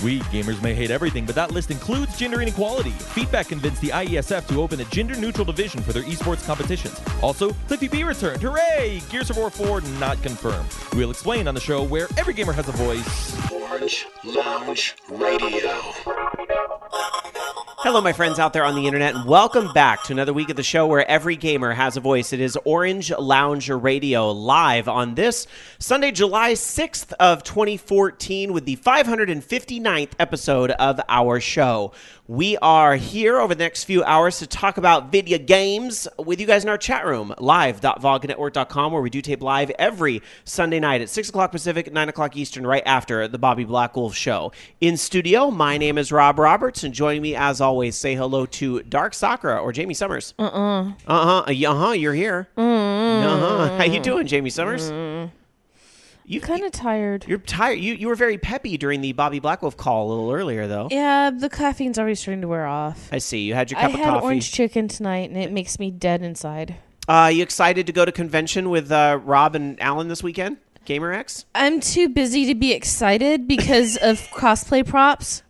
This week, gamers may hate everything, but that list includes gender inequality. Feedback convinced the IESF to open a gender-neutral division for their esports competitions. Also, Cliffy B returned. Hooray! Gears of War 4 not confirmed. We'll explain on the show where every gamer has a voice. Orange Lounge Radio. Hello, my friends out there on the internet, and welcome back to another week of the show where every gamer has a voice. It is Orange Lounge Radio, live on this Sunday, July 6th of 2014, with the 559th episode of our show. We are here over the next few hours to talk about video games with you guys in our chat room, live.vognetwork.com, where we do tape live every Sunday night at 6 o'clock Pacific, 9 o'clock Eastern, right after the Bobby Blackwolf Show. In studio, my name is Rob Roberts, and joining me, as always, say hello to Dark Sakura or Jamie Summers. You're here. How you doing, Jamie Summers? You kind of tired. You're tired. You were very peppy during the Bobby Blackwolf call a little earlier, though. Yeah, the caffeine's already starting to wear off. I see. You had your cup of coffee. I had orange chicken tonight, and it makes me dead inside. You excited to go to convention with Rob and Alan this weekend? GamerX? I'm too busy to be excited because of cosplay props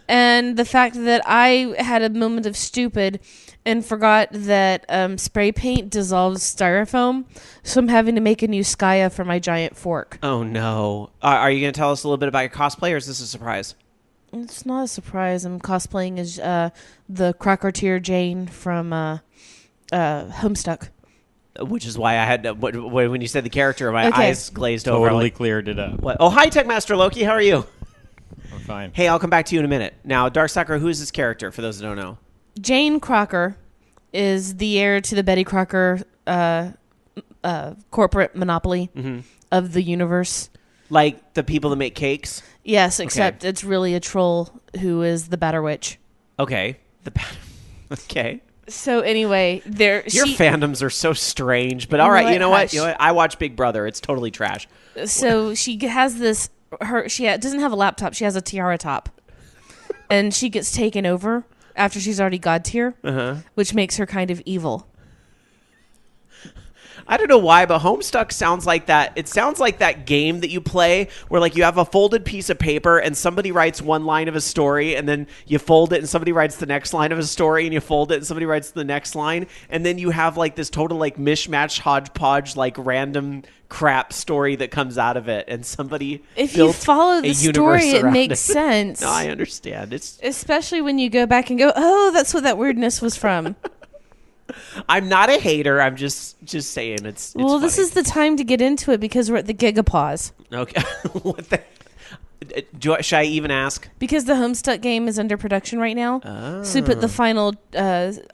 and the fact that I had a moment of stupid and forgot that spray paint dissolves styrofoam, so I'm having to make a new Skya for my giant fork. Oh, no. Are you going to tell us a little bit about your cosplay, or is this a surprise? It's not a surprise. I'm cosplaying as the Crocketeer Jane from Homestuck. Which is why I had to, when you said the character, my eyes glazed over. Totally cleared it up. What? Oh, hi, Tech Master Loki. How are you? I'm fine. Hey, I'll come back to you in a minute. Now, Dark Sakura, who is this character, for those that don't know? Jane Crocker is the heir to the Betty Crocker corporate monopoly of the universe. Like the people that make cakes? Yes, except it's really a troll who is the Batter Witch. Okay. Okay. So anyway, your fandoms are so strange, but all right, you know what? I watch Big Brother. It's totally trash. So she has this. She doesn't have a laptop. She has a tiara top, and she gets taken over after she's already god tier, which makes her kind of evil. I don't know why, but Homestuck sounds like that. It sounds like that game that you play where, like, you have a folded piece of paper and somebody writes one line of a story, and then you fold it and somebody writes the next line of a story, and you fold it and somebody writes the next line, and then you have, like, this total, like, mishmash, hodgepodge, like, random crap story that comes out of it, and somebody if you follow the story, it makes sense. No, I understand. It's especially when you go back and go, oh, that's what that weirdness was from. I'm not a hater. I'm just saying it's well, funny. This is the time to get into it because we're at the Gigapause. Okay. What the? Should I even ask? Because the Homestuck game is under production right now. Oh. So we put the final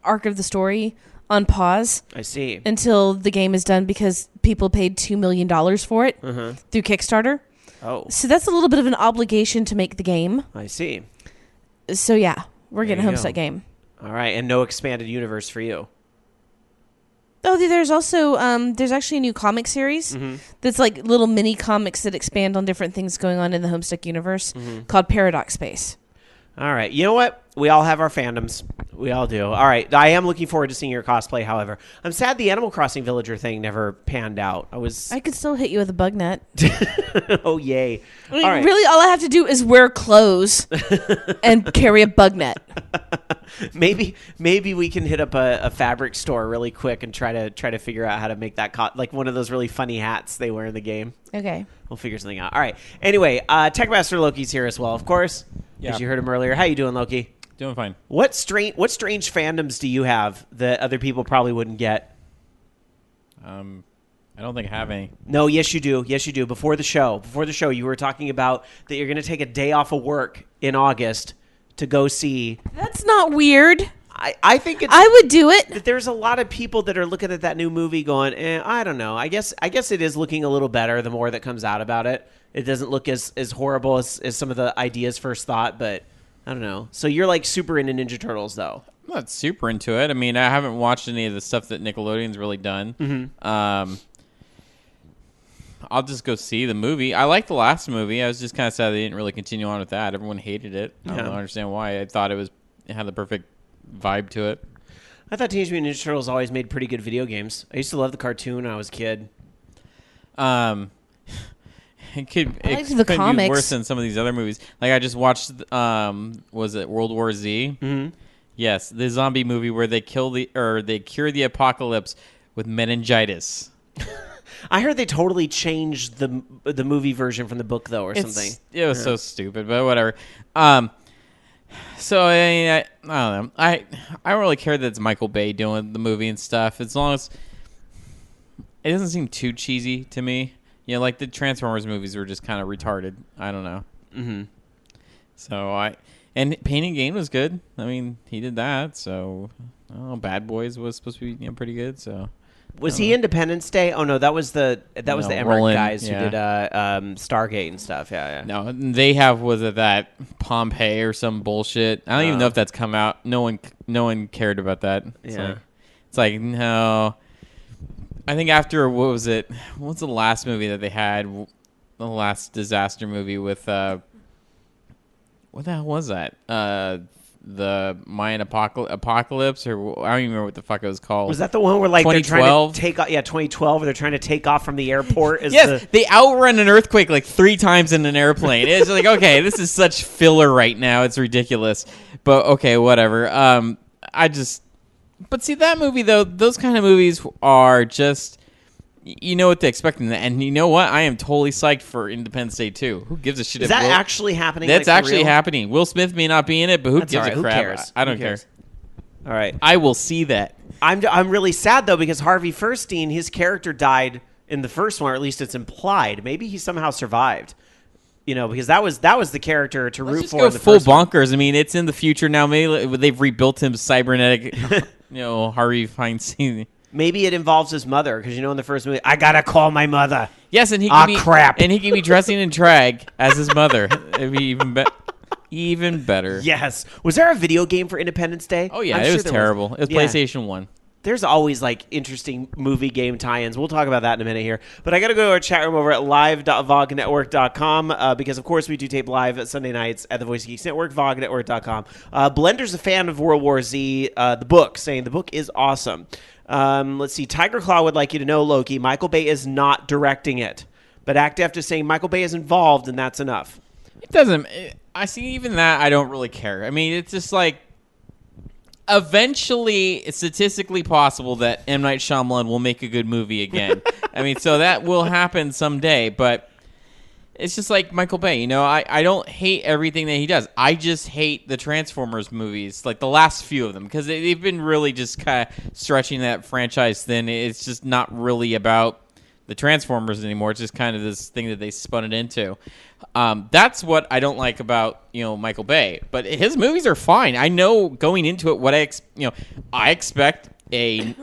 arc of the story on pause. I see. Until the game is done because people paid $2 million for it through Kickstarter. Oh. So that's a little bit of an obligation to make the game. I see. So yeah, we're getting a Homestuck game. All right, and no expanded universe for you. Oh, there's also there's actually a new comic series that's like little mini comics that expand on different things going on in the Homestuck universe called Paradox Space. All right. You know what? We all have our fandoms. We all do. All right. I am looking forward to seeing your cosplay, however. I'm sad the Animal Crossing villager thing never panned out. I could still hit you with a bug net. Oh, yay. I mean, really, all I have to do is wear clothes and carry a bug net. Maybe we can hit up a fabric store really quick and try to figure out how to make that like one of those really funny hats they wear in the game. Okay. We'll figure something out. All right. Anyway, Techmaster Loki's here as well, of course. Yeah. As you heard him earlier. How you doing, Loki? Doing fine. What strange fandoms do you have that other people probably wouldn't get? I don't think I have any. No, yes you do. Yes you do. Before the show, you were talking about that you're going to take a day off of work in August to go see. That's not weird. I think it's. I would do it. There's a lot of people that are looking at that new movie going, I don't know. I guess it is looking a little better the more that comes out about it. It doesn't look as horrible as some of the ideas first thought, but I don't know. So you're like super into Ninja Turtles, though. I'm not super into it. I mean, I haven't watched any of the stuff that Nickelodeon's really done. I'll just go see the movie. I liked the last movie. I was just kind of sad they didn't really continue on with that. Everyone hated it. I don't understand why. I thought it had the perfect vibe to it. I thought Teenage Mutant Ninja Turtles always made pretty good video games. I used to love the cartoon when I was a kid. It could the be comics. worse than some of these other movies. Like I just watched, was it World War Z? Mm-hmm. Yes, the zombie movie where they cure the apocalypse with meningitis. I heard they totally changed the movie version from the book though, or something. It was so stupid, but whatever. So I don't know. I don't really care that it's Michael Bay doing the movie and stuff, as long as it doesn't seem too cheesy to me. You know, like the Transformers movies were just kind of retarded. I don't know. Mm-hmm. So and Pain and Gain was good. I mean, he did that. So Bad Boys was supposed to be pretty good. So was he Independence Day? Oh no, that was the Emmerich Roland, guys who did Stargate and stuff. Yeah. No, they have that Pompeii or some bullshit. I don't even know if that's come out. No one cared about that. It's like no. I think after what was the last movie that they had? The last disaster movie with what the hell was that? The Mayan apocalypse, or I don't even remember what the fuck it was called. Was that the one where like 2012? They're trying to take off? Yeah, 2012. Where they're trying to take off from the airport. Yes, they outrun an earthquake like 3 times in an airplane. It's like, okay, this is such filler right now. It's ridiculous. But okay, whatever. But see, that movie though, those kind of movies are just, you know what to expect in that. And you know what? I am totally psyched for Independence Day 2. Who gives a shit? Is that actually happening? That's actually happening. Will Smith may not be in it, but who gives a crap? Who cares? I don't care. All right. I will see that. I'm really sad though, because Harvey Fierstein, his character died in the first one, or at least it's implied. Maybe he somehow survived. You know, because that was the character to root for. Let's just go full bonkers. I mean, it's in the future now. Maybe they've rebuilt him cybernetic. Harvey Feinstein. Maybe it involves his mother, because in the first movie, I gotta call my mother. Yes, and he crap, and he can be dressing in drag as his mother. It'd be even better. Yes. Was there a video game for Independence Day? Oh yeah, it was terrible. It was PlayStation 1. There's always like interesting movie game tie-ins. We'll talk about that in a minute here. But I got to go to our chat room over at live.vognetwork.com because, of course, we do tape live Sunday nights at the Voice of Geeks Network, vognetwork.com. Blender's a fan of World War Z, the book, saying the book is awesome. Let's see. Tiger Claw would like you to know, Loki, Michael Bay is not directing it. But ActF is saying Michael Bay is involved, and that's enough. It doesn't. I see even that I don't really care. I mean, it's just like, eventually, it's statistically possible that M. Night Shyamalan will make a good movie again. I mean, so that will happen someday, but it's just like Michael Bay. I don't hate everything that he does. I just hate the Transformers movies, like the last few of them, because they've been really just kind of stretching that franchise thin. It's just not really about the Transformers anymore. It's just kind of this thing that they spun it into. That's what I don't like about Michael Bay. But his movies are fine. I know going into it what I expect a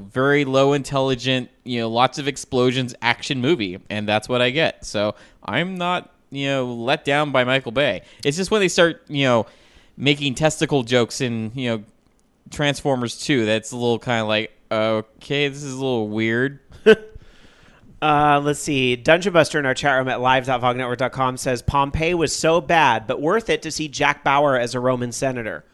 very low intelligent lots of explosions action movie, and that's what I get. So I'm not let down by Michael Bay. It's just when they start making testicle jokes in Transformers 2 that's a little kind of like, okay, this is a little weird. Let's see. Dungeon Buster in our chat room at live.vognetwork.com says Pompeii was so bad, but worth it to see Jack Bauer as a Roman senator.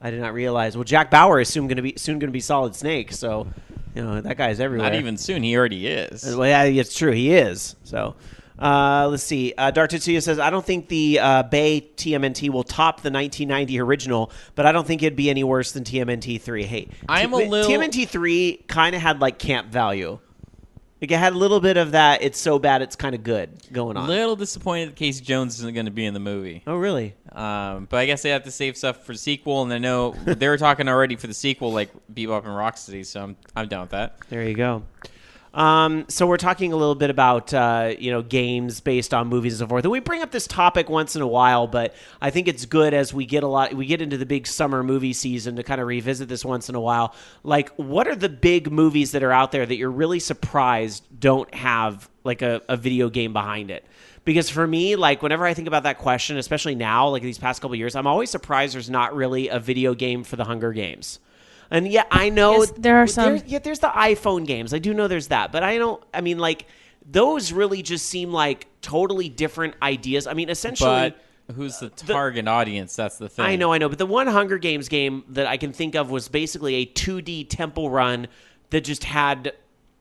I did not realize. Well, Jack Bauer is soon going to be Solid Snake, so that guy's everywhere. Not even soon. He already is. Well, yeah, it's true. He is. So let's see. Dark Tetsuya says, I don't think the Bay TMNT will top the 1990 original, but I don't think it'd be any worse than TMNT 3. Hey, TMNT 3 kind of had like camp value. Like it had a little bit of that. It's so bad, it's kind of good going on. A little disappointed that Casey Jones isn't going to be in the movie. Oh, really? But I guess they have to save stuff for the sequel, and I know they were talking already for the sequel, like Bebop and Rocksteady. So I'm down with that. There you go. So we're talking a little bit about games based on movies and so forth. And we bring up this topic once in a while, but I think it's good as we get into the big summer movie season to kind of revisit this once in a while. Like, what are the big movies that are out there that you're really surprised don't have like a video game behind it? Because for me, like whenever I think about that question, especially now, like these past couple of years, I'm always surprised there's not really a video game for the Hunger Games. And yeah, I know yes, there are some. There's the iPhone games. I do know there's that. But those really just seem like totally different ideas. I mean, essentially. But who's the target audience? That's the thing. I know. But the one Hunger Games game that I can think of was basically a 2D temple run that just had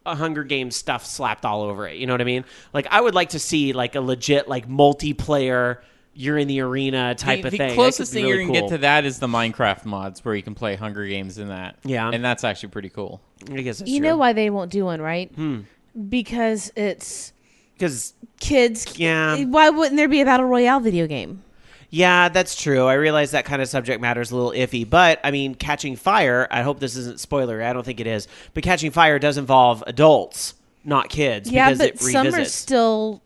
a Hunger Games stuff slapped all over it. You know what I mean? Like, I would like to see like a legit like multiplayer, you're in the arena type of thing. The closest thing really you're going to get to that is the Minecraft mods where you can play Hunger Games in that. Yeah. And that's actually pretty cool. I guess that's You true. know why they won't do one, right? Because it's Because kids. Yeah. Why wouldn't there be a Battle Royale video game? yeah, that's true. I realize that kind of subject matter is a little iffy, but I mean, Catching Fire. I hope this isn't spoiler. I don't think it is, but Catching Fire does involve adults, not kids. Yeah, because but it some are revisits. still,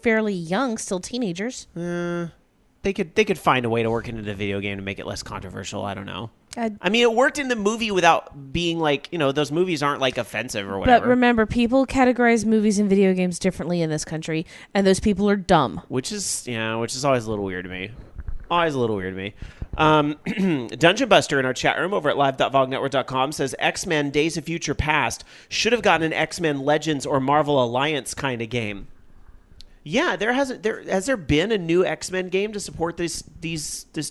fairly young, still teenagers. They could find a way to work it into the video game to make it less controversial. I don't know. I'd- I mean, it worked in the movie without being like, those movies aren't like offensive or whatever. But remember, people categorize movies and video games differently in this country, and those people are dumb. Which is always a little weird to me. Dungeon Buster in our chat room over at live.vognetwork.com says X-Men Days of Future Past should have gotten an X-Men Legends or Marvel Alliance kind of game. Yeah, has there been a new X-Men game to support this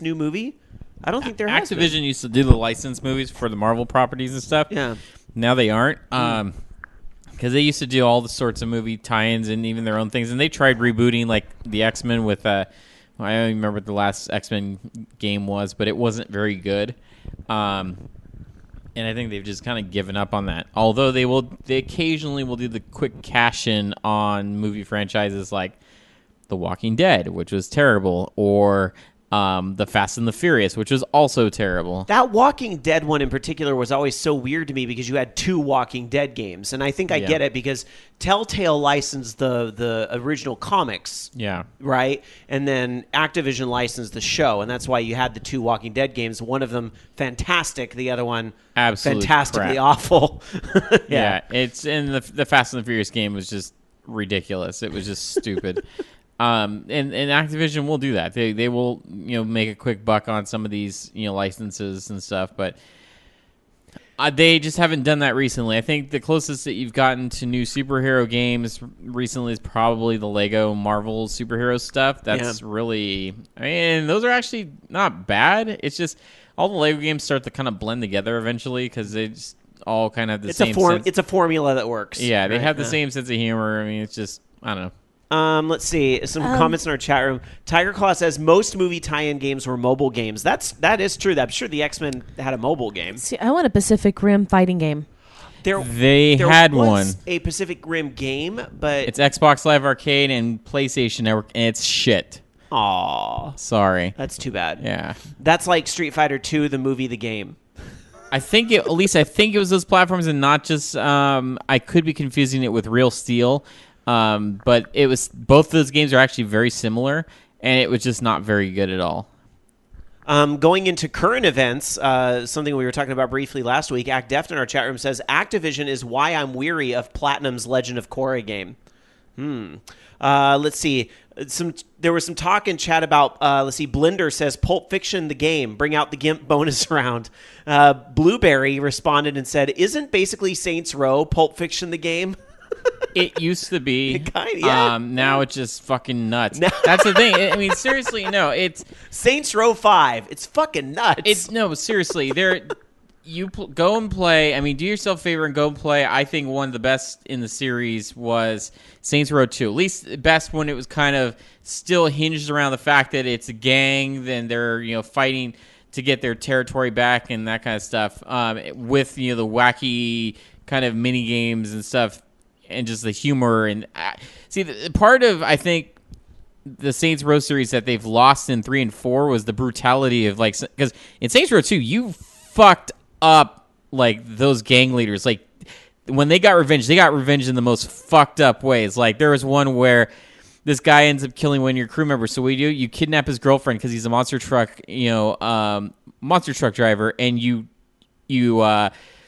new movie? I don't think there has been. Activision used to do the licensed movies for the Marvel properties and stuff. Yeah. Now they aren't. Because they used to do all the sorts of movie tie-ins and even their own things. And they tried rebooting like the X-Men with I don't even remember what the last X-Men game was, but it wasn't very good. And I think they've just kind of given up on that. Although they occasionally will do the quick cash-in on movie franchises like The Walking Dead, which was terrible, or The Fast and the Furious, which was also terrible. That Walking Dead one in particular was always so weird to me because you had 2 Walking Dead games, and I think I get it because Telltale licensed the original comics, Yeah. right? And then Activision licensed the show, and that's why you had the 2 Walking Dead games. One of them fantastic, the other one Absolute fantastically crap. awful. Yeah, it's in the Fast and the Furious game was just ridiculous. It was just stupid. And Activision will do that. They will make a quick buck on some of these licenses and stuff, but they just haven't done that recently. I think the closest that you've gotten to new superhero games recently is probably the Lego Marvel superhero stuff. That's really, those are actually not bad. It's just all the Lego games start to kind of blend together eventually because they just all kind of have the same sense. It's a formula that works. Yeah, they right? have the same sense of humor. It's just, I don't know. Let's see some comments in our chat room. Tiger Claw says most movie tie-in games were mobile games. That is true. I'm sure the X-Men had a mobile game. See, I want a Pacific Rim fighting game. There had was one. a Pacific Rim game, but It's Xbox Live Arcade and PlayStation Network, and it's shit. aw, Sorry. that's too bad. Yeah. That's like Street Fighter 2, the movie, the game. I think it was those platforms and not just, I could be confusing it with Real Steel. But it was, both of those games are actually very similar, and it was just not very good at all. Going into current events, something we were talking about briefly last week, Act Deft in our chat room says, Activision is why I'm weary of Platinum's Legend of Korra game. Let's see. There was some talk in chat about, Blender says, Pulp Fiction the game, bring out the GIMP bonus round. Blueberry responded and said, isn't basically Saints Row Pulp Fiction the game? It used to be. Yeah. Now it's just fucking nuts. That's the thing. Seriously, no. It's Saints Row 5. It's fucking nuts. Seriously. Go and play. Do yourself a favor and go and play. I think one of the best in the series was Saints Row 2. At least best when it was kind of still hinged around the fact that it's a gang, then they're fighting to get their territory back and that kind of stuff. With the wacky kind of mini games and stuff. And just the humor and the part of I think the Saints Row series that they've lost in 3 and 4 was the brutality of because in Saints Row 2 you fucked up those gang leaders when they got revenge in the most fucked up ways. There was one where this guy ends up killing one of your crew members. So what do? You kidnap his girlfriend because he's a monster truck driver, and you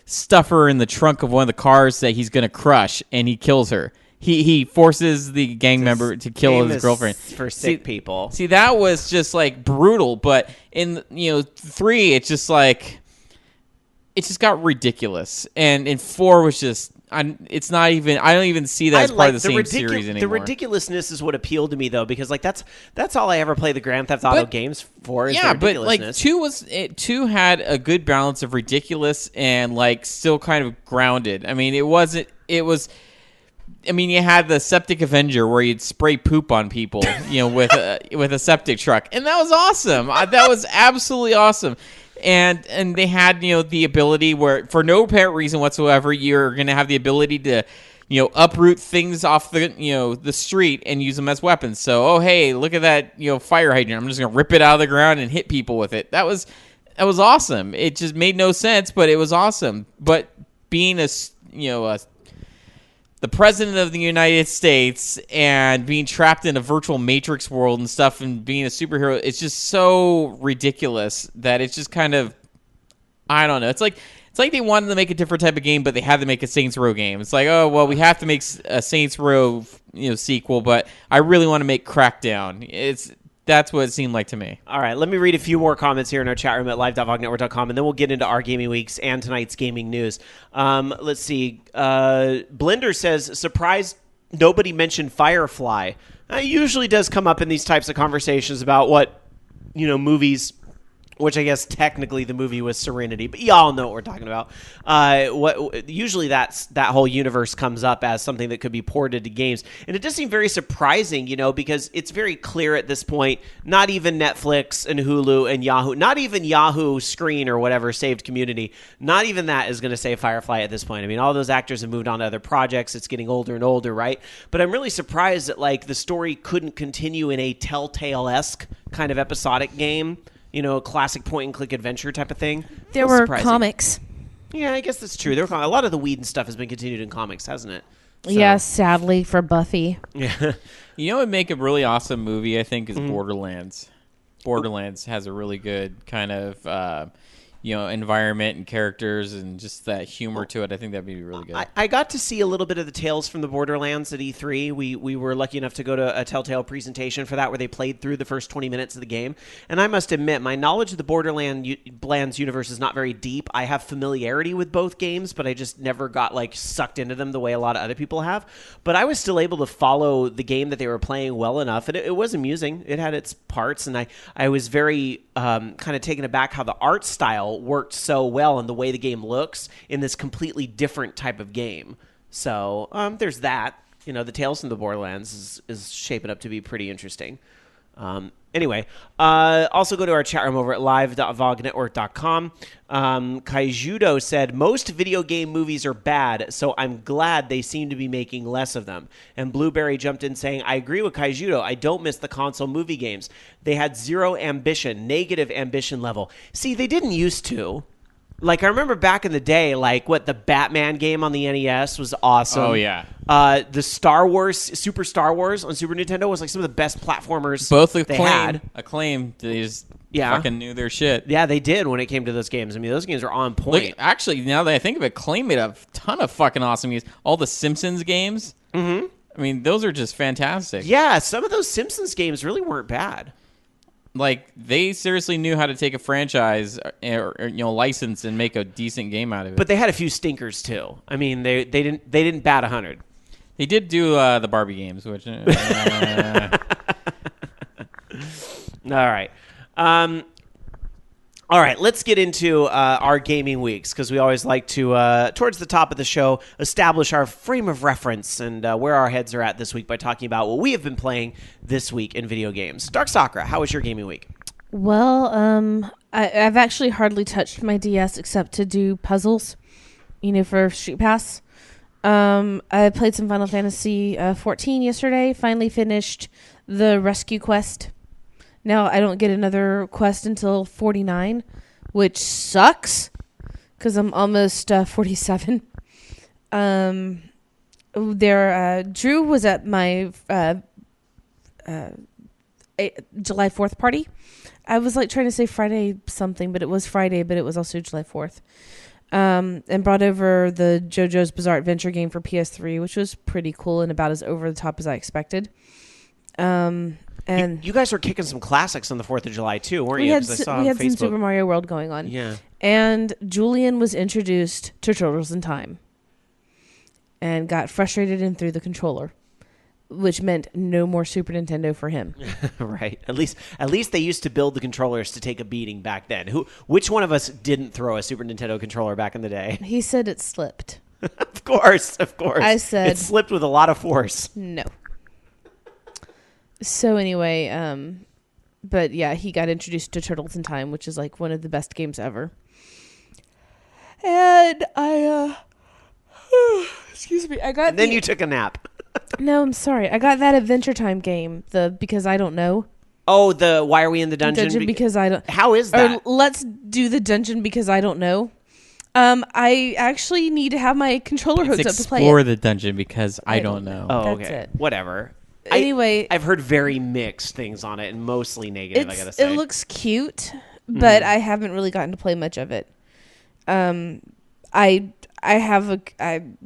stuff her in the trunk of one of the cars that he's going to crush, and he kills her. He forces the gang member to kill his girlfriend. For sick people. See, that was just brutal, but in 3, it's just it just got ridiculous, and in 4 was just. It's not even. I don't even see that as part of the same series anymore. The ridiculousness is what appealed to me, though, because that's all I ever play the Grand Theft Auto games for. Is the ridiculousness. 2 had a good balance of ridiculous and still kind of grounded. It wasn't it was. I mean, you had the Septic Avenger where you'd spray poop on people, with a septic truck, and that was awesome. That was absolutely awesome. And they had the ability where, for no apparent reason whatsoever, you're going to have the ability to uproot things off the street and use them as weapons. So, oh hey, look at that fire hydrant. I'm just going to rip it out of the ground and hit people with it. That was awesome. It just made no sense, but it was awesome. But being the president of the United States and being trapped in a virtual Matrix world and stuff and being a superhero, it's just so ridiculous that it's just kind of, I don't know. It's like they wanted to make a different type of game, but they had to make a Saints Row game. It's like, oh, well, we have to make a Saints Row sequel, but I really want to make Crackdown. That's what it seemed like to me. All right, let me read a few more comments here in our chat room at live.vognetwork.com, and then we'll get into our gaming weeks and tonight's gaming news. Let's see. Blender says, surprised nobody mentioned Firefly. It usually does come up in these types of conversations about what, movies, which I guess technically the movie was Serenity, but y'all know what we're talking about. Usually that whole universe comes up as something that could be ported to games, and it does seem very surprising, because it's very clear at this point. Not even Netflix and Hulu and Yahoo, not even Yahoo Screen or whatever saved Community, not even that is going to save Firefly at this point. I mean, all those actors have moved on to other projects. It's getting older and older, right? But I'm really surprised that the story couldn't continue in a Telltale-esque kind of episodic game. A classic point-and-click adventure type of thing. There were comics. Yeah, I guess that's true. A lot of the Whedon stuff has been continued in comics, hasn't it? So. Yeah, sadly for Buffy. Yeah. What would make a really awesome movie, I think, is Borderlands. Borderlands has a really good kind of environment and characters and just that humor to it. I think that'd be really good. I got to see a little bit of the tales from the Borderlands at E3. We were lucky enough to go to a Telltale presentation for that where they played through the first 20 minutes of the game. And I must admit, my knowledge of the Borderlands universe is not very deep. I have familiarity with both games, but I just never got sucked into them the way a lot of other people have. But I was still able to follow the game that they were playing well enough. And it was amusing. It had its parts. And I was very kind of taken aback how the art style worked so well and the way the game looks in this completely different type of game. So there's that. The Tales from the Borderlands is shaping up to be pretty interesting. Anyway, also go to our chat room over at live.vognetwork.com. Kaijudo said, most video game movies are bad, so I'm glad they seem to be making less of them. And Blueberry jumped in saying, I agree with Kaijudo. I don't miss the console movie games. They had zero ambition, negative ambition level. See, they didn't used to. I remember back in the day, the Batman game on the NES was awesome. Oh, yeah. The Super Star Wars on Super Nintendo was some of the best platformers Both Acclaim. They just fucking knew their shit. Yeah, they did when it came to those games. I mean, those games are on point. Look, actually, now that I think of it, Acclaim made a ton of fucking awesome games. All the Simpsons games. Mm-hmm. I mean, those are just fantastic. Yeah, some of those Simpsons games really weren't bad. They seriously knew how to take a franchise or license and make a decent game out of it. But they had a few stinkers too. I mean, they didn't bat 100. They did do the Barbie games, which. All right. All right, let's get into our gaming weeks, because we always like to, towards the top of the show, establish our frame of reference and where our heads are at this week by talking about what we have been playing this week in video games. Dark Sakura, how was your gaming week? Well, I've actually hardly touched my DS except to do puzzles, for Street Pass. I played some Final Fantasy 14 yesterday, finally finished the rescue quest. Now, I don't get another quest until 49, which sucks, because I'm almost 47. Drew was at my July 4th party. I was trying to say Friday something, but it was Friday, but it was also July 4th. And brought over the JoJo's Bizarre Adventure game for PS3, which was pretty cool and about as over the top as I expected. And you guys were kicking some classics on the 4th of July, too, weren't you? We had some Super Mario World going on. Yeah. And Julian was introduced to Turtles in Time and got frustrated and threw the controller, which meant no more Super Nintendo for him. Right. At least they used to build the controllers to take a beating back then. Which one of us didn't throw a Super Nintendo controller back in the day? He said it slipped. Of course. I said it slipped with a lot of force. no. So anyway, but yeah, he got introduced to Turtles in Time, which is like one of the best games ever. And I, excuse me, I got. And then you took a nap. No, I'm sorry. I got that Adventure Time game, the Because I Don't Know. Oh, the Why Are We in the Dungeon? Because I don't. How is that? Or let's do the dungeon because I don't know. I actually need to have my controller hooked up to play Explore it. the dungeon because I don't know. Oh, That's okay. it. Whatever. Anyway, I've heard very mixed things on it and mostly negative, I gotta say. it looks cute, but I haven't really gotten to play much of it. I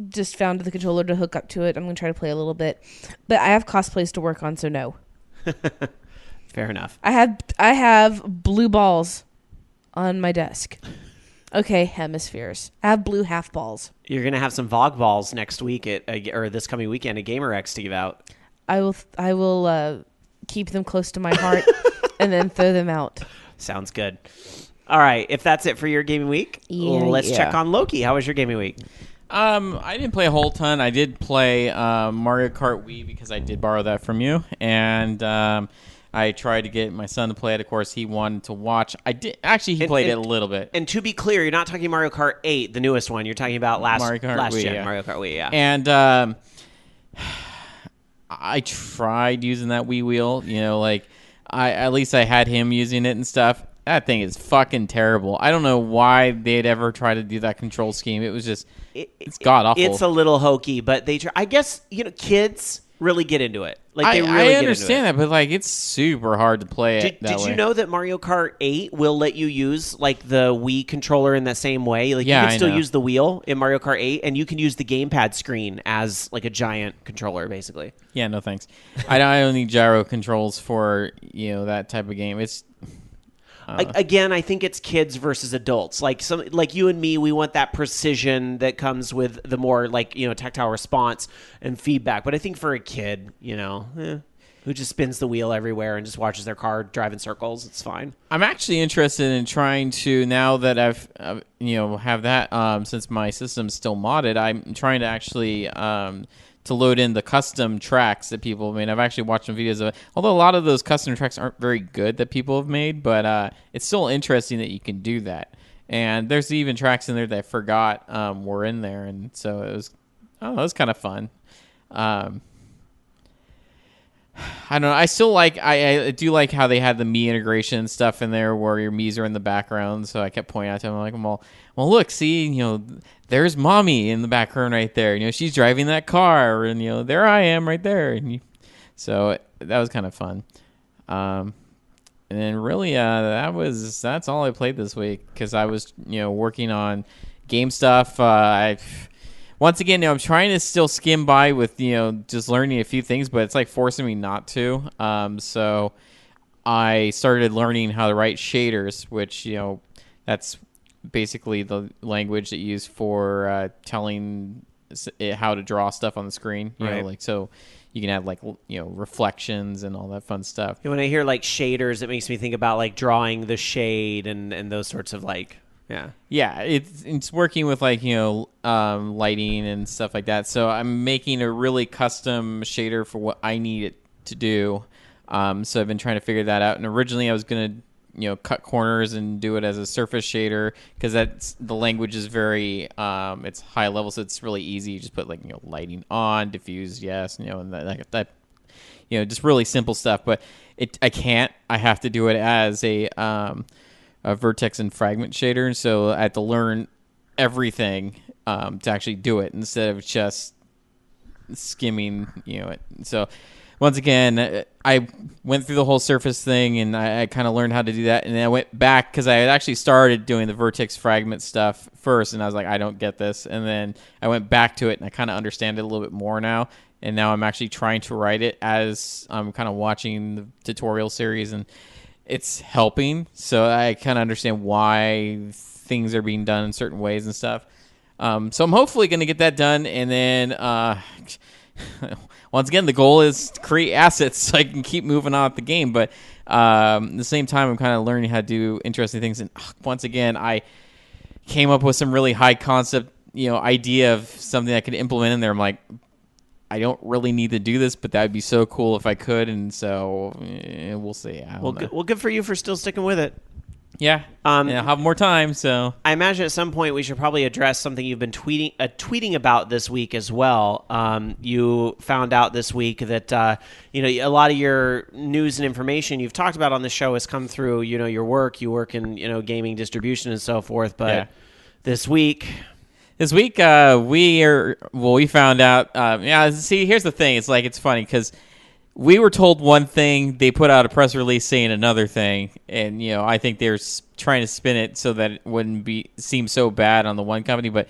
just found the controller to hook up to it. I'm gonna try to play a little bit, but I have cosplays to work on, so no. Fair enough. I have blue balls on my desk. Okay, hemispheres. I have blue half balls. You're gonna have some Vogue balls next week or this coming weekend at GamerX to give out. I will keep them close to my heart and then throw them out. Sounds good. All right, if that's it for your gaming week, let's check on Loki. How was your gaming week? I didn't play a whole ton. I did play Mario Kart Wii because I did borrow that from you, and I tried to get my son to play it. Of course, he wanted to watch. I did actually. He played it a little bit. And to be clear, you're not talking Mario Kart 8, the newest one. You're talking about last Mario Kart Wii, gen yeah. Mario Kart Wii. Yeah. And I tried using that Wii wheel. You know, like at least I had him using it and stuff. That thing is fucking terrible. I don't know why they'd ever try to do that control scheme. It was just it's god awful. It's a little hokey, but they try. I guess kids really get into it. Like they really I get understand into it. that, but like it's super hard to play it. Did you know that Mario Kart 8 will let you use like the Wii controller in the same way? Like Yeah, you can still I know. use the wheel in Mario Kart 8, and you can use the gamepad screen as like a giant controller, basically. Yeah, no thanks. I don't need gyro controls for that type of game. It's Again, I think it's kids versus adults. Like you and me, we want that precision that comes with the more tactile response and feedback. But I think for a kid, who just spins the wheel everywhere and just watches their car drive in circles, it's fine. I'm actually interested in trying to, now that I've have that since my system's still modded, I'm trying to actually to load in the custom tracks that people have made. I've actually watched some videos of it. Although a lot of those custom tracks aren't very good that people have made, but it's still interesting that you can do that. And there's even tracks in there that I forgot were in there, and so it was kind of fun. I don't know. I still I do like how they had the Mii integration stuff in there where your Miis are in the background. So I kept pointing out to them, like, well, look, see, there's mommy in the background right there. She's driving that car, and there I am right there. And so that was kind of fun. And then really, that's all I played this week because I was working on game stuff. Once again, I'm trying to still skim by with, just learning a few things, but it's like forcing me not to. So I started learning how to write shaders, which, that's basically the language that you use for telling it how to draw stuff on the screen. You know, like, so you can add reflections and all that fun stuff. When I hear like shaders, it makes me think about like drawing the shade and those sorts of Yeah, it's working with lighting and stuff like that. So I'm making a really custom shader for what I need it to do. So I've been trying to figure that out. And originally I was gonna cut corners and do it as a surface shader because the language is very it's high level, so it's really easy. You just put lighting on, diffuse yes, and that just really simple stuff. But I can't. I have to do it as a vertex and fragment shader, so I had to learn everything to actually do it instead of just skimming it. So once again, I went through the whole surface thing and I kind of learned how to do that, and then I went back because I had actually started doing the vertex fragment stuff first, and I was like, I don't get this, and then I went back to it and I kind of understand it a little bit more now, and now I'm actually trying to write it as I'm kind of watching the tutorial series, and it's helping, so I kind of understand why things are being done in certain ways and stuff. So I'm hopefully going to get that done, and then once again, the goal is to create assets so I can keep moving on with the game. But at the same time, I'm kind of learning how to do interesting things. And once again, I came up with some really high concept idea of something I could implement in there. I'm like, I don't really need to do this, but that would be so cool if I could. And so we'll see. Well, good for you for still sticking with it. Yeah. And I'll have more time. So I imagine at some point we should probably address something you've been tweeting about this week as well. You found out this week that a lot of your news and information you've talked about on the show has come through your work. You work in gaming distribution and so forth. But this week we found out. See, here's the thing. It's funny because we were told one thing, they put out a press release saying another thing, and I think they're trying to spin it so that it wouldn't seem so bad on the one company. But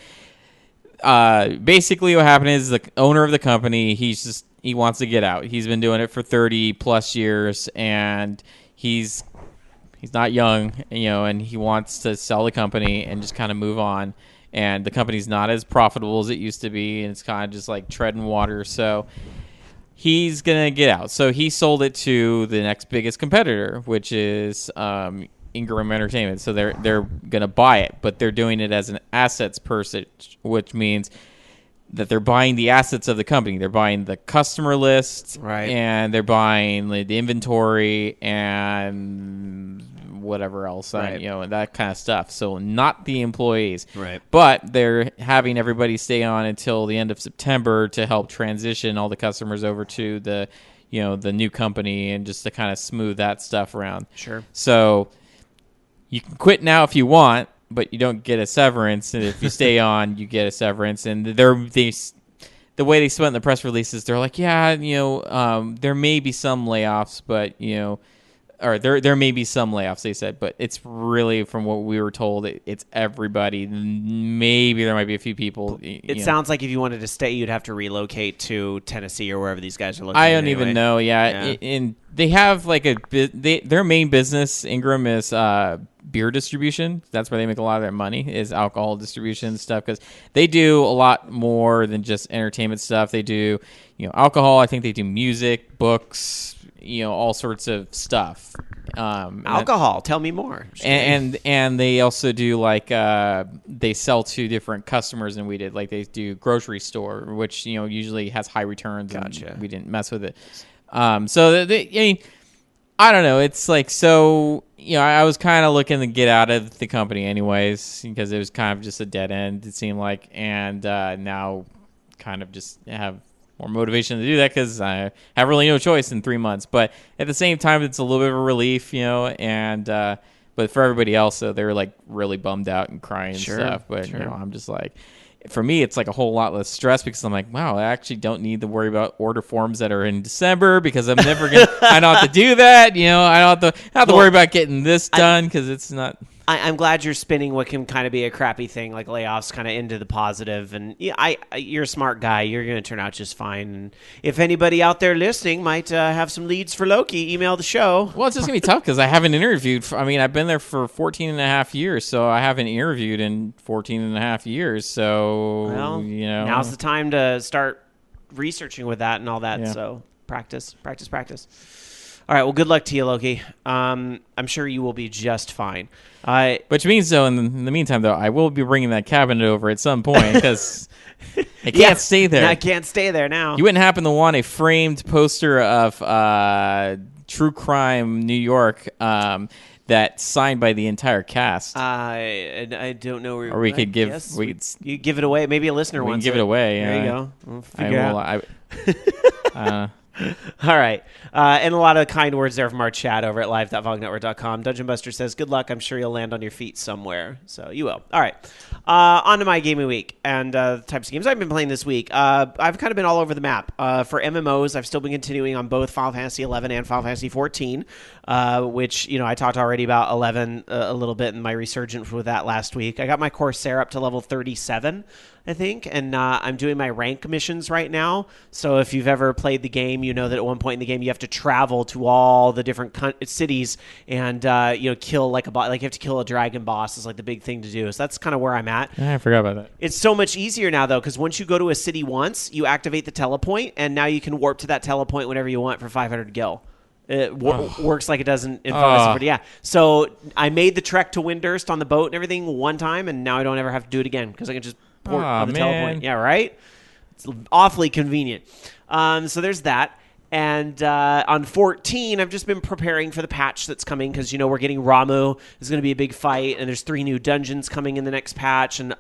basically, what happened is the owner of the company, he wants to get out. He's been doing it for 30 plus years, and he's not young, and he wants to sell the company and just kind of move on. And the company's not as profitable as it used to be, and it's kind of just like treading water. So he's going to get out. So he sold it to the next biggest competitor, which is Ingram Entertainment. So they're going to buy it, but they're doing it as an assets purchase, which means that they're buying the assets of the company. They're buying the customer list, right, and they're buying the inventory and whatever else, right, and that kind of stuff. So not the employees, right? But they're having everybody stay on until the end of September to help transition all the customers over to the new company and just to kind of smooth that stuff around. Sure. So you can quit now if you want, but you don't get a severance. And if you stay on, you get a severance. And the way they spent the press releases, they're like, there may be some layoffs, but or there may be some layoffs, they said, but it's really, from what we were told, it's everybody. Maybe there might be a few people. It sounds like if you wanted to stay, you'd have to relocate to Tennessee or wherever these guys are located. I don't even know. Yeah. And they have their main business, Ingram, is beer distribution. That's where they make a lot of their money, is alcohol distribution stuff, because they do a lot more than just entertainment stuff. They do alcohol. I think they do music, books, all sorts of stuff. Alcohol. Tell me more. And they also do they sell to different customers than we did. Like they do grocery store, which usually has high returns. Gotcha. And we didn't mess with it. So I don't know. It's like, so I was kind of looking to get out of the company anyways, because it was kind of just a dead end, it seemed like, and now kind of just have more motivation to do that because I have really no choice in 3 months. But at the same time, it's a little bit of a relief, and but for everybody else, they're like really bummed out and crying and stuff. But I'm just like, for me, it's like a whole lot less stress because I'm like, wow, I actually don't need to worry about order forms that are in December because I'm never gonna. I don't have to do that. I don't have to worry about getting this done because it's not. I'm glad you're spinning what can kind of be a crappy thing like layoffs kind of into the positive. And you're a smart guy. You're going to turn out just fine. And if anybody out there listening might have some leads for Loki, email the show. Well, it's just going to be tough because I haven't interviewed. I've been there for 14 and a half years, so I haven't interviewed in 14 and a half years. So, now's the time to start researching with that and all that. Yeah. So practice. All right, well, good luck to you, Loki. I'm sure you will be just fine. Which means, though, in the meantime, though, I will be bringing that cabinet over at some point because it can't stay there. I can't stay there now. You wouldn't happen to want a framed poster of True Crime New York that's signed by the entire cast? I don't know. Or we could give... you give it away. Maybe a listener wants it. We can give it away. There you go. We'll figure it out. All right. And a lot of kind words there from our chat over at live.vognetwork.com. Dungeon Buster says, good luck. I'm sure you'll land on your feet somewhere. So you will. All right. On to my gaming week and the types of games I've been playing this week. I've kind of been all over the map. For MMOs, I've still been continuing on both Final Fantasy 11 and Final Fantasy 14, which, I talked already about 11 a little bit in my resurgence with that last week. I got my Corsair up to level 37. I think, and I'm doing my rank missions right now. So if you've ever played the game, you know that at one point in the game you have to travel to all the different cities and kill like a boss. Like you have to kill a dragon boss is like the big thing to do. So that's kind of where I'm at. I forgot about that. It's so much easier now though, because once you go to a city once, you activate the telepoint, and now you can warp to that telepoint whenever you want for 500 gil. It works like it does in Final Fantasy. Yeah. So I made the trek to Windurst on the boat and everything one time, and now I don't ever have to do it again because I can just port Aw, of the man. teleporting. Yeah, right? It's awfully convenient. So there's that. And on 14, I've just been preparing for the patch that's coming because, we're getting Ramu. There's going to be a big fight, and there's 3 new dungeons coming in the next patch, and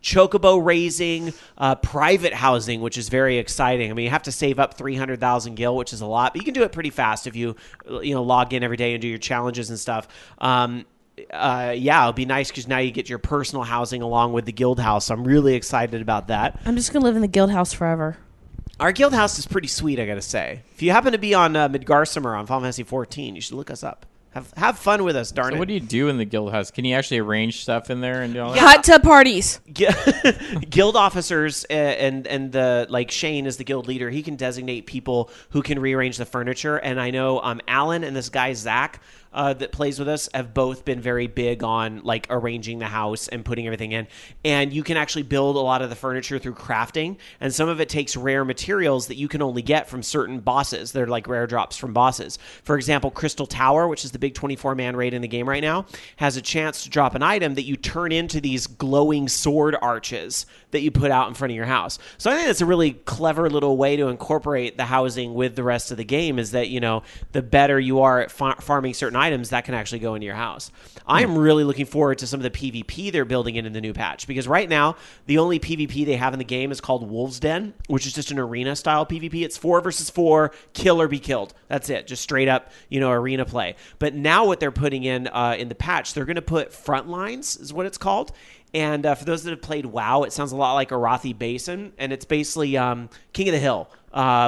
chocobo raising, private housing, which is very exciting. I mean, you have to save up 300,000 gil, which is a lot, but you can do it pretty fast if you log in every day and do your challenges and stuff. It'll be nice because now you get your personal housing along with the guild house. So I'm really excited about that. I'm just going to live in the guild house forever. Our guild house is pretty sweet, I gotta say. If you happen to be on Midgarsimer on Final Fantasy 14, you should look us up. Have fun with us, darn So it. what do you do in the guild house? Can you actually arrange stuff in there and do all that? Hot tub parties. Guild officers and the Shane is the guild leader. He can designate people who can rearrange the furniture. And I know Alan and this guy Zach that plays with us have both been very big on arranging the house and putting everything in. And you can actually build a lot of the furniture through crafting. And some of it takes rare materials that you can only get from certain bosses. They're like rare drops from bosses. For example, Crystal Tower, which is the big 24-man raid in the game right now, has a chance to drop an item that you turn into these glowing sword arches that you put out in front of your house. So I think that's a really clever little way to incorporate the housing with the rest of the game, is that, the better you are at farming certain items, that can actually go into your house. I'm really looking forward to some of the PvP they're building in the new patch, because right now, the only PvP they have in the game is called Wolf's Den, which is just an arena-style PvP. It's 4 versus 4, kill or be killed. That's it. Just straight up, arena play. But now what they're putting in the patch, they're going to put front lines, is what it's called. And for those that have played WoW, it sounds a lot like Arathi Basin, and it's basically King of the Hill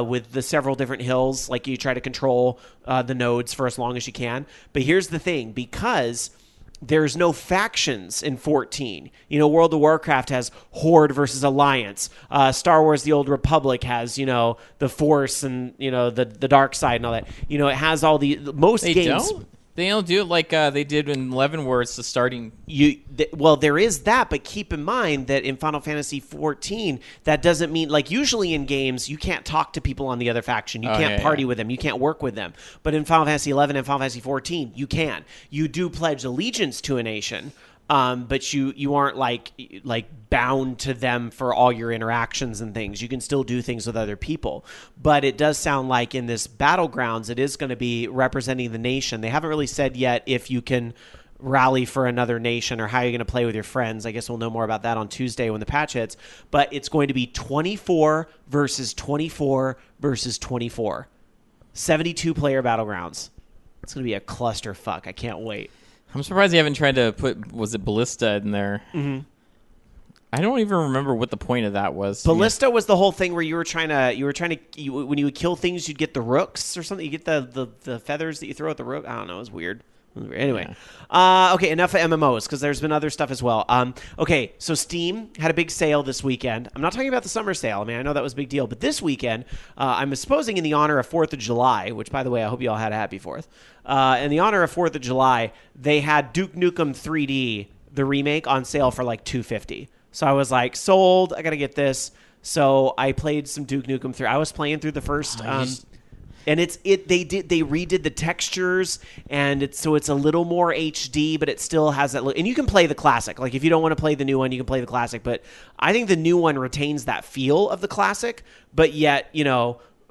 with the several different hills. Like, you try to control the nodes for as long as you can. But here's the thing, because there's no factions in 14. World of Warcraft has Horde versus Alliance. Star Wars: The Old Republic has, the Force and, the dark side and all that. It has all most games. They don't do it like they did in 11, where it's the starting. Well, there is that, but keep in mind that in Final Fantasy 14, that doesn't mean, usually in games, you can't talk to people on the other faction. You can't party with them. You can't work with them. But in Final Fantasy 11 and Final Fantasy 14, you can. You do pledge allegiance to a nation, but you aren't bound to them for all your interactions and things. You can still do things with other people. But it does sound like in this Battlegrounds, it is going to be representing the nation. They haven't really said yet if you can rally for another nation or how you're going to play with your friends. I guess we'll know more about that on Tuesday when the patch hits. But it's going to be 24 versus 24 versus 24. 72-player Battlegrounds. It's going to be a clusterfuck. I can't wait. I'm surprised they haven't tried to put, was it Ballista in there? Mm-hmm. I don't even remember what the point of that was. Ballista was the whole thing where you were trying to when you would kill things, you'd get the rooks or something. You get the feathers that you throw at the rook. I don't know. It was weird. Anyway, okay, enough of MMOs because there's been other stuff as well. Okay, so Steam had a big sale this weekend. I'm not talking about the summer sale. I mean, I know that was a big deal, but this weekend, I'm supposing in the honor of 4th of July, which, by the way, I hope you all had a happy 4th. In the honor of 4th of July, they had Duke Nukem 3D, the remake, on sale for like $250. So I was like, sold. I got to get this. So I played some Duke Nukem 3. I was playing through the first... And they redid the textures, and it's a little more HD, but it still has that look. And you can play the classic. Like, if you don't want to play the new one, you can play the classic. But I think the new one retains that feel of the classic, but yet,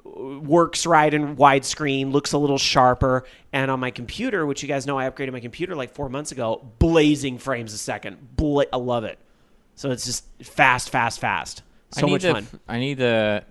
works right in widescreen, looks a little sharper. And on my computer, which you guys know I upgraded my computer like 4 months ago, blazing frames a second. I love it. So it's just fast. So much fun. I need the...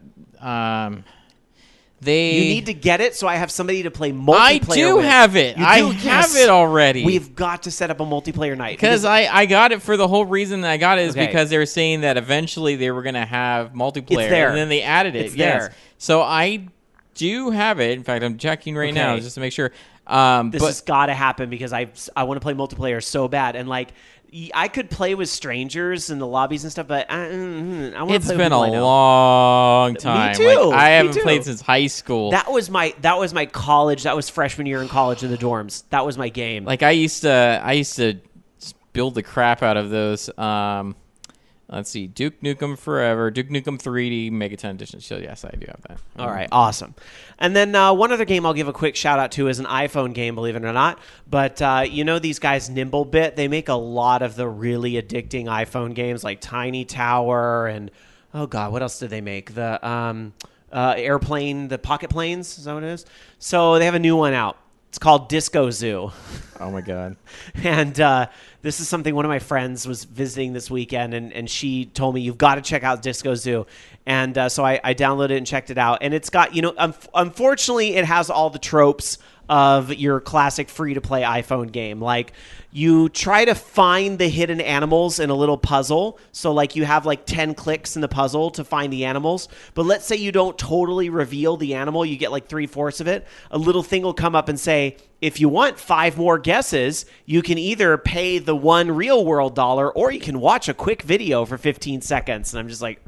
You need to get it so I have somebody to play multiplayer I do with. have it. Have it already. We've got to set up a multiplayer night. Because I got it for the whole reason I got it is because they were saying that eventually they were going to have multiplayer. It's there. And then they added it. It's there. So I do have it. In fact, I'm checking right now just to make sure. This has got to happen because I want to play multiplayer so bad. And I could play with strangers in the lobbies and stuff, but I want to play with been a long time. Me too. I haven't played since high school. That was my college. That was freshman year in college in the dorms. That was my game. I used to build the crap out of those Let's see. Duke Nukem Forever, Duke Nukem 3D, Megaton Edition. So, yes, I do have that. All right, awesome. And then one other game I'll give a quick shout out to is an iPhone game, believe it or not. But you know these guys, Nimblebit, they make a lot of the really addicting iPhone games like Tiny Tower and, oh God, what else did they make? The airplane, the Pocket Planes, is that what it is? So they have a new one out. It's called Disco Zoo. Oh, my God. And this is something one of my friends was visiting this weekend, and she told me, you've got to check out Disco Zoo. And so I downloaded it and checked it out. And it's got, unfortunately, it has all the tropes of your classic free-to-play iPhone game. Like, you try to find the hidden animals in a little puzzle. So, like, you have, 10 clicks in the puzzle to find the animals. But let's say you don't totally reveal the animal. You get, 3/4 of it. A little thing will come up and say, if you want 5 more guesses, you can either pay the $1 real-world dollar or you can watch a quick video for 15 seconds. And I'm just like,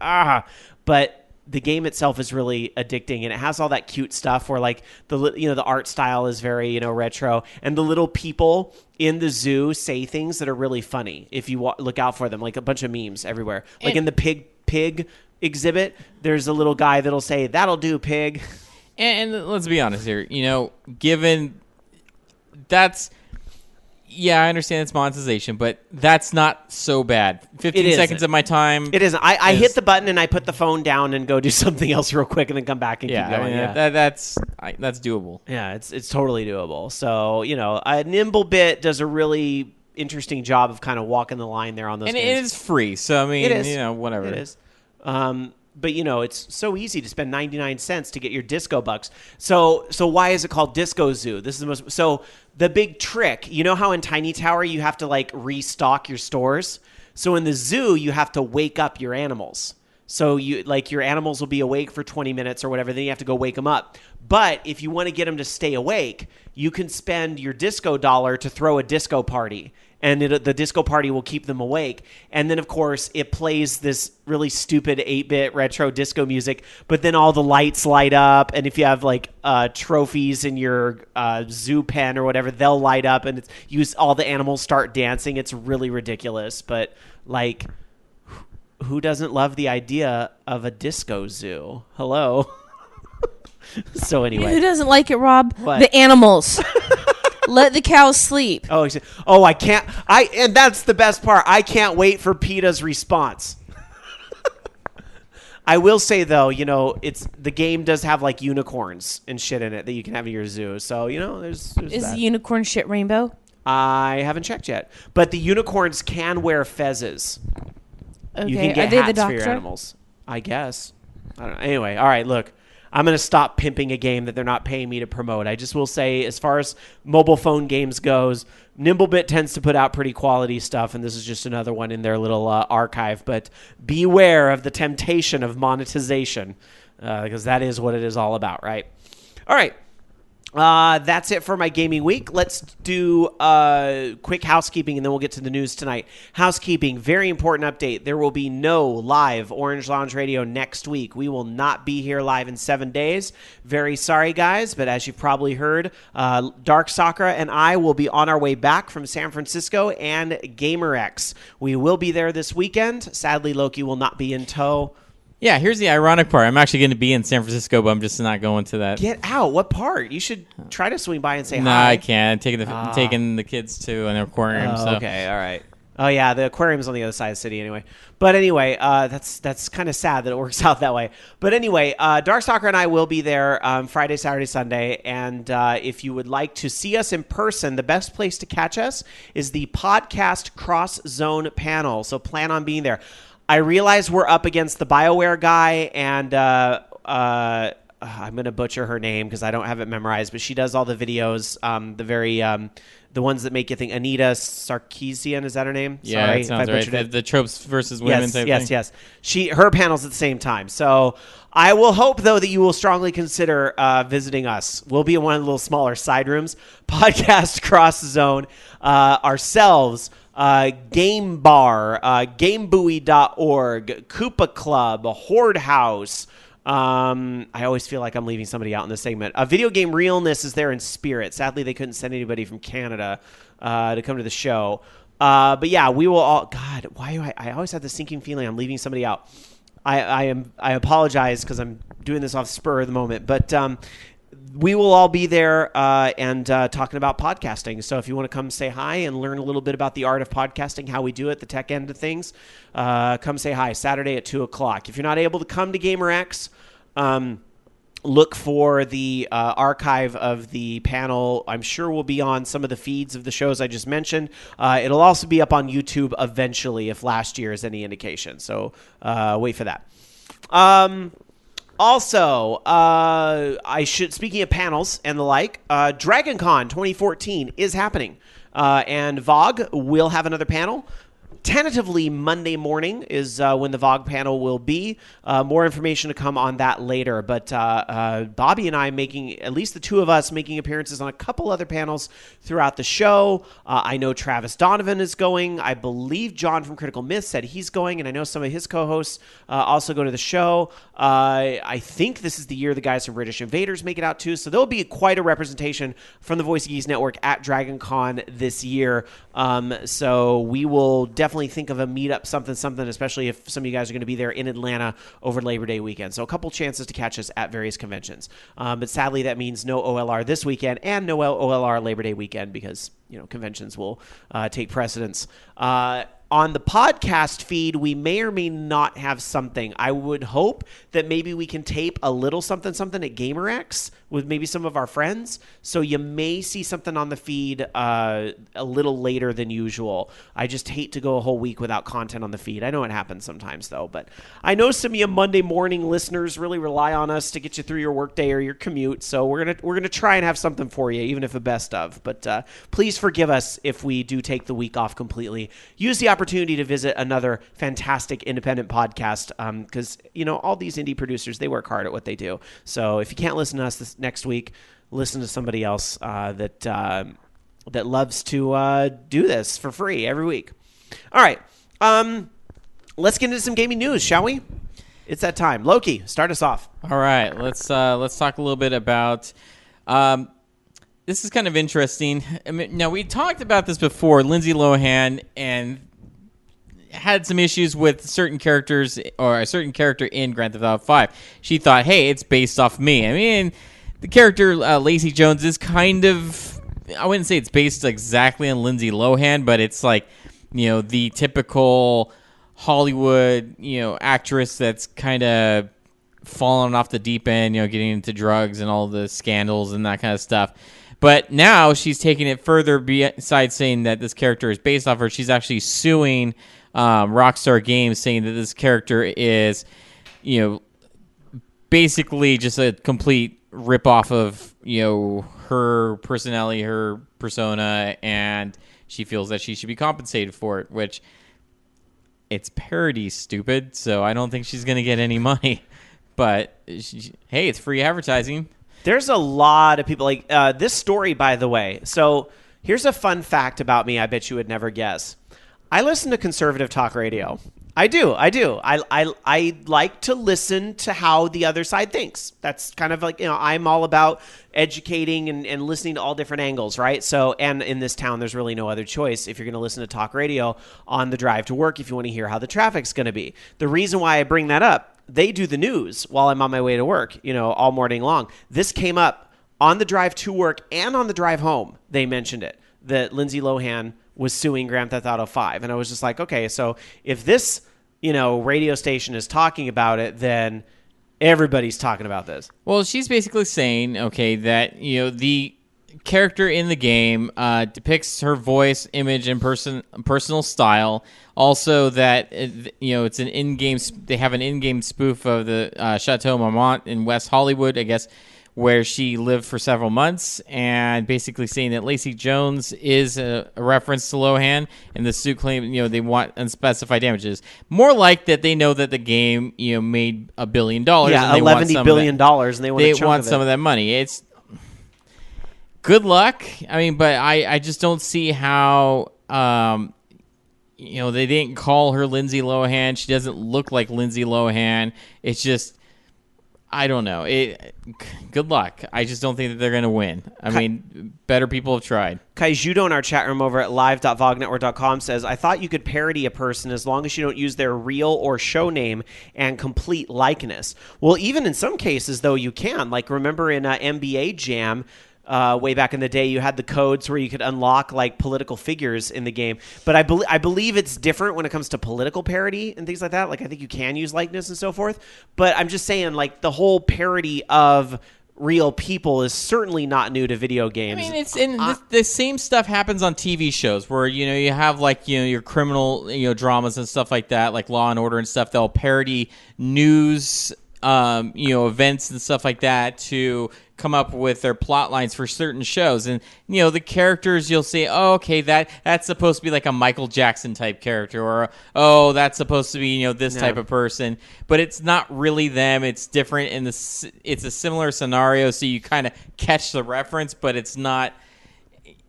But the game itself is really addicting, and it has all that cute stuff where the art style is very retro, and the little people in the zoo say things that are really funny if you look out for them, like a bunch of memes everywhere. Like in the pig exhibit, there's a little guy that'll say, "That'll do, pig." And let's be honest here, given that's. Yeah, I understand it's monetization, but that's not so bad. 15 seconds of my time. It isn't. I hit the button and I put the phone down and go do something else real quick and then come back and keep going. That's doable. Yeah, it's totally doable. So, Nimblebit does a really interesting job of kind of walking the line there on those games. And it is free, so I mean, it is. Whatever. It is. But, it's so easy to spend 99 cents to get your disco bucks. So why is it called Disco Zoo? This is the most. So the big trick, how in Tiny Tower you have to restock your stores? So in the zoo, you have to wake up your animals. So your animals will be awake for 20 minutes or whatever. Then you have to go wake them up. But if you want to get them to stay awake, you can spend your disco dollar to throw a disco party. And the disco party will keep them awake. And then, of course, it plays this really stupid 8-bit retro disco music. But then all the lights light up. And if you have, trophies in your zoo pen or whatever, they'll light up. And all the animals start dancing. It's really ridiculous. But, who doesn't love the idea of a disco zoo? Hello? So anyway. Who doesn't like it, Rob? What? The animals. Let the cows sleep. I can't. And that's the best part. I can't wait for PETA's response. I will say though, the game does have unicorns and shit in it that you can have in your zoo. So there's Is that. the unicorn shit rainbow? I haven't checked yet, but the unicorns can wear fezzes. Okay. You can get Are they hats the for your doctor? animals. I guess. I don't know. Anyway, all right. Look. I'm going to stop pimping a game that they're not paying me to promote. I just will say, as far as mobile phone games goes, Nimblebit tends to put out pretty quality stuff, and this is just another one in their little archive. But beware of the temptation of monetization, because that is what it is all about, right? All right. That's it for my gaming week. Let's do quick housekeeping, and then we'll get to the news tonight. Housekeeping, very important update. There will be no live Orange Lounge Radio next week. We will not be here live in 7 days. Very sorry, guys, but as you've probably heard, Dark Sakura and I will be on our way back from San Francisco and GamerX. We will be there this weekend. Sadly, Loki will not be in tow. Yeah, here's the ironic part. I'm actually going to be in San Francisco, but I'm just not going to that. Get out. What part? You should try to swing by and say hi. No, I can't. Taking the kids to an aquarium. So. Okay, all right. Oh, yeah, the aquarium's on the other side of the city anyway. But anyway, that's kind of sad that it works out that way. But anyway, Darkstalker and I will be there Friday, Saturday, Sunday. And if you would like to see us in person, the best place to catch us is the Podcast Cross Zone panel. So plan on being there. I realize we're up against the BioWare guy, and I'm going to butcher her name because I don't have it memorized, but she does all the videos, the ones that make you think. Anita Sarkeesian, is that her name? Yeah, Sorry that sounds right. The tropes versus women type thing. Yes. Her panel's at the same time. So I will hope, though, that you will strongly consider visiting us. We'll be in one of the little smaller side rooms. Podcast Cross Zone, ourselves, Game Bar, GameBuoy.org, Koopa Club, Horde House. I always feel like I'm leaving somebody out in this segment. Video Game Realness is there in spirit. Sadly, they couldn't send anybody from Canada to come to the show. But yeah, we will all. God, God, why do I always have this sinking feeling I'm leaving somebody out. I apologize because I'm doing this off spur of the moment, but we will all be there and talking about podcasting. So if you want to come say hi and learn a little bit about the art of podcasting, how we do it, the tech end of things, come say hi. Saturday at 2:00. If you're not able to come to GamerX, look for the archive of the panel. I'm sure we'll be on some of the feeds of the shows I just mentioned. It'll also be up on YouTube eventually, if last year is any indication. So wait for that. Also, speaking of panels and the like, DragonCon 2014 is happening. And VOG will have another panel. Tentatively, Monday morning is when the VOG panel will be. More information to come on that later. But Bobby and I at least the two of us, making appearances on a couple other panels throughout the show. I know Travis Donovan is going. I believe John from Critical Myth said he's going, and I know some of his co-hosts also go to the show. I think this is the year the guys from British Invaders make it out too. So there'll be quite a representation from the Voice of Geeks Network at DragonCon this year. So we will definitely think of a meetup, something, especially if some of you guys are going to be there in Atlanta over Labor Day weekend. So a couple chances to catch us at various conventions. But sadly, that means no OLR this weekend and no OLR Labor Day weekend because, conventions will take precedence. On the podcast feed, we may or may not have something. I would hope that maybe we can tape a little something at GamerX with maybe some of our friends. So you may see something on the feed a little later than usual. I just hate to go a whole week without content on the feed. I know it happens sometimes, though. But I know some of you Monday morning listeners really rely on us to get you through your workday or your commute. So we're gonna try and have something for you, even if a best of. But please forgive us if we do take the week off completely. Use the opportunity to visit another fantastic independent podcast because all these indie producers, they work hard at what they do. So if you can't listen to us this next week, listen to somebody else that loves to do this for free every week. All right, let's get into some gaming news, shall we? It's that time. Loki, start us off. All right, let's talk a little bit about. This is kind of interesting. Now we talked about this before. Lindsay Lohan and had some issues with certain characters or a certain character in Grand Theft Auto 5. She thought, hey, it's based off me. I mean, the character Lacey Jones is kind of, I wouldn't say it's based exactly on Lindsay Lohan, but it's like, the typical Hollywood, actress that's kind of fallen off the deep end, getting into drugs and all the scandals and that kind of stuff. But now she's taking it further besides saying that this character is based off her. She's actually suing Rockstar Games, saying that this character is, basically just a complete ripoff of, her personality, her persona, and she feels that she should be compensated for it, which it's parody stupid, so I don't think she's going to get any money. But, hey, it's free advertising. There's a lot of people like this story, by the way. So here's a fun fact about me I bet you would never guess. I listen to conservative talk radio. I do. I like to listen to how the other side thinks. That's kind of like, I'm all about educating and listening to all different angles, right? So, and in this town, there's really no other choice if you're going to listen to talk radio on the drive to work if you want to hear how the traffic's going to be. The reason why I bring that up, they do the news while I'm on my way to work, all morning long. This came up on the drive to work and on the drive home. They mentioned it, that Lindsay Lohan was suing Grand Theft Auto 5. And I was just like, okay, so if this, radio station is talking about it, then everybody's talking about this. Well, she's basically saying, okay, that, the character in the game depicts her voice, image, and personal style. Also that, it's an in-game, they have an in-game spoof of the Chateau Marmont in West Hollywood, I guess, where she lived for several months, and basically saying that Lacey Jones is a reference to Lohan, and the suit claim, they want unspecified damages. More like that they know that the game, made $1 billion. Yeah, and $11 billion, and they want some of that money. It's good luck. I mean, but I just don't see how, they didn't call her Lindsay Lohan. She doesn't look like Lindsay Lohan. It's just, I don't know. Good luck. I just don't think that they're going to win. I mean, better people have tried. Kai Judo in our chat room over at live.vognetwork.com says, I thought you could parody a person as long as you don't use their real or show name and complete likeness. Well, even in some cases, though, you can. Like, remember in NBA Jam, way back in the day, you had the codes where you could unlock like political figures in the game. But I believe it's different when it comes to political parody and things like that. Like, I think you can use likeness and so forth. But I'm just saying, like, the whole parody of real people is certainly not new to video games. I mean, it's the same stuff happens on TV shows where, you have like, your criminal, dramas and stuff like that, like Law and Order and stuff. They'll parody news, events and stuff like that to come up with their plot lines for certain shows. And, the characters, you'll say, oh, okay, that's supposed to be like a Michael Jackson type character, or, oh, that's supposed to be, this type of person. But it's not really them. It's different it's a similar scenario, so you kind of catch the reference, but it's not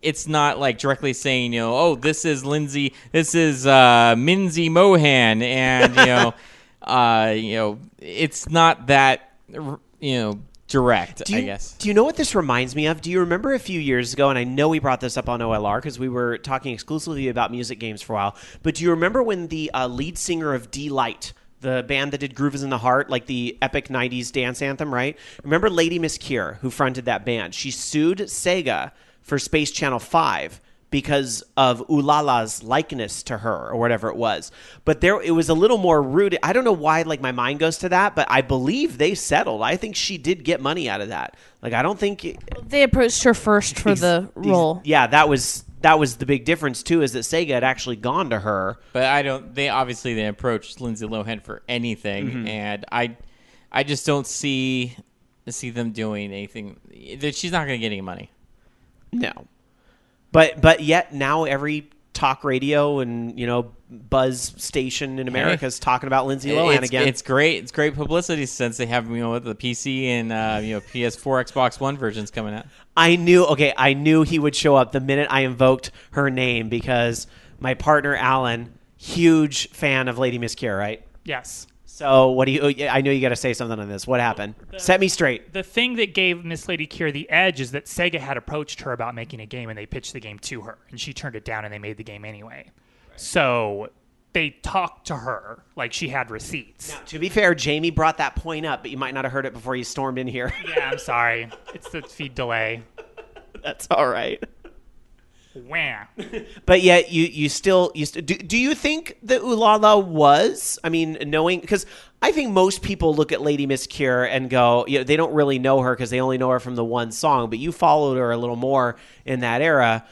like directly saying, oh, this is Lindsay, this is Minzy Mohan, and, it's not that, direct, I guess. Do you know what this reminds me of? Do you remember a few years ago, and I know we brought this up on OLR because we were talking exclusively about music games for a while, but do you remember when the lead singer of D-Light, the band that did Groove is in the Heart, like the epic 90s dance anthem, right? Remember Lady Miss Kier, who fronted that band? She sued Sega for Space Channel 5 because of Ulala's likeness to her or whatever it was. But it was a little more rude. I don't know why like my mind goes to that, but I believe they settled. I think she did get money out of that. Like, I don't think they approached her first for the role. Yeah, that was the big difference too, is that Sega had actually gone to her. But they approached Lindsay Lohan for anything, and I just don't see them doing anything. She's not going to get any money. No. But yet now every talk radio and buzz station in America is talking about Lindsay Lohan again. It's great. It's great publicity since they have the PC and PS4, Xbox One versions coming out. I knew he would show up the minute I invoked her name because my partner Alan, huge fan of Lady Miss Kier, right? Yes. So I know you got to say something on this. What happened? Set me straight. The thing that gave Miss Lady Kier the edge is that Sega had approached her about making a game, and they pitched the game to her, and she turned it down, and they made the game anyway. Right. So they talked to her like she had receipts. Now, to be fair, Jamie brought that point up, but you might not have heard it before you stormed in here. Yeah, I'm sorry. It's the feed delay. That's all right. Wham. But yet you still do you think that Ulala was, I mean, knowing, because I think most people look at Lady Miss Kier and go, they don't really know her because they only know her from the one song, but you followed her a little more in that era.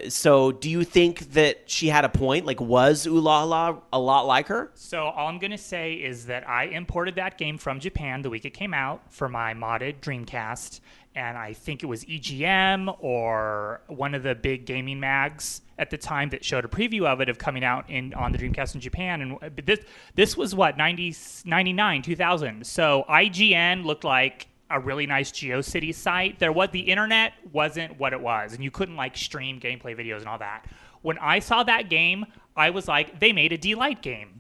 So do you think that she had a point? Like, was Ulala a lot like her? So all I'm going to say is that I imported that game from Japan the week it came out for my modded Dreamcast, and I think it was EGM or one of the big gaming mags at the time that showed a preview of it coming out on the Dreamcast in Japan. And this was what, 99, 2000. So IGN looked like a really nice GeoCities site. The internet wasn't what it was, and you couldn't like stream gameplay videos and all that. When I saw that game, I was like, they made a D-Light game.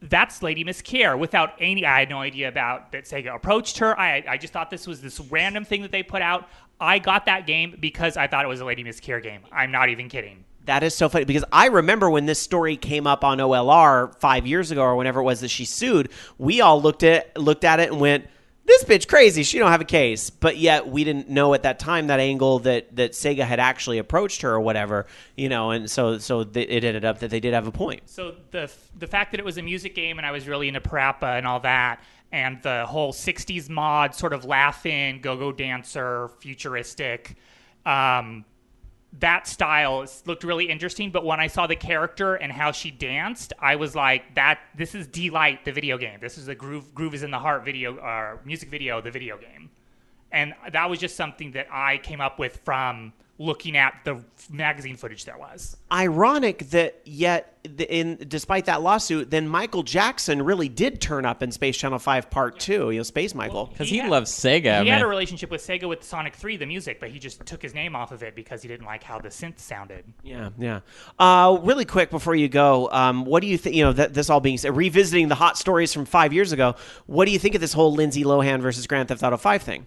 That's Lady Miss Kier. I had no idea about that Sega approached her. I just thought this was this random thing that they put out. I got that game because I thought it was a Lady Miss Kier game. I'm not even kidding. That is so funny, because I remember when this story came up on OLR 5 years ago or whenever it was that she sued, we all looked at it and went, this bitch crazy, she don't have a case. But yet we didn't know at that time that angle that Sega had actually approached her or whatever, and so it ended up that they did have a point. So the fact that it was a music game and I was really into parappa and all that, and the whole 60s mod sort of laugh-in, go-go dancer, futuristic, that style looked really interesting. But when I saw the character and how she danced, I was like, this is D-Light, the video game. This is the Groove is in the Heart music video, the video game. And that was just something that I came up with from looking at the magazine footage there was. Ironic that despite that lawsuit, then Michael Jackson really did turn up in Space Channel 5 Part 2, Space Michael. Because he loves Sega, He had a relationship with Sega with Sonic 3, the music, but he just took his name off of it because he didn't like how the synth sounded. Yeah. Really quick before you go, what do you think, this all being said, revisiting the hot stories from 5 years ago, what do you think of this whole Lindsay Lohan versus Grand Theft Auto 5 thing?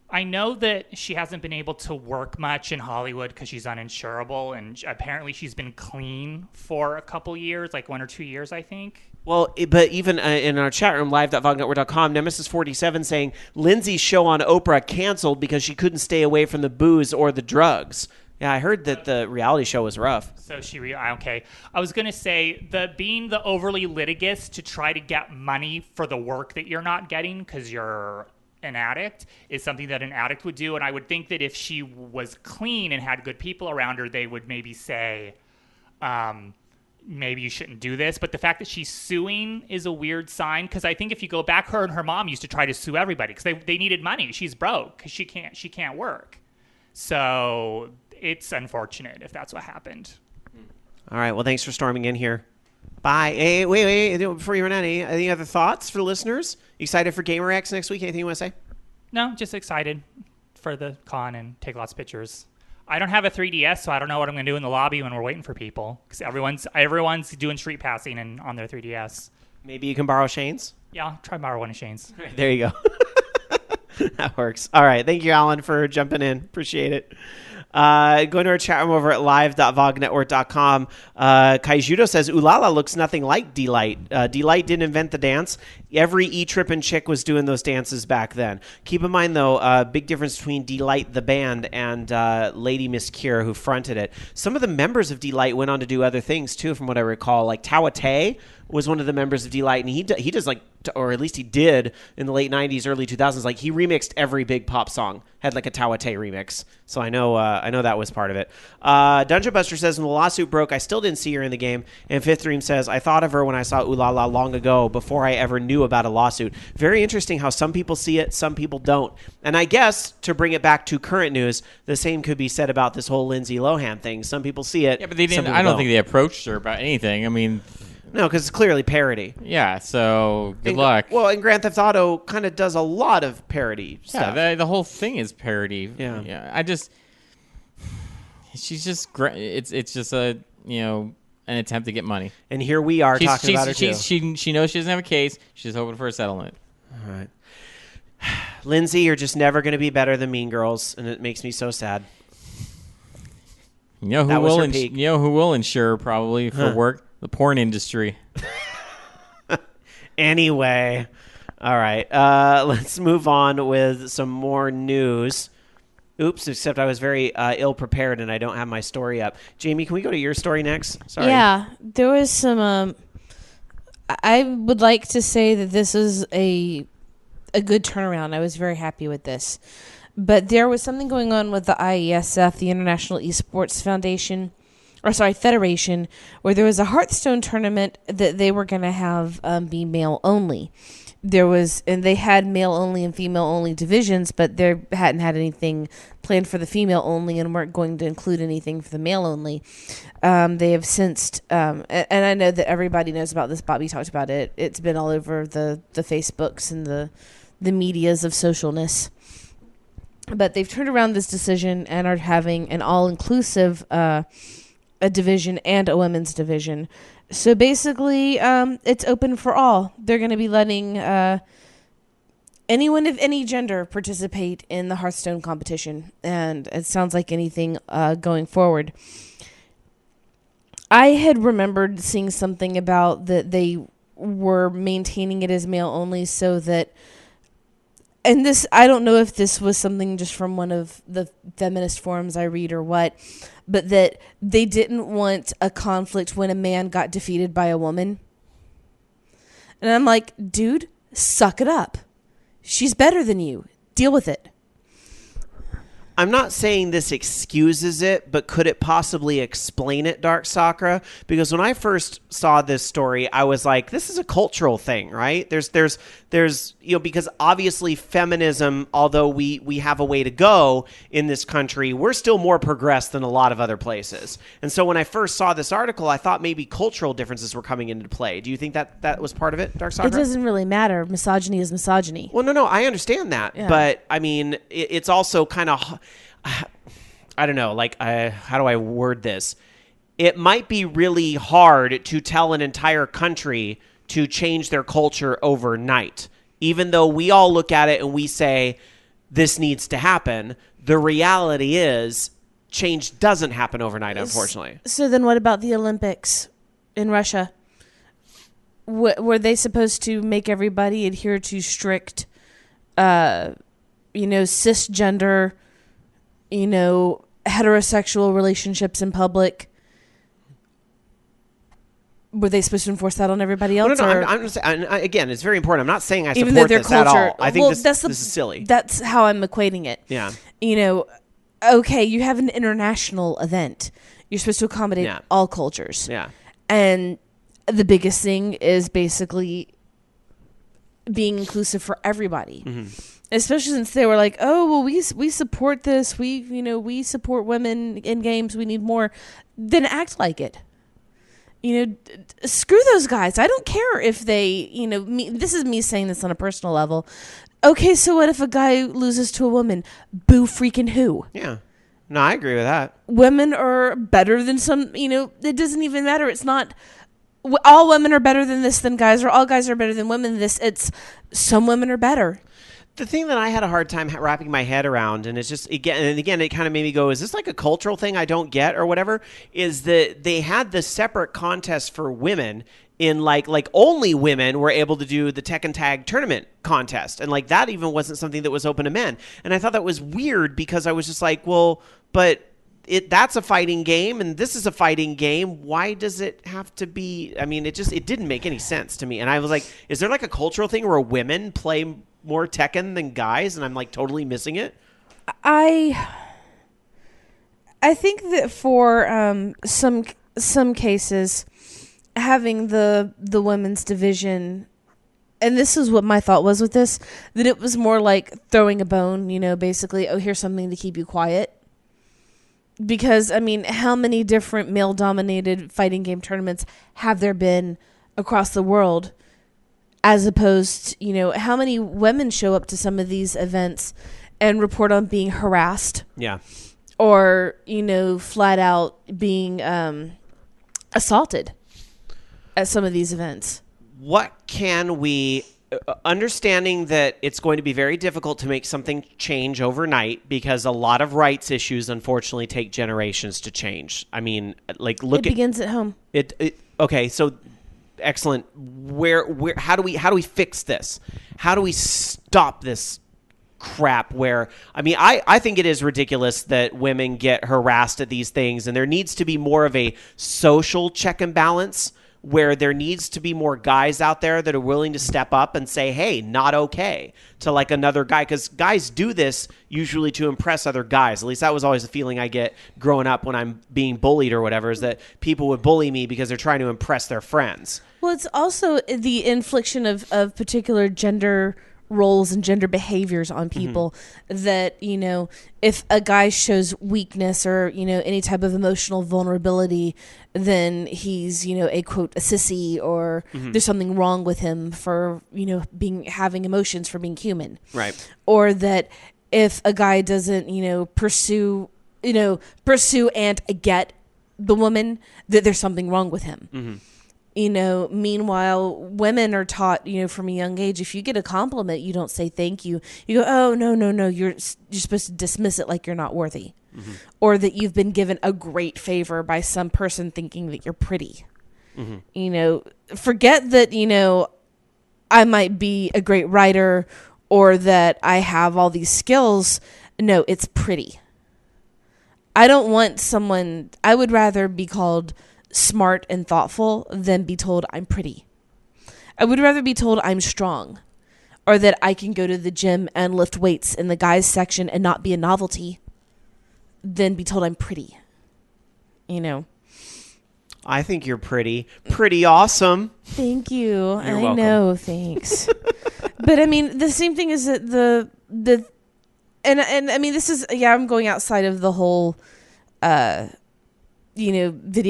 I know that she hasn't been able to work much in Hollywood because she's uninsurable, and apparently she's been clean for a couple years, like 1 or 2 years, I think. Well, but even in our chat room, live.vognetwork.com, Nemesis47 saying Lindsay's show on Oprah canceled because she couldn't stay away from the booze or the drugs. Yeah, I heard that the reality show was rough. So okay. I was going to say, being the overly litigious to try to get money for the work that you're not getting because you're an addict is something that an addict would do. And I would think that if she was clean and had good people around her, they would maybe say, maybe you shouldn't do this. But the fact that she's suing is a weird sign, because I think if you go back, her and her mom used to try to sue everybody because they needed money. She's broke because she can't work. So it's unfortunate if that's what happened. All right. Well, thanks for storming in here. Bye. Hey, wait. Before you run out, any other thoughts for listeners? You excited for GamerX next week? Anything you want to say? No, just excited for the con and take lots of pictures. I don't have a 3DS, so I don't know what I'm going to do in the lobby when we're waiting for people, because everyone's doing street passing and on their 3DS. Maybe you can borrow Shane's? Yeah, I'll try to borrow one of Shane's. Right, there you go. That works. All right. Thank you, Alan, for jumping in. Appreciate it. Going to our chat room over at live.vognetwork.com. Kaijudo says, Ulala looks nothing like D-Light. D-Light didn't invent the dance. Every E-Trippin' chick was doing those dances back then. Keep in mind, though, big difference between D-Light, the band, and Lady Miss Cure, who fronted it. Some of the members of D-Light went on to do other things, too, from what I recall. Like Tawate was one of the members of D-Light, and he does like, or at least he did in the late 90s, early 2000s. Like, he remixed every big pop song, had like a Tawate remix. So I know that was part of it. Dungeon Buster says, when the lawsuit broke, I still didn't see her in the game. And Fifth Dream says, I thought of her when I saw Ulala long ago, before I ever knew about a lawsuit. Very interesting how some people see it, some people don't. And I guess, to bring it back to current news, the same could be said about this whole Lindsay Lohan thing. Some people see it. Yeah, but they didn't. I don't think they approached her about anything. I mean, no, because it's clearly parody. Yeah, so good luck. Well, and Grand Theft Auto kind of does a lot of parody stuff. Yeah, the whole thing is parody. Yeah. She's just great. It's just an attempt to get money. And here we are talking about her too. She knows she doesn't have a case. She's hoping for a settlement. All right. Lindsay, you're just never going to be better than Mean Girls, and it makes me so sad. You know who will insure probably for work? The porn industry. Anyway, all right. Let's move on with some more news. Oops, except I was very ill-prepared and I don't have my story up. Jamie, can we go to your story next? Sorry. Yeah, there was some... I would like to say that this is a good turnaround. I was very happy with this. But there was something going on with the IESF, the International Esports Federation, where there was a Hearthstone tournament that they were going to have be male only. And they had male only and female only divisions, but they hadn't had anything planned for the female only and weren't going to include anything for the male only. They have since, and I know that everybody knows about this. Bobby talked about it. It's been all over the Facebooks and the medias of socialness. But they've turned around this decision and are having an all-inclusive a division and a women's division. So basically, it's open for all. They're going to be letting anyone of any gender participate in the Hearthstone competition. And it sounds like anything going forward. I had remembered seeing something about that they were maintaining it as male only so that... And this, I don't know if this was something just from one of the feminist forums I read or what, but that they didn't want a conflict when a man got defeated by a woman. And I'm like, dude, suck it up. She's better than you. Deal with it. I'm not saying this excuses it, but could it possibly explain it, Dark Sakura? Because when I first saw this story, I was like, this is a cultural thing, right? There's because obviously feminism, although we have a way to go in this country, we're still more progressed than a lot of other places. And so when I first saw this article, I thought maybe cultural differences were coming into play. Do you think that was part of it, Dark Sakura? It doesn't really matter. Misogyny is misogyny. Well, no, I understand that. Yeah. But, I mean, it's also kind of... I don't know, how do I word this? It might be really hard to tell an entire country to change their culture overnight. Even though we all look at it and we say, this needs to happen, the reality is change doesn't happen overnight, unfortunately. So then what about the Olympics in Russia? Were they supposed to make everybody adhere to strict, cisgender, heterosexual relationships in public? Were they supposed to enforce that on everybody else? No, I'm just again, it's very important. I'm not saying I even though support their this culture, at all. I think this is silly. That's how I'm equating it. Yeah. Okay, you have an international event. You're supposed to accommodate all cultures. Yeah. And the biggest thing is basically being inclusive for everybody. Mm-hmm. Especially since they were like, oh, well, we support this. We support women in games. We need more. Then act like it. Screw those guys. I don't care if they, this is me saying this on a personal level. Okay, so what if a guy loses to a woman? Boo freaking who? Yeah. No, I agree with that. Women are better than some, it doesn't even matter. It's not all women are better than this than guys, or all guys are better than women than this. It's some women are better. The thing that I had a hard time wrapping my head around, and it's just, again, it kind of made me go, is this like a cultural thing I don't get or whatever, is that they had this separate contest for women in like only women were able to do the Tekken Tag tournament contest. And like that even wasn't something that was open to men. And I thought that was weird because I was just like, well, but that's a fighting game and this is a fighting game. Why does it have to be? I mean, it didn't make any sense to me. And I was like, is there like a cultural thing where women play more Tekken than guys, and I'm like totally missing it? I think that for some cases, having the women's division, and this is what my thought was with this, that it was more like throwing a bone, basically, oh, here's something to keep you quiet. Because, I mean, how many different male-dominated fighting game tournaments have there been across the world? As opposed, how many women show up to some of these events and report on being harassed? Yeah. Or, flat out being assaulted at some of these events. What can we, understanding that it's going to be very difficult to make something change overnight because a lot of rights issues, unfortunately, take generations to change. I mean, like, it begins at home. Okay, so... Excellent. How do we fix this? How do we stop this crap where, I mean, I think it is ridiculous that women get harassed at these things, and there needs to be more of a social check and balance where there needs to be more guys out there that are willing to step up and say, hey, not okay, to like another guy. Because guys do this usually to impress other guys. At least that was always the feeling I get growing up when I'm being bullied or whatever, is that people would bully me because they're trying to impress their friends. Well, it's also the infliction of particular gender roles and gender behaviors on people that, if a guy shows weakness or, any type of emotional vulnerability, then he's, a quote, a sissy, or there's something wrong with him for, having emotions, for being human. Right. Or that if a guy doesn't, pursue and get the woman, that there's something wrong with him. Mm-hmm. Meanwhile, women are taught, from a young age, if you get a compliment, you don't say thank you. You go, oh, no, you're supposed to dismiss it like you're not worthy. Mm-hmm. Or that you've been given a great favor by some person thinking that you're pretty. Mm-hmm. Forget that, I might be a great writer or that I have all these skills. No, it's pretty. I don't want someone, I would rather be called smart and thoughtful than be told I'm pretty. I would rather be told I'm strong, or that I can go to the gym and lift weights in the guys section and not be a novelty. than be told I'm pretty. You know. I think you're pretty awesome. Thank you. I welcome. know. Thanks. But I mean, the same thing is that and I mean, this is, I'm going outside of the whole, video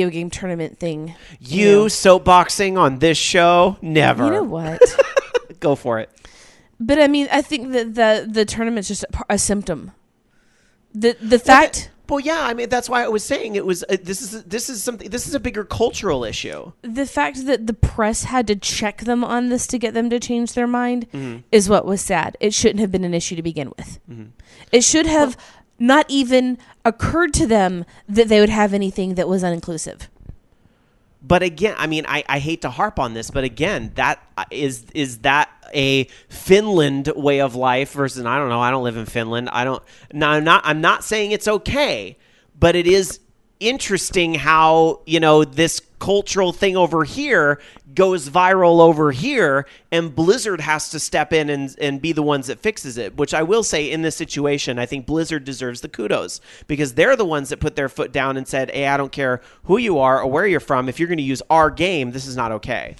game tournament thing. You soapboxing on this show? Never. You know what? Go for it. But I mean, I think that the tournament's just a symptom. The fact. Well, yeah, I mean, that's why I was saying it was. This is a bigger cultural issue. The fact that the press had to check them on this to get them to change their mind is what was sad. It shouldn't have been an issue to begin with. It should have not even occurred to them that they would have anything that was uninclusive. But again, I mean, I hate to harp on this, but again, that is that a Finland way of life versus, I don't know, I don't live in Finland. I'm not saying it's okay, but it is interesting how, this cultural thing over here goes viral over here, and Blizzard has to step in and be the ones that fixes it, which I will say in this situation, I think Blizzard deserves the kudos because they're the ones that put their foot down and said, hey, I don't care who you are or where you're from. If you're going to use our game, this is not okay.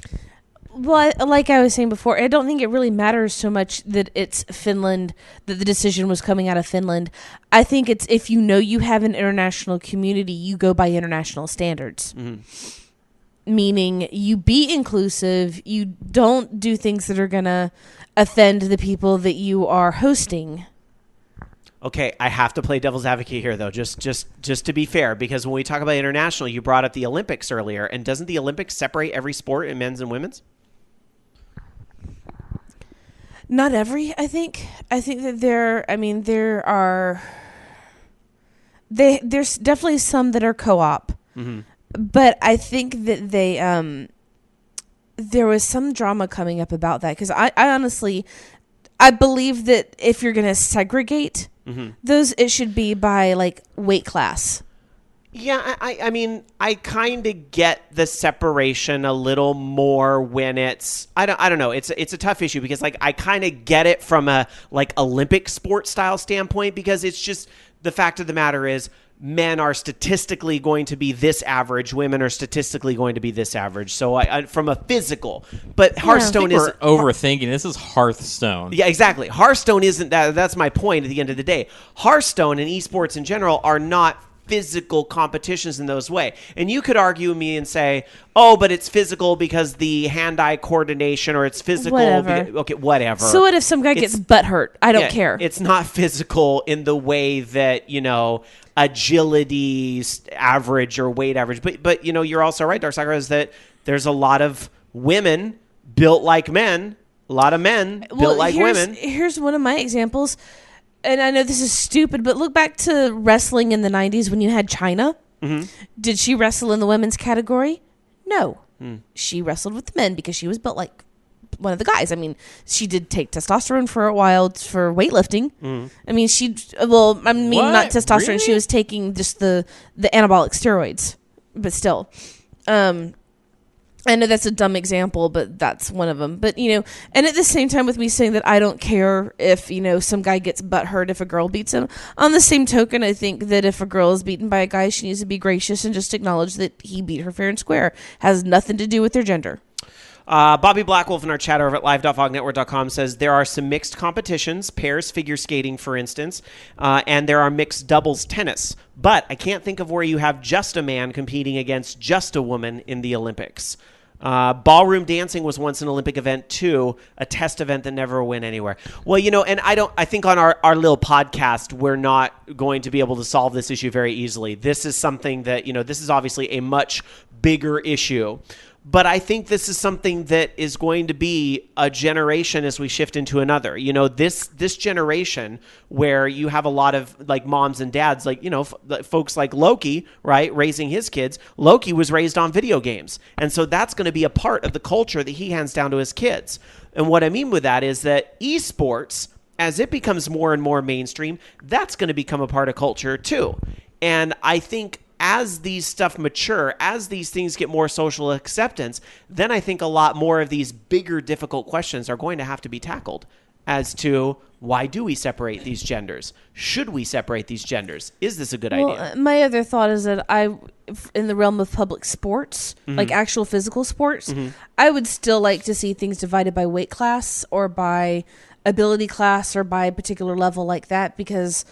Well, like I was saying before, I don't think it really matters so much that it's Finland, that the decision was coming out of Finland. I think it's if you have an international community, you go by international standards. Meaning you be inclusive, you don't do things that are going to offend the people that you are hosting. Okay, I have to play devil's advocate here, though, just to be fair, because when we talk about international, you brought up the Olympics earlier, and doesn't the Olympics separate every sport in men's and women's? Not every, I think. I think that there's definitely some that are co-op. But I think that there was some drama coming up about that because I honestly, I believe that if you're going to segregate those, it should be by like weight class. Yeah, I mean, I kind of get the separation a little more when it's I don't know. It's a tough issue because like I kind of get it from a like Olympic sport style standpoint because it's just the fact of the matter is men are statistically going to be this average, women are statistically going to be this average. So I from a physical, but Hearthstone is overthinking. This is Hearthstone. Yeah, exactly. Hearthstone isn't that. That's my point at the end of the day. Hearthstone and esports in general are not physical competitions in those way. And you could argue with me and say, oh, but it's physical because the hand-eye coordination or it's physical. Okay, whatever. So what if some guy gets butt hurt? I don't care. It's not physical in the way that, agility average or weight average. But you're also right, Dark Sakura, is that there's a lot of women built like men, a lot of men built like women. Here's one of my examples. And I know this is stupid, but look back to wrestling in the 90s when you had Chyna. Did she wrestle in the women's category? No. She wrestled with the men because she was built like one of the guys. I mean, she did take testosterone for a while for weightlifting. I mean, not testosterone. Really? She was taking just the anabolic steroids, but still. I know that's a dumb example, but that's one of them. But, and at the same time with me saying that I don't care if, some guy gets butt hurt if a girl beats him. On the same token, I think that if a girl is beaten by a guy, she needs to be gracious and just acknowledge that he beat her fair and square. Has nothing to do with their gender. Bobby Blackwolf in our chat over at live.vognetwork.com says there are some mixed competitions, pairs figure skating, for instance, and there are mixed doubles tennis. But I can't think of where you have just a man competing against just a woman in the Olympics. Ballroom dancing was once an Olympic event too, a test event that never went anywhere. Well, and I think on our little podcast, we're not going to be able to solve this issue very easily. This is something that, this is obviously a much bigger issue. But I think this is something that is going to be a generation as we shift into another. This generation where you have a lot of like moms and dads, like, folks like Loki, right, raising his kids. Loki was raised on video games. And so that's going to be a part of the culture that he hands down to his kids. And what I mean with that is that esports, as it becomes more and more mainstream, that's going to become a part of culture too. And I think as these stuff mature, as these things get more social acceptance, then I think a lot more of these bigger, difficult questions are going to have to be tackled. as to why do we separate these genders? Should we separate these genders? Is this a good idea? My other thought is that in the realm of public sports, like actual physical sports, I would still like to see things divided by weight class or by ability class or by a particular level like that, because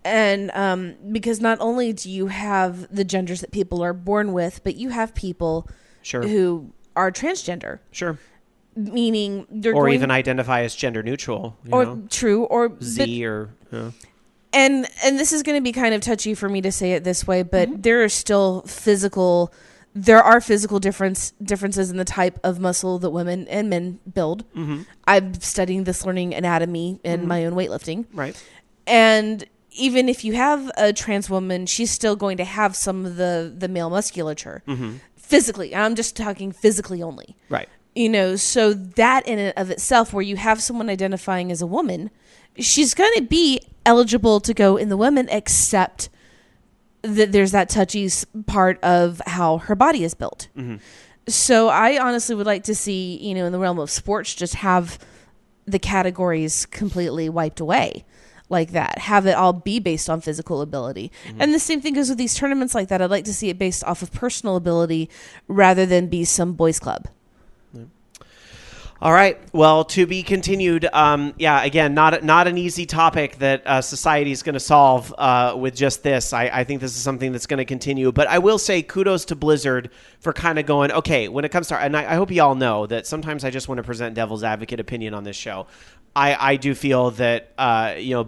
not only do you have the genders that people are born with, but you have people who are transgender. Sure. Meaning even identify as gender neutral. Z or and this is going to be kind of touchy for me to say it this way, but there are still physical differences in the type of muscle that women and men build. I'm studying this, learning anatomy in my own weightlifting. Right. And even if you have a trans woman, she's still going to have some of the male musculature. Physically. I'm just talking physically only. Right. So that in and of itself, where you have someone identifying as a woman, she's going to be eligible to go in the women, except that there's that touchy part of how her body is built. So I honestly would like to see, in the realm of sports, just have the categories completely wiped away like that. Have it all be based on physical ability. And the same thing goes with these tournaments like that. I'd like to see it based off of personal ability rather than be some boys club. All right. Well, to be continued. Again, not an easy topic that society is going to solve with just this. I think this is something that's going to continue. But I will say kudos to Blizzard for kind of going, okay, when it comes to, and I hope you all know that sometimes I just want to present devil's advocate opinion on this show. I do feel that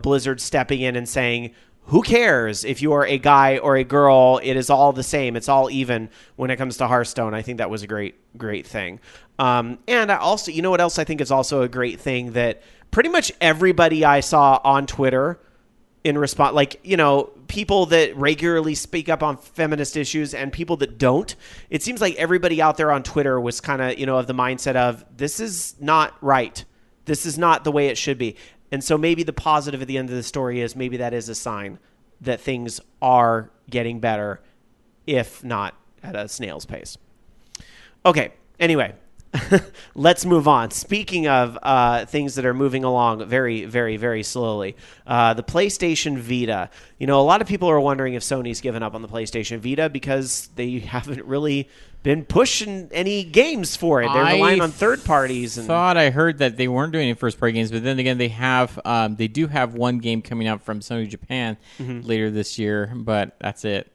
Blizzard stepping in and saying, who cares if you are a guy or a girl? It is all the same. It's all even when it comes to Hearthstone. I think that was a great thing. And I also, you know what else I think is also a great thing, that pretty much everybody I saw on Twitter in response, people that regularly speak up on feminist issues and people that don't, it seems like everybody out there on Twitter was kind of, of the mindset of, this is not right. This is not the way it should be. And so maybe the positive at the end of the story is maybe that is a sign that things are getting better, if not at a snail's pace. Okay, anyway, let's move on. Speaking of things that are moving along very, very, very slowly, the PlayStation Vita. A lot of people are wondering if Sony's given up on the PlayStation Vita because they haven't really been pushing any games for it. They're relying on third parties. I thought I heard that they weren't doing any first-party games, but then again, they do have one game coming out from Sony Japan later this year, but that's it.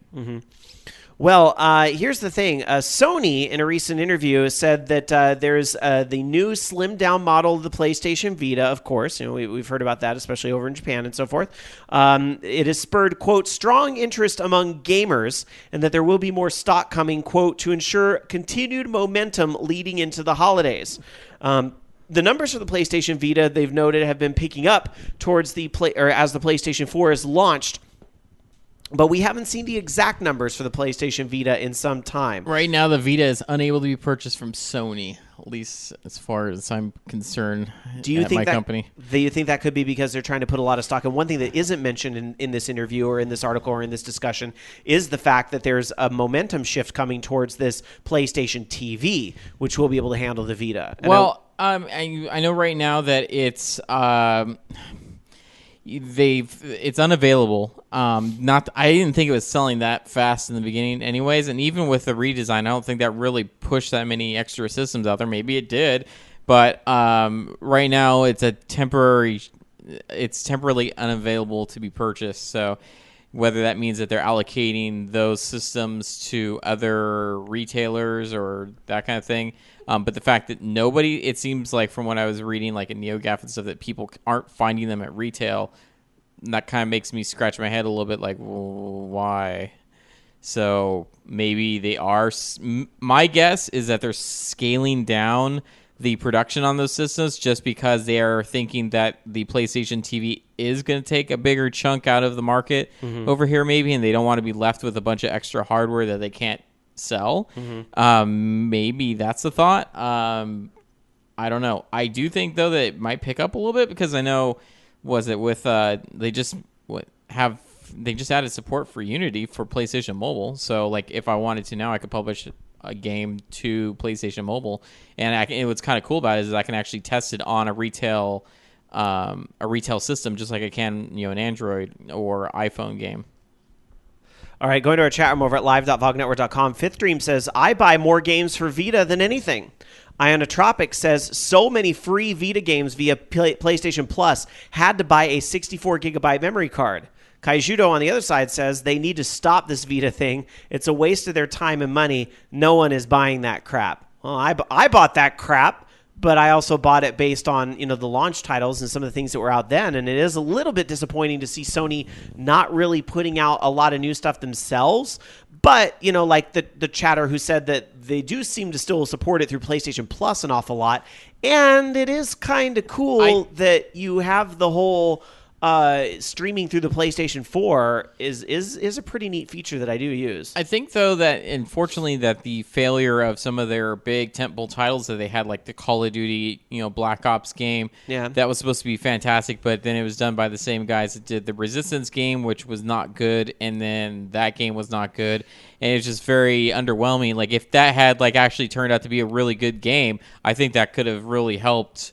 Well, here's the thing. Sony, in a recent interview, said that there's the new slimmed-down model of the PlayStation Vita, of course. We've heard about that, especially over in Japan and so forth. It has spurred, quote, strong interest among gamers, and that there will be more stock coming, quote, to ensure continued momentum leading into the holidays. The numbers for the PlayStation Vita, they've noted, have been picking up towards as the PlayStation 4 is launched. But we haven't seen the exact numbers for the PlayStation Vita in some time. Right now, the Vita is unable to be purchased from Sony, at least as far as I'm concerned. Do you think company? Do you think that could be because they're trying to put a lot of stock? And one thing that isn't mentioned in this interview or in this article or in this discussion is the fact that there's a momentum shift coming towards this PlayStation TV, which will be able to handle the Vita. I know right now that it's it's unavailable. I didn't think it was selling that fast in the beginning anyways, and even with the redesign, I don't think that really pushed that many extra systems out there. Maybe it did, but right now it's temporarily unavailable to be purchased. So whether that means that they're allocating those systems to other retailers or that kind of thing. But the fact that it seems like from what I was reading, like in NeoGAF and stuff, that people aren't finding them at retail, that kind of makes me scratch my head a little bit like, well, why? So maybe they are. My guess is that they're scaling down the production on those systems just because they are thinking that the PlayStation TV is going to take a bigger chunk out of the market over here maybe, and they don't want to be left with a bunch of extra hardware that they can't sell. Maybe that's the thought. I don't know. I do think though that it might pick up a little bit because I know they just added support for Unity for PlayStation Mobile. So like if I wanted to now, I could publish a game to PlayStation Mobile, and what's kind of cool about it is I can actually test it on a retail a retail system, just like I can, an Android or iPhone game. All right, going to our chat room over at live.vognetwork.com. Fifth Dream says, I buy more games for Vita than anything. Ionotropic says, so many free Vita games via PlayStation Plus, had to buy a 64-gigabyte memory card. Kaijudo on the other side says, they need to stop this Vita thing. It's a waste of their time and money. No one is buying that crap. Well, I bought that crap. But I also bought it based on, the launch titles and some of the things that were out then. And it is a little bit disappointing to see Sony not really putting out a lot of new stuff themselves. But, like the chatter who said that they do seem to still support it through PlayStation Plus an awful lot. And it is kind of cool that you have the whole streaming through the PlayStation 4 is a pretty neat feature that I do use. I think, though, that unfortunately that the failure of some of their big tentpole titles that they had, like the Call of Duty, Black Ops game, that was supposed to be fantastic, but then it was done by the same guys that did the Resistance game, which was not good, and then that game was not good, and it's just very underwhelming. Like, if that had actually turned out to be a really good game, I think that could have really helped,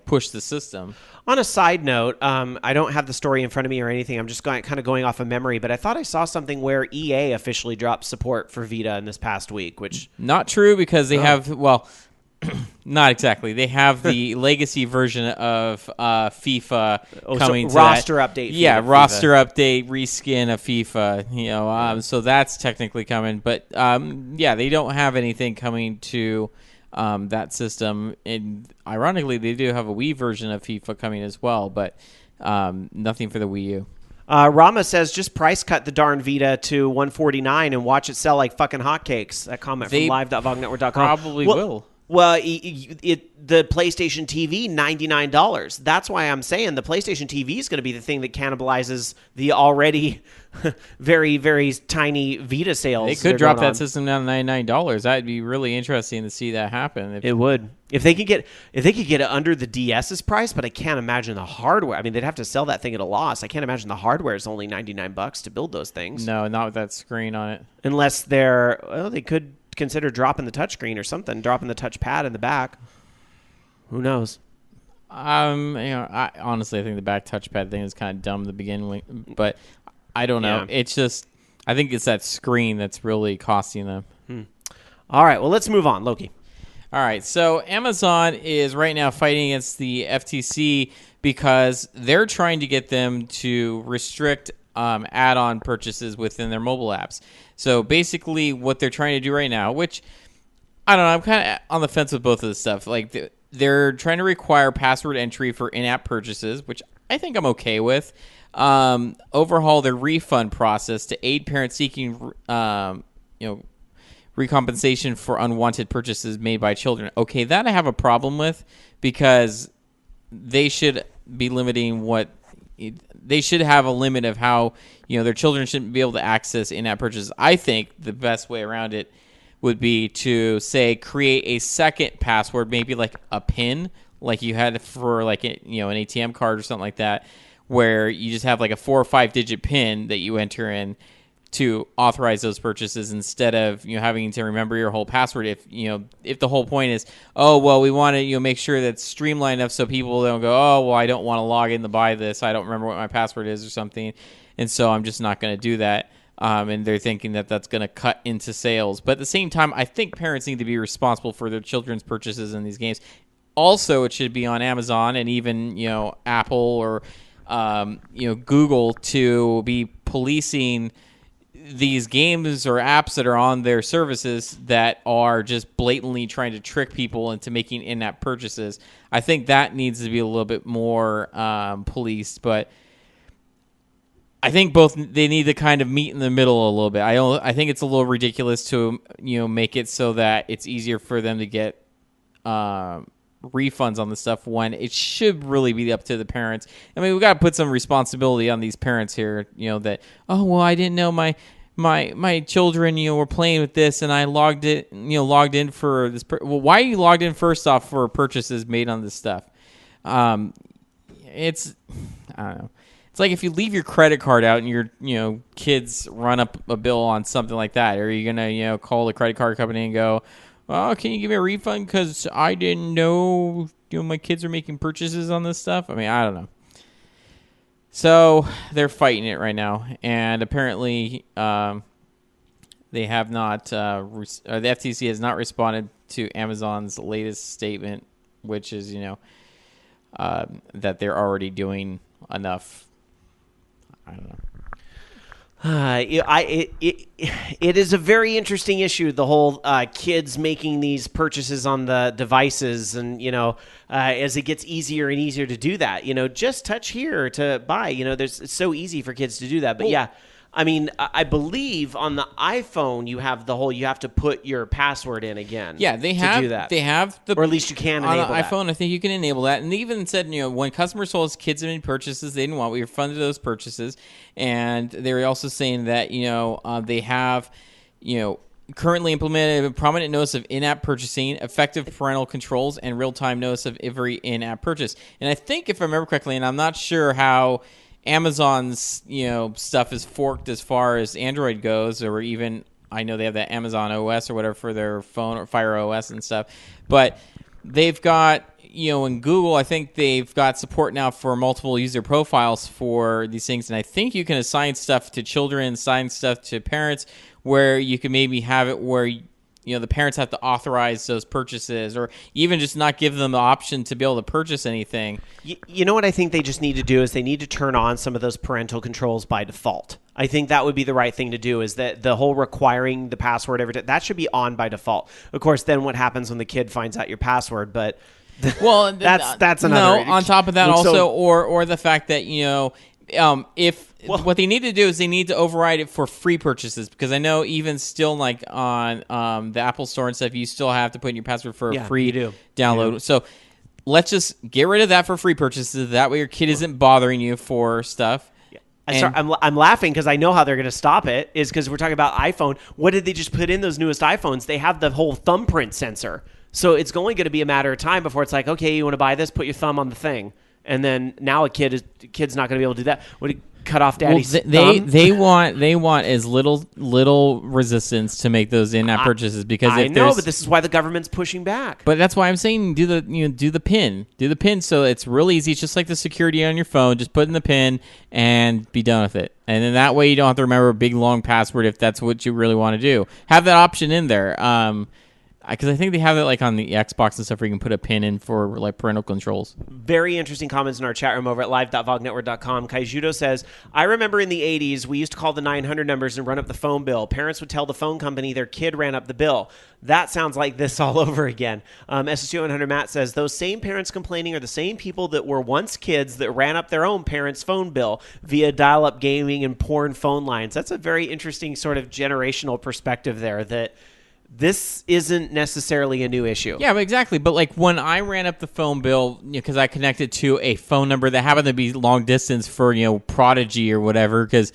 push the system. On a side note, I don't have the story in front of me or anything. I'm just kind of going off of memory, but I thought I saw something where EA officially dropped support for Vita in this past week, which... Not true, because they have, not exactly. They have the legacy version of FIFA coming to roster update. Yeah, roster update, reskin of FIFA, so that's technically coming. But, they don't have anything coming to... that system, and ironically, they do have a Wii version of FIFA coming as well, but nothing for the Wii U. Rama says, just price cut the darn Vita to $149 and watch it sell like fucking hotcakes. That comment from live.vognetwork.com. Probably will. Well, the PlayStation TV, $99. That's why I'm saying the PlayStation TV is going to be the thing that cannibalizes the already very, very tiny Vita sales. They could drop that system down to $99. That'd be really interesting to see that happen. It would. If they could get it under the DS's price, but I can't imagine the hardware. I mean, they'd have to sell that thing at a loss. I can't imagine the hardware is only $99 to build those things. No, not with that screen on it. Unless they could consider dropping the touchscreen or something, dropping the touchpad in the back. Who knows? I honestly think the back touchpad thing is kind of dumb to begin with, but I don't know. Yeah. It's just, I think it's that screen that's really costing them. All right, well, let's move on. Loki. All right, so Amazon is right now fighting against the FTC because they're trying to get them to restrict add-on purchases within their mobile apps. So basically what they're trying to do right now, which, I don't know, I'm kind of on the fence with both of this stuff. Like, they're trying to require password entry for in-app purchases, which I think I'm okay with. Overhaul their refund process to aid parents seeking, recompensation for unwanted purchases made by children. Okay, that I have a problem with because they should be limiting they should have a limit of how, their children shouldn't be able to access in-app purchases. I think the best way around it would be to, say, create a second password, maybe like a PIN, like you had for an ATM card or something like that, where you just have like a 4 or 5 digit PIN that you enter in to authorize those purchases instead of having to remember your whole password. If the whole point is, we want to make sure that's streamlined enough so people don't go, I don't want to log in to buy this, I don't remember what my password is or something, and so I'm just not going to do that. And they're thinking that that's going to cut into sales. But at the same time, I think parents need to be responsible for their children's purchases in these games. Also, it should be on Amazon and even Apple or Google to be policing these games or apps that are on their services that are just blatantly trying to trick people into making in-app purchases. I think that needs to be a little bit more policed, but I think they need to kind of meet in the middle a little bit. I think it's a little ridiculous to make it so that it's easier for them to get refunds on the stuff when it should really be up to the parents. I mean, we've got to put some responsibility on these parents here, that, I didn't know my children, were playing with this and I logged in for this. Well, why are you logged in first off for purchases made on this stuff? I don't know. It's like if you leave your credit card out and your kids run up a bill on something like that, are you going to, call the credit card company and go, can you give me a refund because I didn't know my kids are making purchases on this stuff. I mean, I don't know. So they're fighting it right now, and apparently they have not. The FTC has not responded to Amazon's latest statement, which is that they're already doing enough. I don't know. It is a very interesting issue, the whole kids making these purchases on the devices, and as it gets easier and easier to do that, just touch here to buy. It's so easy for kids to do that. But yeah, I mean, I believe on the iPhone you have you have to put your password in again. Yeah, they have to do that. They have or at least you can enable on the iPhone. I think you can enable that. And they even said, when customers told us kids had made purchases they didn't want, we refunded those purchases. And they were also saying that they have currently implemented a prominent notice of in-app purchasing, effective parental controls, and real-time notice of every in-app purchase. And I think if I remember correctly, and I'm not sure how Amazon's stuff is forked as far as Android goes, or even I know they have that Amazon OS or whatever for their phone, or Fire OS and stuff, but they've got in Google, I think they've got support now for multiple user profiles for these things, and I think you can assign stuff to children, assign stuff to parents, where you can maybe have it where the parents have to authorize those purchases, or even just not give them the option to be able to purchase anything. You know what I think they just need to do is they need to turn on some of those parental controls by default. I think that would be the right thing to do, is that the whole requiring the password every time, that should be on by default. Of course, then what happens when the kid finds out your password? But well, that's another. No, on top of that also, or the fact that what they need to do is they need to override it for free purchases, because I know even still like on the Apple Store and stuff, you still have to put in your password for a free download. So let's just get rid of that for free purchases. That way your kid isn't bothering you for stuff. I'm laughing because I know how they're going to stop it, is because we're talking about iPhone. What did they just put in those newest iPhones? They have the whole thumbprint sensor. So it's only going to be a matter of time before it's like, okay, you want to buy this, put your thumb on the thing. And then now a kid's not going to be able to do that. What do you cut off daddy's thumb? They want as little resistance to make those in-app purchases, because I know, but this is why the government's pushing back. But that's why I'm saying do the pin, so it's real easy. It's just like the security on your phone. Just put in the pin and be done with it. And then that way you don't have to remember a big long password if that's what you really want to do. Have that option in there. Because I think they have it like on the Xbox and stuff where you can put a pin in for like parental controls. Very interesting comments in our chat room over at live.vognetwork.com. Kaijudo says, I remember in the 80s, we used to call the 900 numbers and run up the phone bill. Parents would tell the phone company their kid ran up the bill. That sounds like this all over again. SSU 100 Matt says, those same parents complaining are the same people that were once kids that ran up their own parents' phone bill via dial-up gaming and porn phone lines. That's a very interesting sort of generational perspective there, that this isn't necessarily a new issue. Yeah, but exactly. But like when I ran up the phone bill, because I connected to a phone number that happened to be long distance for Prodigy or whatever, because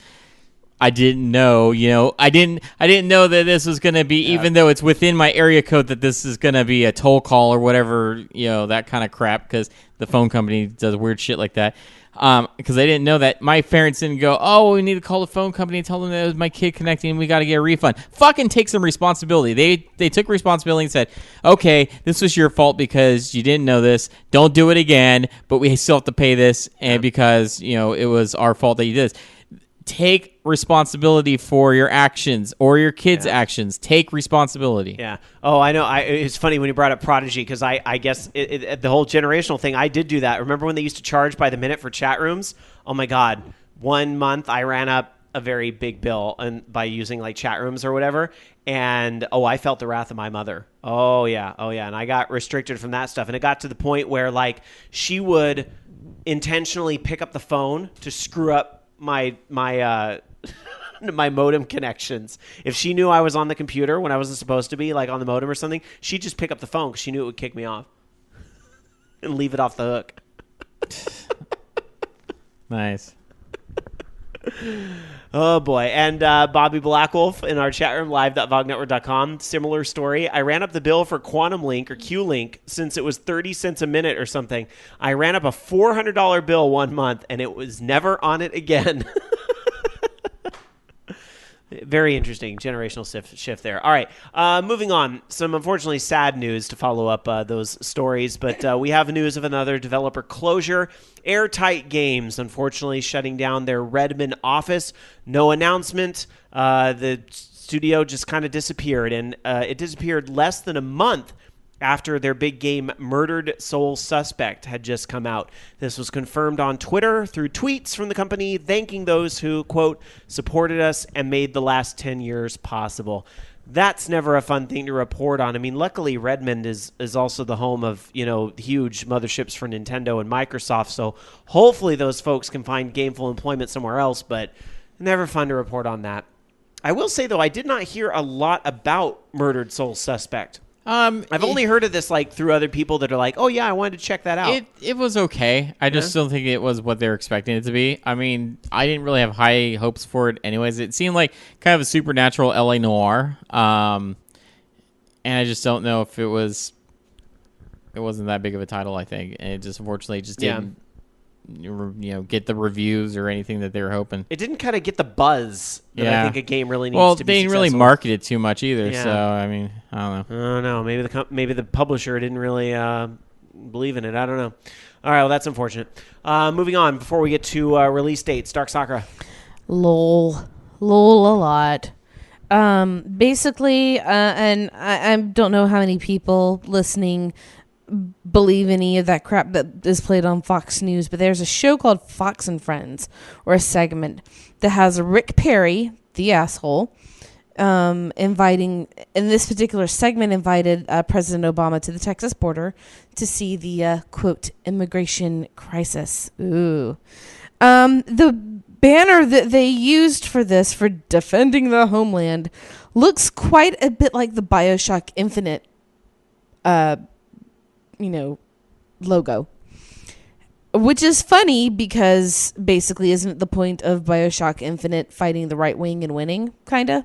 I didn't know, I didn't know that this was going to be, even though it's within my area code, that this is going to be a toll call or whatever, that kind of crap, because the phone company does weird shit like that. Because I didn't know that. My parents didn't go, oh, we need to call the phone company and tell them that it was my kid connecting and we got to get a refund. Fucking take some responsibility. They took responsibility and said, okay, this was your fault because you didn't know this. Don't do it again, but we still have to pay this, and because it was our fault that you did this. Take responsibility for your actions or your kids' actions. Take responsibility. Yeah. Oh, I know. It's funny when you brought up Prodigy, because I guess the whole generational thing, I did do that. Remember when they used to charge by the minute for chat rooms? Oh, my God. 1 month I ran up a very big bill by using like chat rooms or whatever. And, I felt the wrath of my mother. Oh, yeah. And I got restricted from that stuff. And it got to the point where like she would intentionally pick up the phone to screw up my my modem connections. If she knew I was on the computer when I wasn't supposed to be, like on the modem or something, she'd just pick up the phone because she knew it would kick me off and leave it off the hook. Nice. Oh, boy. And Bobby Blackwolf in our chat room, live.vognetwork.com, similar story. I ran up the bill for Quantum Link or Q-Link since it was 30 cents a minute or something. I ran up a $400 bill 1 month, and it was never on it again. Very interesting generational shift there. All right, moving on. Some unfortunately sad news to follow up those stories, but we have news of another developer closure. Airtight Games, unfortunately, shutting down their Redmond office. No announcement. The studio just kind of disappeared, and it disappeared less than a month after their big game Murdered Soul Suspect had just come out. This was confirmed on Twitter through tweets from the company thanking those who, quote, supported us and made the last 10 years possible. That's never a fun thing to report on. I mean, luckily Redmond is also the home of, huge motherships for Nintendo and Microsoft, so hopefully those folks can find gainful employment somewhere else, but never fun to report on that. I will say, though, I did not hear a lot about Murdered Soul Suspect. I've only heard of this through other people that are like, oh yeah, I wanted to check that out. It was okay. I just don't think it was what they were expecting it to be. I mean, I didn't really have high hopes for it anyways. It seemed like kind of a supernatural LA noir. And I just don't know if it wasn't that big of a title, I think. And it just unfortunately just didn't get the reviews or anything that they were hoping. It didn't kind of get the buzz that I think a game really needs to be Well, they didn't really successful. market it too much either, Yeah. so, I mean, I don't know. I don't know. Maybe the publisher didn't really believe in it. I don't know. All right, well, that's unfortunate. Moving on, before we get to release dates, Dark Sakura. Lol a lot. Basically, and I don't know how many people listening believe any of that crap that is played on Fox News, but there's a show called Fox and Friends, or a segment that has Rick Perry, the asshole, invited President Obama to the Texas border to see the quote immigration crisis. Ooh. The banner that they used for this, for defending the homeland, looks quite a bit like the BioShock Infinite logo, which is funny because basically isn't the point of BioShock Infinite fighting the right wing and winning, kind of?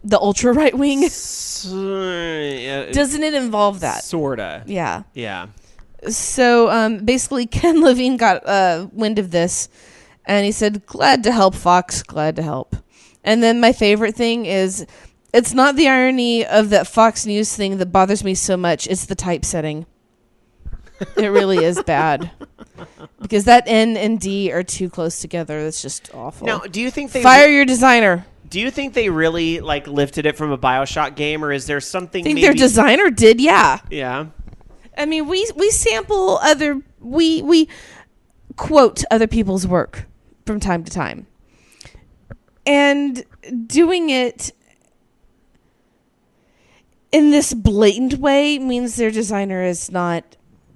The ultra right wing? Doesn't it involve that? Sorta. Yeah. Yeah. So basically Ken Levine got wind of this and he said, glad to help, Fox, glad to help. And then my favorite thing is, it's not the irony of that Fox News thing that bothers me so much. It's the typesetting. It really is bad. Because that N and D are too close together. That's just awful. Now, do you think they fire your designer? Do you think they really lifted it from a BioShock game, or is there something? I think their designer did. Yeah. Yeah. I mean, we sample we quote other people's work from time to time, and doing it in this blatant way means their designer is not.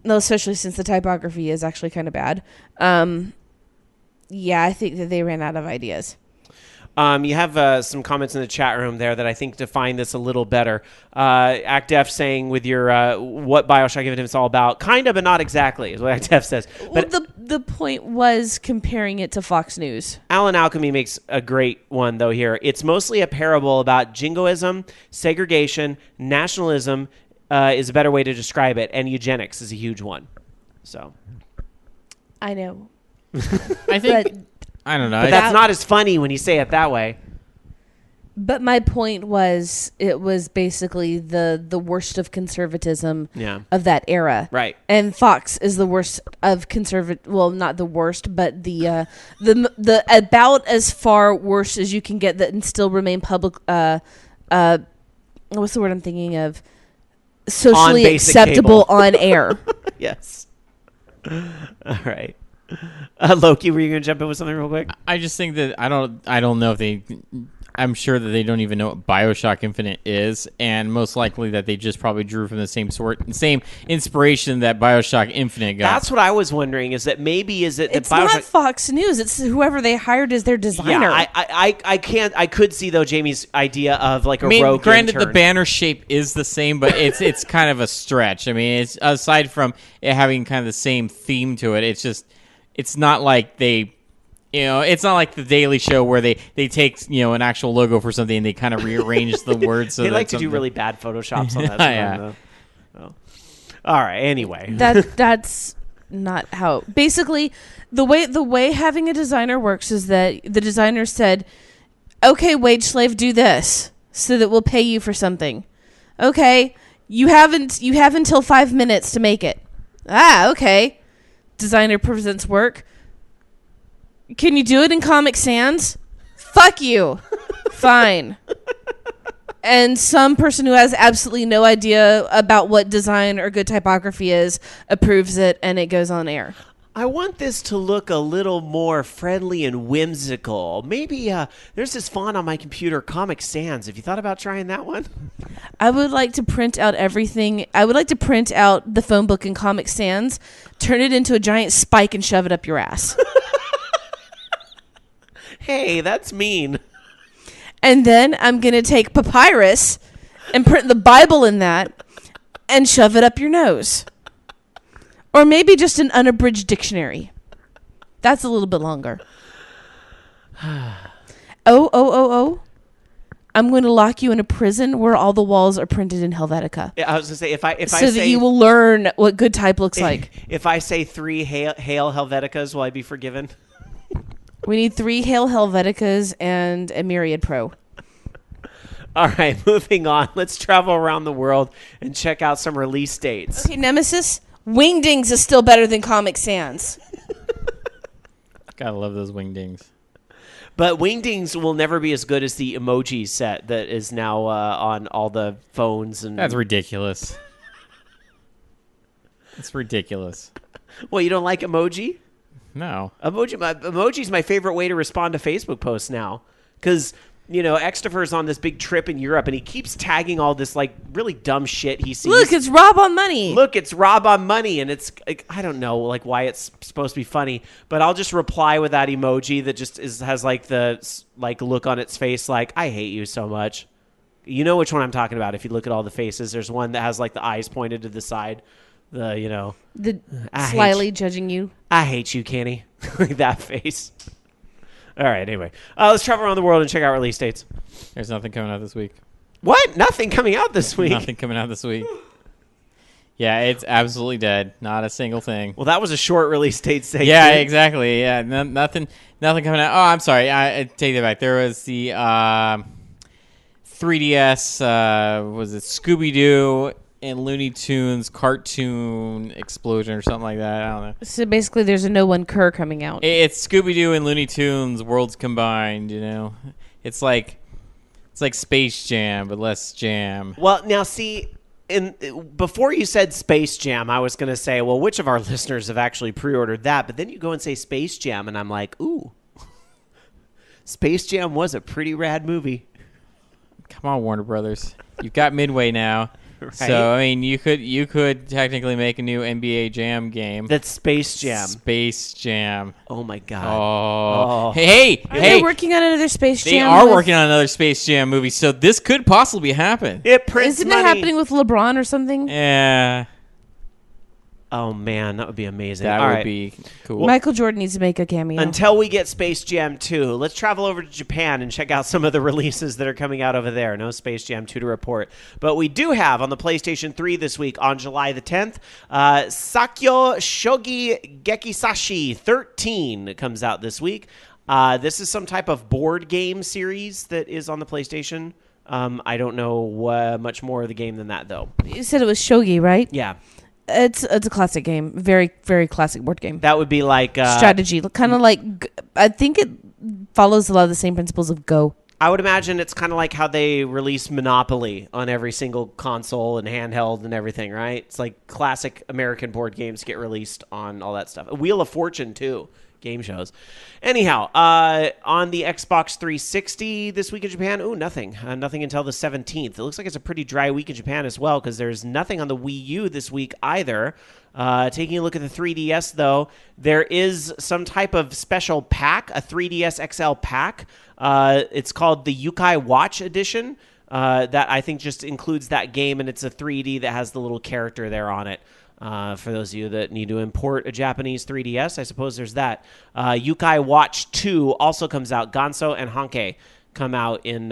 No, especially since the typography is actually kind of bad. Yeah, I think that they ran out of ideas. You have some comments in the chat room there that I think define this a little better. ActDef saying with your what BioShock Infinite is all about, kind of, but not exactly, is what ActDef says. But well, the point was comparing it to Fox News. Alan Alchemy makes a great one, though, here. It's mostly a parable about jingoism, segregation, nationalism, is a better way to describe it, and eugenics is a huge one. So, I know. I think I don't know. But that's not as funny when you say it that way. But my point was, it was basically the worst of conservatism of that era. Right. And Fox is the worst of well, not the worst, but the about as far worse as you can get that and still remain public. What's the word I'm thinking of? Socially acceptable cable. On air. Yes. All right. Loki, were you going to jump in with something real quick? I just think that I don't know if they. I'm sure that they don't even know what BioShock Infinite is, and most likely that they just probably drew from the same inspiration that BioShock Infinite got. That's what I was wondering. Is that maybe it's BioShock, not Fox News? It's whoever they hired as their designer. Yeah, I could see though Jamie's idea of like a rogue. Granted, intern. the banner shape is the same, but it's kind of a stretch. I mean, it's aside from it having kind of the same theme to it, it's not like they. It's not like the Daily Show where they take an actual logo for something and they kind of rearrange the words. So they like to do really bad photoshops on that. Yeah. Oh. All right. Anyway, that's not how. Basically, the way having a designer works is that the designer said, Okay, wage slave, do this so that we'll pay you for something. Okay, you have until 5 minutes to make it. Okay. Designer presents work. Can you do it in Comic Sans? Fuck you. Fine. And some person who has absolutely no idea about what design or good typography is approves it, and it goes on air. I want this to look a little more friendly and whimsical. Maybe there's this font on my computer, Comic Sans. Have you thought about trying that one? I would like to print out everything. I would like to print out the phone book in Comic Sans, turn it into a giant spike, and shove it up your ass. Hey, that's mean. And then I'm going to take papyrus and print the Bible in that and shove it up your nose. Or maybe just an unabridged dictionary. That's a little bit longer. Oh. I'm going to lock you in a prison where all the walls are printed in Helvetica. Yeah, I was going to say, if I so say... that you will learn what good type looks like. If I say 3 Hail Helveticas, will I be forgiven? We need 3 Hail Helveticas and a Myriad Pro. All right, moving on. Let's travel around the world and check out some release dates. Okay, Nemesis, Wingdings is still better than Comic Sans. Gotta love those wingdings. But Wingdings will never be as good as the emoji set that is now on all the phones. And That's ridiculous. It's ridiculous. Well, you don't like emoji? No. Emoji's my favorite way to respond to Facebook posts now. Because, Extifer's on this big trip in Europe, and he keeps tagging all this, really dumb shit he sees. Look, it's Rob on Money. Look, it's Rob on Money, and it's, I don't know, why it's supposed to be funny, but I'll just reply with that emoji that just has, the look on its face, I hate you so much. You know which one I'm talking about if you look at all the faces. There's one that has, the eyes pointed to the side. The slyly judging you. I hate you, Kenny. That face. All right, anyway. Let's travel around the world and check out release dates. There's nothing coming out this week. What? Nothing coming out this week? Nothing coming out this week. Yeah, it's absolutely dead. Not a single thing. Well, that was a short release date segment. Yeah, exactly. Yeah, nothing coming out. Oh, I'm sorry. I take that back. There was the 3DS, was it Scooby-Doo and Looney Tunes cartoon explosion or something like that. I don't know. So basically there's a No One Cur coming out. It's Scooby-Doo and Looney Tunes worlds combined, It's like Space Jam, but less jam. Well, now see, before you said Space Jam, I was going to say, well, which of our listeners have actually pre-ordered that? But then you go and say Space Jam, and I'm like, ooh. Space Jam was a pretty rad movie. Come on, Warner Brothers. You've got Midway now. Right? So, you could technically make a new NBA Jam game. That's Space Jam. Space Jam. Oh, my God. Oh. Hey. Are they working on another Space Jam? They are working on another Space Jam movie, so this could possibly happen. It prints Isn't money. it happening with LeBron or something? Yeah. Oh, man, that would be amazing. That All would right. be cool. Michael Jordan needs to make a cameo. Until we get Space Jam 2, let's travel over to Japan and check out some of the releases that are coming out over there. No Space Jam 2 to report. But we do have on the PlayStation 3 this week on July the 10th, Sakyo Shogi Gekisashi 13 comes out this week. This is some type of board game series that is on the PlayStation. I don't know much more of the game than that, though. You said it was Shogi, right? Yeah. It's a classic game. Very, very classic board game. That would be like... strategy. Kind of like... I think it follows a lot of the same principles of Go. I would imagine it's kind of like how they release Monopoly on every single console and handheld and everything, right? It's like classic American board games get released on all that stuff. Wheel of Fortune, too. Game shows. Anyhow, on the Xbox 360 this week in Japan, nothing. Nothing until the 17th. It looks like it's a pretty dry week in Japan as well because there's nothing on the Wii U this week either. Taking a look at the 3DS, though, there is some type of special pack, a 3DS XL pack. It's called the Yukai Watch Edition. That I think just includes that game, and it's a 3D that has the little character there on it. For those of you that need to import a Japanese 3DS, I suppose there's that. Yukai Watch 2 also comes out. Ganso and Hanke come out in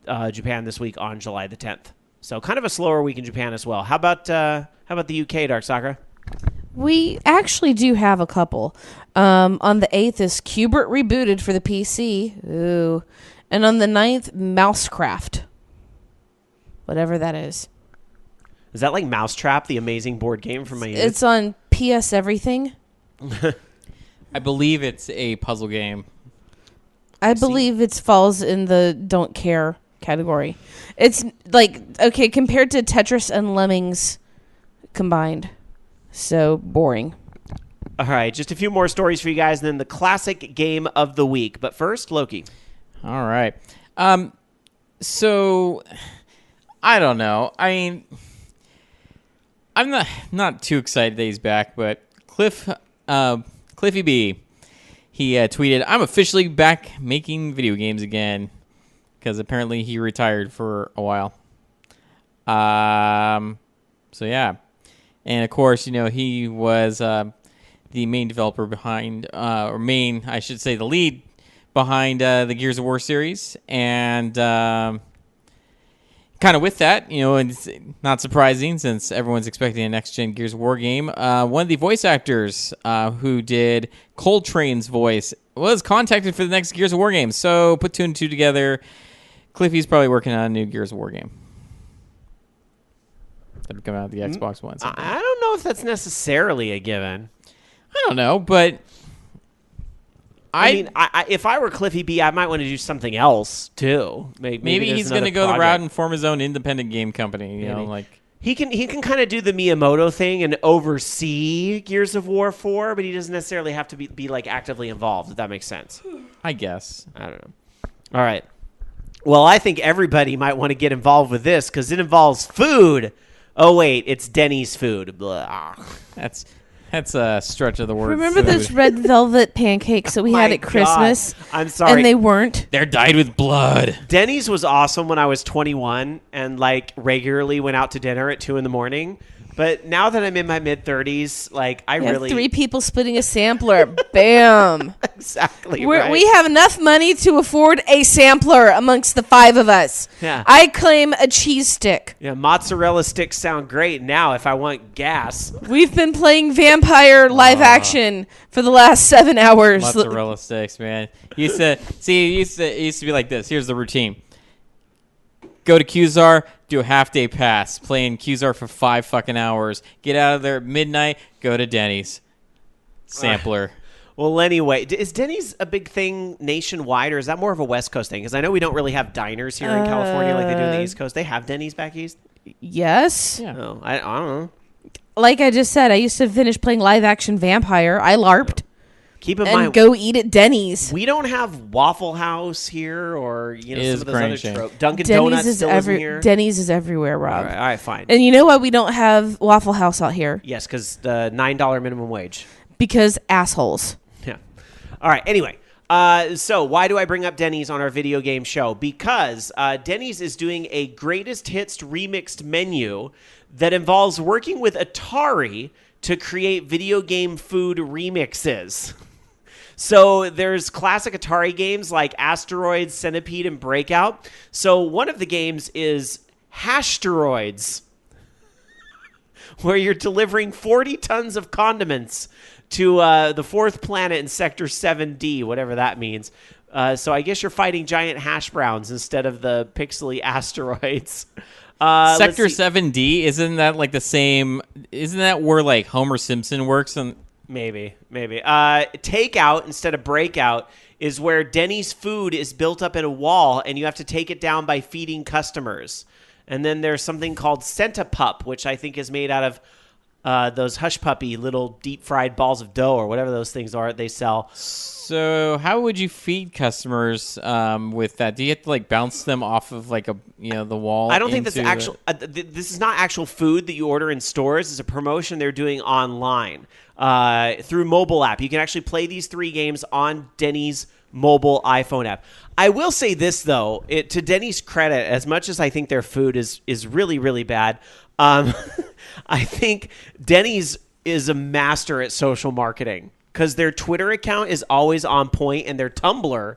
Japan this week on July the 10th. So kind of a slower week in Japan as well. How about the UK, Dark Sakura? We actually do have a couple. On the 8th is Qbert Rebooted for the PC. Ooh. And on the 9th, Mousecraft. Whatever that is. Is that like Mousetrap, the amazing board game from my youth? It's on PS Everything. I believe it's a puzzle game. I believe it falls in the don't care category. It's like, okay, compared to Tetris and Lemmings combined. So boring. All right, just a few more stories for you guys, and then the classic game of the week. But first, Loki. All right. So, I don't know. I mean, I'm not too excited that he's back, but Cliffy B, he tweeted, "I'm officially back making video games again," because apparently he retired for a while. So yeah, and of course, he was the main developer behind, the lead behind the Gears of War series, and kind of with that, and it's not surprising since everyone's expecting a next-gen Gears of War game. One of the voice actors who did Coltrane's voice was contacted for the next Gears of War game. So put two and two together. Cliffy's probably working on a new Gears of War game that'll come out of the Xbox One. I don't know if that's necessarily a given. I don't know, but I mean, if I were Cliffy B, I might want to do something else too. Maybe he's going to go the route and form his own independent game company. He can kind of do the Miyamoto thing and oversee Gears of War 4, but he doesn't necessarily have to be like actively involved. If that makes sense. I guess. I don't know. All right. Well, I think everybody might want to get involved with this because it involves food. Oh wait, it's Denny's food. Blah. That's a stretch of the word. Remember food. those red velvet pancakes that we had at Christmas? God. I'm sorry. And they weren't. They're dyed with blood. Denny's was awesome when I was 21 and like regularly went out to dinner at 2 a.m. But now that I'm in my mid-30s, like I really 3 people splitting a sampler. Bam. Exactly. We have enough money to afford a sampler amongst the 5 of us. Yeah. I claim a cheese stick. Yeah, mozzarella sticks sound great now if I want gas. We've been playing Vampire live action for the last 7 hours. Mozzarella sticks, man. It used to be like this. Here's the routine. Go to Qzar, do a half-day pass, play in Qzar for 5 fucking hours. Get out of there at midnight, go to Denny's. Sampler. Well, anyway, is Denny's a big thing nationwide, or is that more of a West Coast thing? Because I know we don't really have diners here in California like they do in the East Coast. They have Denny's back east? Yes. Yeah. Oh, I don't know. Like I just said, I used to finish playing live-action Vampire. I LARPed. Keep in and mind, go eat at Denny's. we don't have Waffle House here, or some of those other shame. tropes. Dunkin' Denny's Donuts is still isn't here. Denny's is everywhere, Rob. All right, fine. And you know why we don't have Waffle House out here? Yes, because the $9 minimum wage. Because assholes. Yeah. All right. Anyway, so why do I bring up Denny's on our video game show? Because Denny's is doing a greatest hits remixed menu that involves working with Atari to create video game food remixes. So there's classic Atari games like Asteroids, Centipede, and Breakout. So one of the games is Hashsteroids, where you're delivering 40 tons of condiments to the 4th planet in Sector 7D, whatever that means. So I guess you're fighting giant hash browns instead of the pixely asteroids. Sector 7D, isn't that like the same? Isn't that where like Homer Simpson works? Maybe. Takeout instead of breakout is where Denny's food is built up in a wall, and you have to take it down by feeding customers. And then there's something called Centipup, which I think is made out of those Hush Puppy little deep-fried balls of dough or whatever those things are they sell. So how would you feed customers with that? Do you have to like bounce them off of like the wall? I don't think that's actual. This is not actual food that you order in stores. It's a promotion they're doing online through mobile app. You can actually play these 3 games on Denny's mobile iPhone app. I will say this though, to Denny's credit, as much as I think their food is really really bad, I think Denny's is a master at social marketing. Because their Twitter account is always on point, and their Tumblr,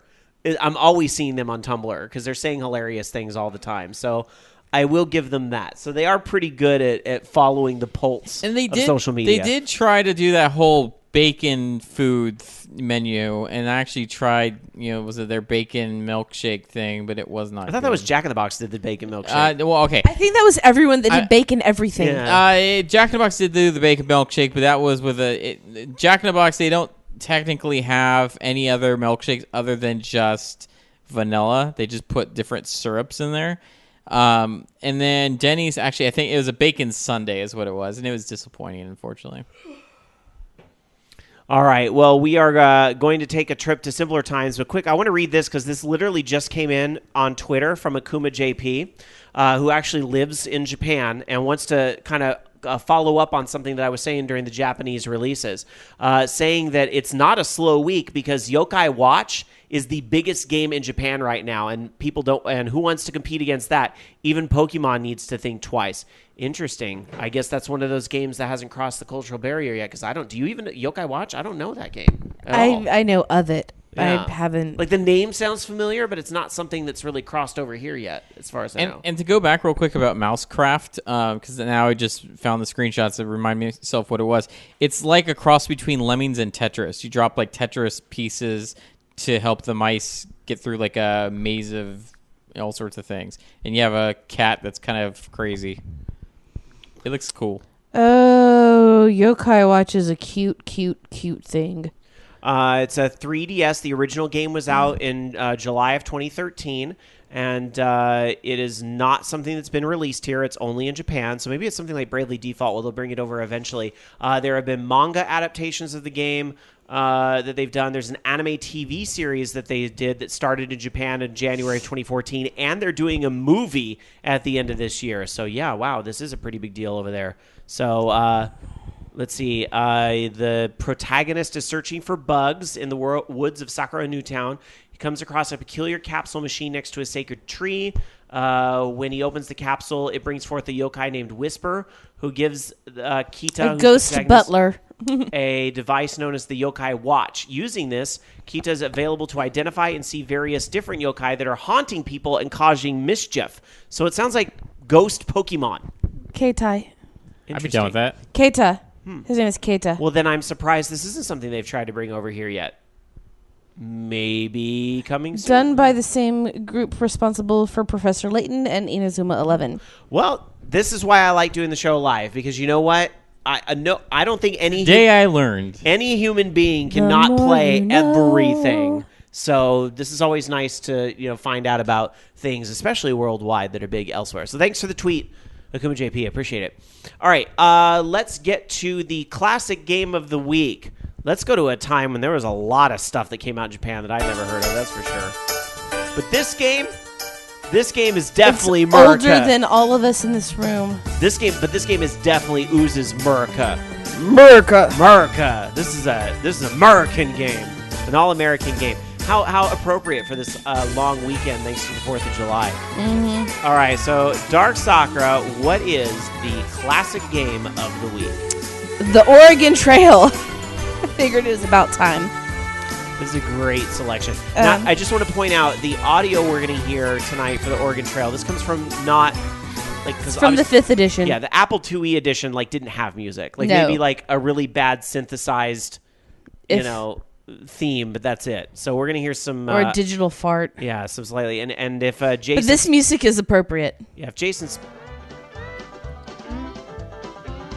I'm always seeing them on Tumblr because they're saying hilarious things all the time. So I will give them that. So they are pretty good at following the pulse And they of did, social media. They did try to do that whole bacon food menu, and I actually tried, was it their bacon milkshake thing, but it was not I thought that was Jack in the Box did the bacon milkshake. well, okay. I think that was everyone that did bacon everything. Yeah. Jack in the Box did do the bacon milkshake, but that was with Jack in the Box. They don't technically have any other milkshakes other than just vanilla. They just put different syrups in there. And then Denny's, actually, I think it was a bacon sundae is what it was, and it was disappointing, unfortunately. All right. Well, we are going to take a trip to simpler times. But quick, I want to read this because this literally just came in on Twitter from Akuma JP, who actually lives in Japan and wants to kind of follow up on something that I was saying during the Japanese releases, saying that it's not a slow week because Yokai Watch is the biggest game in Japan right now, and people don't. And who wants to compete against that? Even Pokemon needs to think twice. Interesting. I guess that's one of those games that hasn't crossed the cultural barrier yet. Because I don't. Do you even Yokai Watch? I don't know that game at all. I know of it. Yeah. I haven't. Like the name sounds familiar, but it's not something that's really crossed over here yet, as far as I know. And to go back real quick about Mousecraft, because now I just found the screenshots that remind myself what it was. It's like a cross between Lemmings and Tetris. You drop like Tetris pieces to help the mice get through like a maze of all sorts of things. And you have a cat that's kind of crazy. It looks cool. Oh, Yokai Watch is a cute thing. It's a 3DS. The original game was out in July of 2013, and it is not something that's been released here. It's only in Japan, so maybe it's something like Bravely Default, where they'll bring it over eventually. There have been manga adaptations of the game that they've done. There's an anime TV series that they did that started in Japan in January of 2014, and they're doing a movie at the end of this year. So, yeah, wow, this is a pretty big deal over there. So, let's see. The protagonist is searching for bugs in the woods of Sakura Newtown. He comes across a peculiar capsule machine next to a sacred tree. When he opens the capsule, it brings forth a yokai named Whisper, who gives Kita, A ghost butler. a device known as the Yokai Watch. Using this, Kita is available to identify and see various different yokai that are haunting people and causing mischief. So it sounds like ghost Pokemon. Keitai. I'd be down with that. Keita. His name is Keita. Well, then I'm surprised this isn't something they've tried to bring over here yet. Maybe coming soon. Done by the same group responsible for Professor Layton and Inazuma 11. Well, this is why I like doing the show live, because you know what? I don't think I learned. any human being cannot play everything. So this is always nice to find out about things, especially worldwide, that are big elsewhere. So thanks for the tweet, Akuma JP. I appreciate it. All right, let's get to the classic game of the week. Let's go to a time when there was a lot of stuff that came out in Japan that I'd never heard of, that's for sure. But this game is definitely it's America. Older than all of us in this room. This game is definitely oozes America. America. This is an American game, an all-American game. How appropriate for this long weekend, thanks to the 4th of July. Mm-hmm. All right, so Dark Sakura, what is the classic game of the week? The Oregon Trail. I figured it was about time. This is a great selection. Now, I just want to point out the audio we're going to hear tonight for the Oregon Trail. This comes from from the 5th edition. Yeah, the Apple IIe edition didn't have music. No. Maybe a really bad synthesized, theme, but that's it. So we're going to hear some or a digital fart. Yeah, some slightly. And if Jason, but this music is appropriate. Yeah, if Jason's,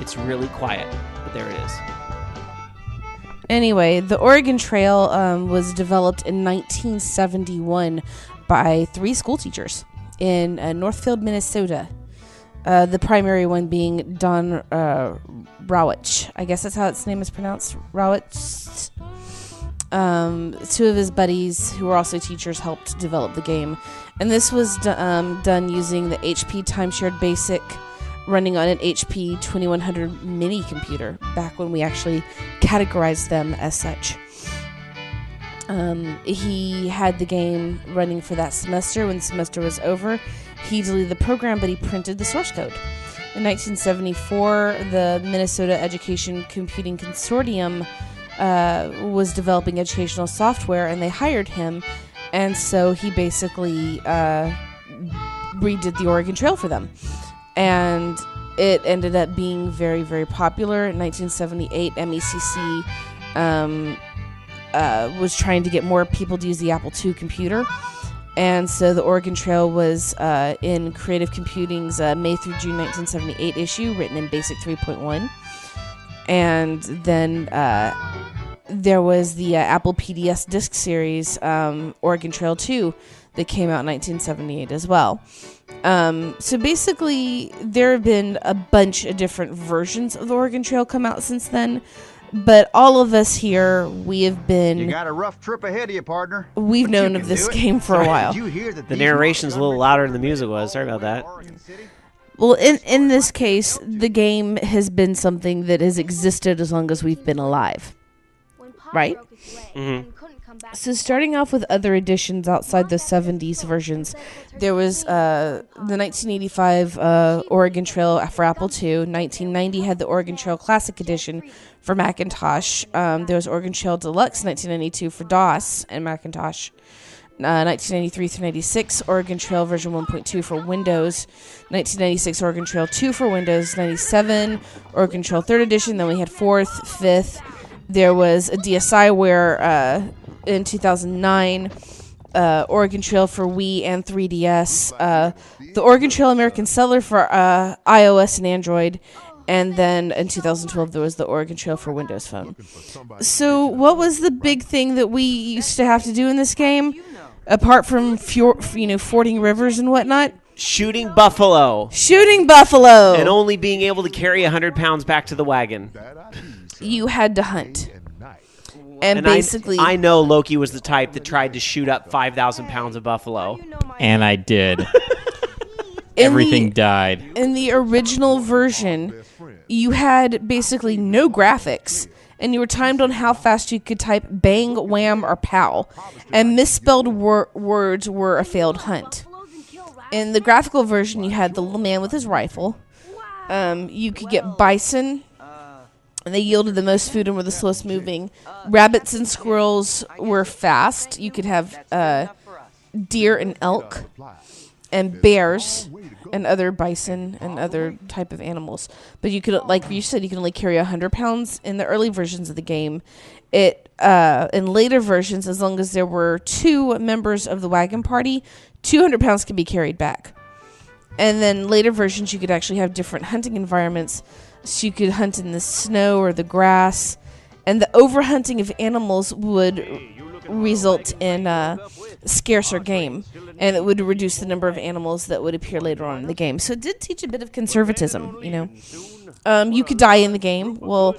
it's really quiet, but there it is. Anyway, the Oregon Trail was developed in 1971 by 3 school teachers in Northfield, Minnesota. The primary one being Don Rawich. I guess that's how its name is pronounced. Rawich. 2 of his buddies, who were also teachers, helped develop the game. And this was done using the HP Timeshared Basic, running on an HP 2100 mini computer, back when we actually categorized them as such. He had the game running for that semester. When the semester was over, he deleted the program, but he printed the source code. In 1974, the Minnesota Education Computing Consortium was developing educational software, and they hired him. And so he basically redid the Oregon Trail for them. And it ended up being very, very popular. In 1978, MECC was trying to get more people to use the Apple II computer. And so the Oregon Trail was in Creative Computing's May through June 1978 issue, written in BASIC 3.1. And then there was the Apple PDS disc series, Oregon Trail 2, that came out in 1978 as well. So basically, there have been a bunch of different versions of the Oregon Trail come out since then. But all of us here, we have been... You got a rough trip ahead of you, partner. We've known of this game for a while. The narration's a little louder than the music was. Sorry about that. Well, in this case, the game has been something that has existed as long as we've been alive. Right? Mm-hmm. So starting off with other editions outside the 70s versions, there was the 1985 Oregon Trail for Apple II. 1990 had the Oregon Trail Classic Edition for Macintosh. There was Oregon Trail Deluxe 1992 for DOS and Macintosh. 1993 through 96, Oregon Trail version 1.2 for Windows. 1996, Oregon Trail 2 for Windows. 97, Oregon Trail 3rd Edition. Then we had 4th, 5th. There was a DSi where in 2009, Oregon Trail for Wii and 3DS. The Oregon Trail American Seller for iOS and Android. And then in 2012, there was the Oregon Trail for Windows Phone. So what was the big thing that we used to have to do in this game? Apart from fording rivers and whatnot? Shooting buffalo. Shooting buffalo! And only being able to carry 100 pounds back to the wagon. You had to hunt. And basically... I know Loki was the type that tried to shoot up 5,000 pounds of buffalo. And I did. Everything died. In the original version, you had basically no graphics, and you were timed on how fast you could type bang, wham, or pow. And misspelled words were a failed hunt. In the graphical version, you had the little man with his rifle. You could get bison, and they yielded the most food and were the slowest moving. Rabbits and squirrels were fast. You could have deer and elk, and bears, and other bison and other type of animals. But you could, like you said, you can only carry 100 pounds in the early versions of the game. In later versions, as long as there were 2 members of the wagon party, 200 pounds could be carried back. And then later versions, you could actually have different hunting environments. So you could hunt in the snow or the grass. And the overhunting of animals would result in scarcer game. And it would reduce the number of animals that would appear later on in the game. So it did teach a bit of conservatism, you know. You could die in the game. Well,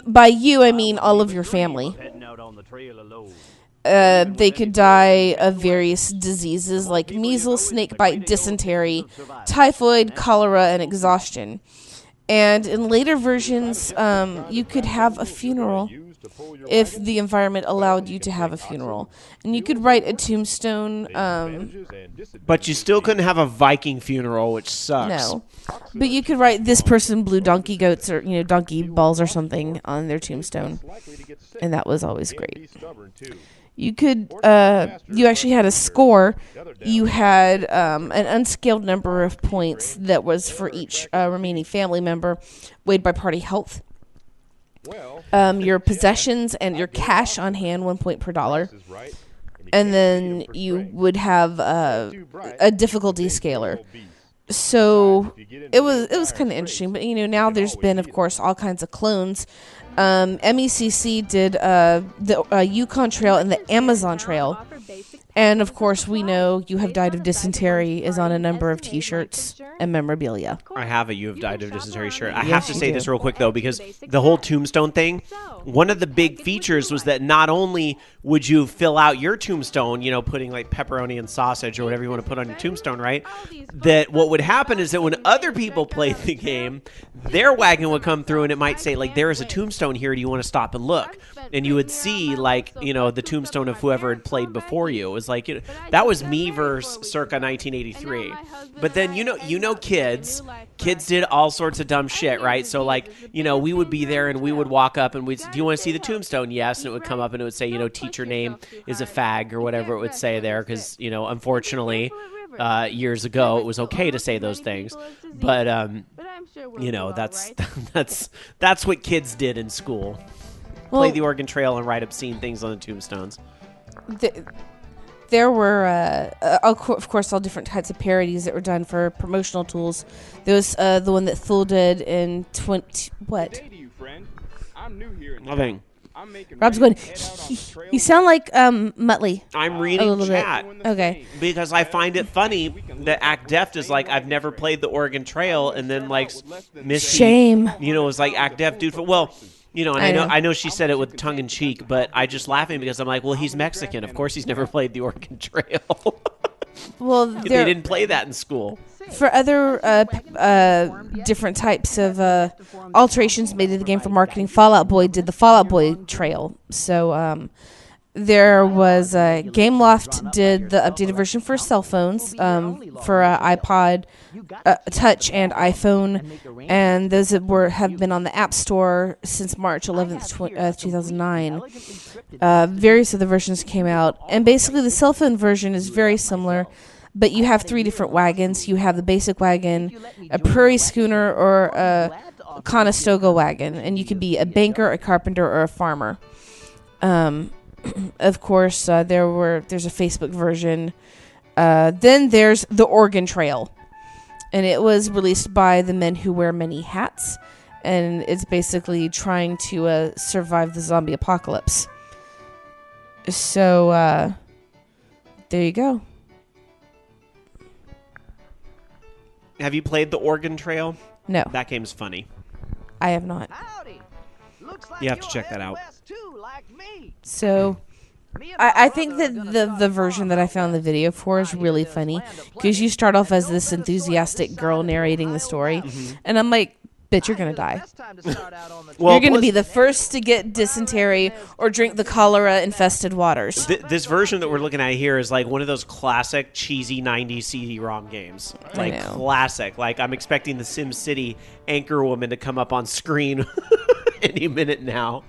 by you, I mean all of your family. They could die of various diseases like measles, snakebite, dysentery, typhoid, cholera, and exhaustion. And in later versions, you could have a funeral if the environment allowed you to have a funeral. And you could write a tombstone. But you still couldn't have a Viking funeral, which sucks. No. But you could write, this person blew donkey goats or, donkey balls or something on their tombstone. And that was always great. You could, you actually had a score. You had an unscaled number of points that was for each remaining family member, weighed by party health. Your possessions and your cash on hand, 1 point per dollar. And then you would have a difficulty scaler. So it was kind of interesting. But, now there's been, of course, all kinds of clones. MECC did the Yukon Trail and the Amazon Trail. And, of course, we know You Have Died of Dysentery is on a number of T-shirts and memorabilia. I have a You Have Died of Dysentery shirt. I have to say this real quick, though, because the whole tombstone thing, one of the big features was that not only would you fill out your tombstone, putting like pepperoni and sausage or whatever you want to put on your tombstone, right? That what would happen is that when other people played the game, their wagon would come through and it might say, like, there is a tombstone here. Do you want to stop and look? And you would see, like, the tombstone of whoever had played before you. It was like, that was me versus circa 1983. But then, kids did all sorts of dumb shit, right? So, like, we would be there and we would walk up and we'd say, do you want to see the tombstone? Yes. And it would come up and it would say, teacher name is a fag or whatever it would say there. Because, unfortunately, years ago. It was okay to say those things, but that's what kids did in school. Play the organ trail and write obscene things on the tombstones. There were, of course, all different types of parodies that were done for promotional tools. There was the one that Thule did in Nothing. Rob's going, you sound like Muttley. I'm reading chat. Bit. Okay. Because I find it funny that Act Deft is like, I've never played the Oregon Trail, and then like Misty, shame. Is like Act Deft, dude. Well, and I know she said it with tongue in cheek, but I just laughing because I'm like, well, he's Mexican. Of course, he's never played the Oregon Trail. Well, they didn't play that in school. For other different types of alterations made to the game for marketing, Fallout Boy did the Fallout Boy Trail. So there was Gameloft did the updated version for cell phones for iPod Touch and iPhone, and those have been on the App Store since March 11th, 2009. Various other versions came out, and basically the cell phone version is very similar. But you have 3 different wagons. You have the basic wagon, a prairie schooner, or a Conestoga wagon. And you could be a banker, a carpenter, or a farmer. Of course, there's a Facebook version. Then there's the Oregon Trail. And it was released by the Men Who Wear Many Hats. And it's basically trying to survive the zombie apocalypse. So, there you go. Have you played the Oregon Trail? No. That game's funny. I have not. You have to check that out. So, I think that the version that I found the video for is really funny because you start off as this enthusiastic girl narrating the story, and I'm like, bitch, you're going to die. You're going to be the first to get dysentery or drink the cholera-infested waters. This version that we're looking at here is like one of those classic cheesy 90s CD-ROM games. Like classic. Like I'm expecting the Sim City anchor woman to come up on screen any minute now.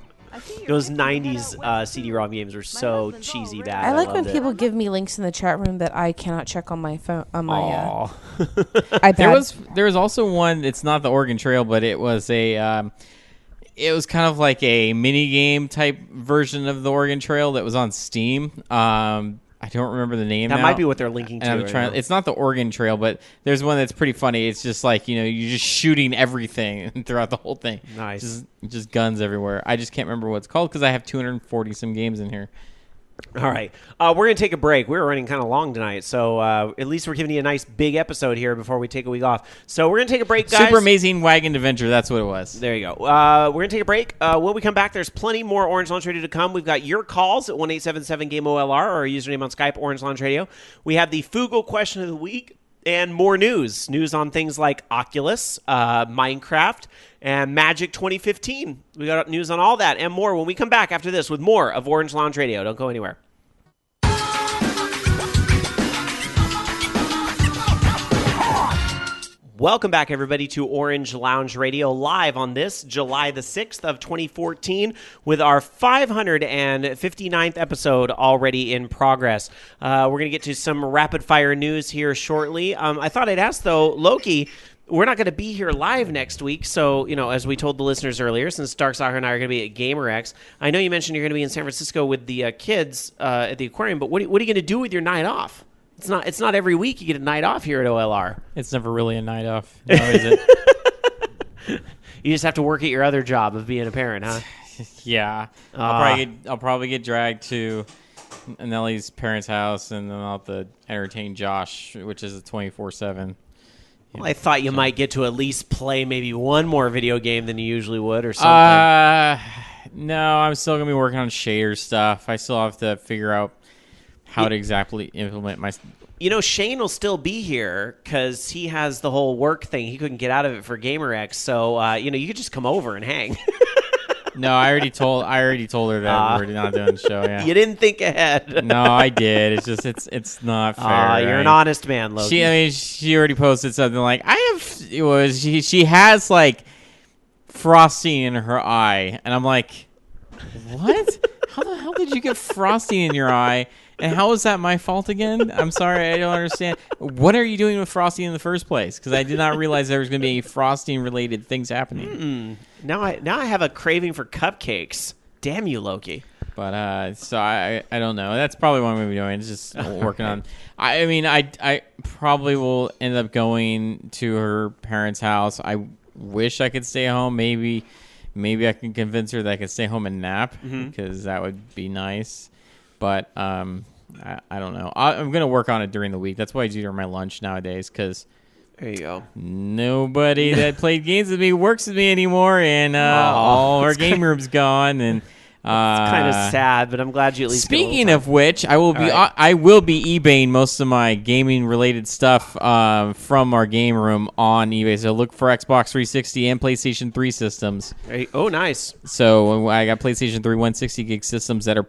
Those 90s CD-ROM games were so cheesy bad. I like when people give me links in the chat room that I cannot check on my phone on my iPad. There was also one. It's not the Oregon Trail, but it was it was kind of like a mini game type version of the Oregon Trail that was on Steam. I don't remember the name. That now. might be what they're linking to. It's not the Oregon Trail, but there's one that's pretty funny. It's just like you're just shooting everything throughout the whole thing. Nice, just guns everywhere. I just can't remember what it's called because I have 240 some games in here. All right. We're going to take a break. We're running kind of long tonight, so at least we're giving you a nice big episode here before we take a week off. So we're going to take a break, guys. Super Amazing Wagon Adventure, that's what it was. There you go. We're going to take a break. When we come back, there's plenty more Orange Lounge Radio to come. We've got your calls at 1-877-GAME-OLR or our username on Skype, Orange Lounge Radio. We have the Fugal question of the week and more news. News on things like Oculus, Minecraft, and Magic 2015. We got news on all that and more when we come back after this with more of Orange Lounge Radio. Don't go anywhere. Welcome back, everybody, to Orange Lounge Radio, live on this July the 6th of 2014 with our 559th episode already in progress. We're going to get to some rapid-fire news here shortly. I thought I'd ask, though, Loki, we're not going to be here live next week, so, as we told the listeners earlier, since Dark Soccer and I are going to be at GamerX, I know you mentioned you're going to be in San Francisco with the kids at the aquarium, but what are you going to do with your night off? It's not every week you get a night off here at OLR. It's never really a night off, no, is it? You just have to work at your other job of being a parent, huh? Yeah. I'll probably get dragged to Nellie's parents' house, and then I'll have to entertain Josh, which is a 24/7. Well, I thought you might get to at least play maybe one more video game than you usually would or something. No, I'm still going to be working on shader stuff. I still have to figure out how to exactly implement my... Shane will still be here because he has the whole work thing. He couldn't get out of it for GamerX, so, you could just come over and hang. No, I already told her that we're not doing the show, yeah. You didn't think ahead. No, I did. It's just, it's not fair. You're an honest man, Loki. She already posted something like, she has, like, frosting in her eye, and I'm like, what? How the hell did you get frosting in your eye? And how is that my fault again? I'm sorry, I don't understand. What are you doing with frosting in the first place? Because I did not realize there was going to be any frosting-related things happening. Now I have a craving for cupcakes. Damn you, Loki. But so I don't know. That's probably what I'm going to be doing. It's just working on. I mean, I probably will end up going to her parents' house. I wish I could stay home. Maybe I can convince her that I could stay home and nap because that would be nice. But I don't know. I'm going to work on it during the week. That's what I do during my lunch nowadays because there you go. Nobody that played games with me works with me anymore, and all our game room's gone. And it's kind of sad, but I'm glad you at least. Speaking of which, I will be eBaying most of my gaming related stuff from our game room on eBay. So look for Xbox 360 and PlayStation 3 systems. Hey, oh, nice. So I got PlayStation 3 160 gig systems that are.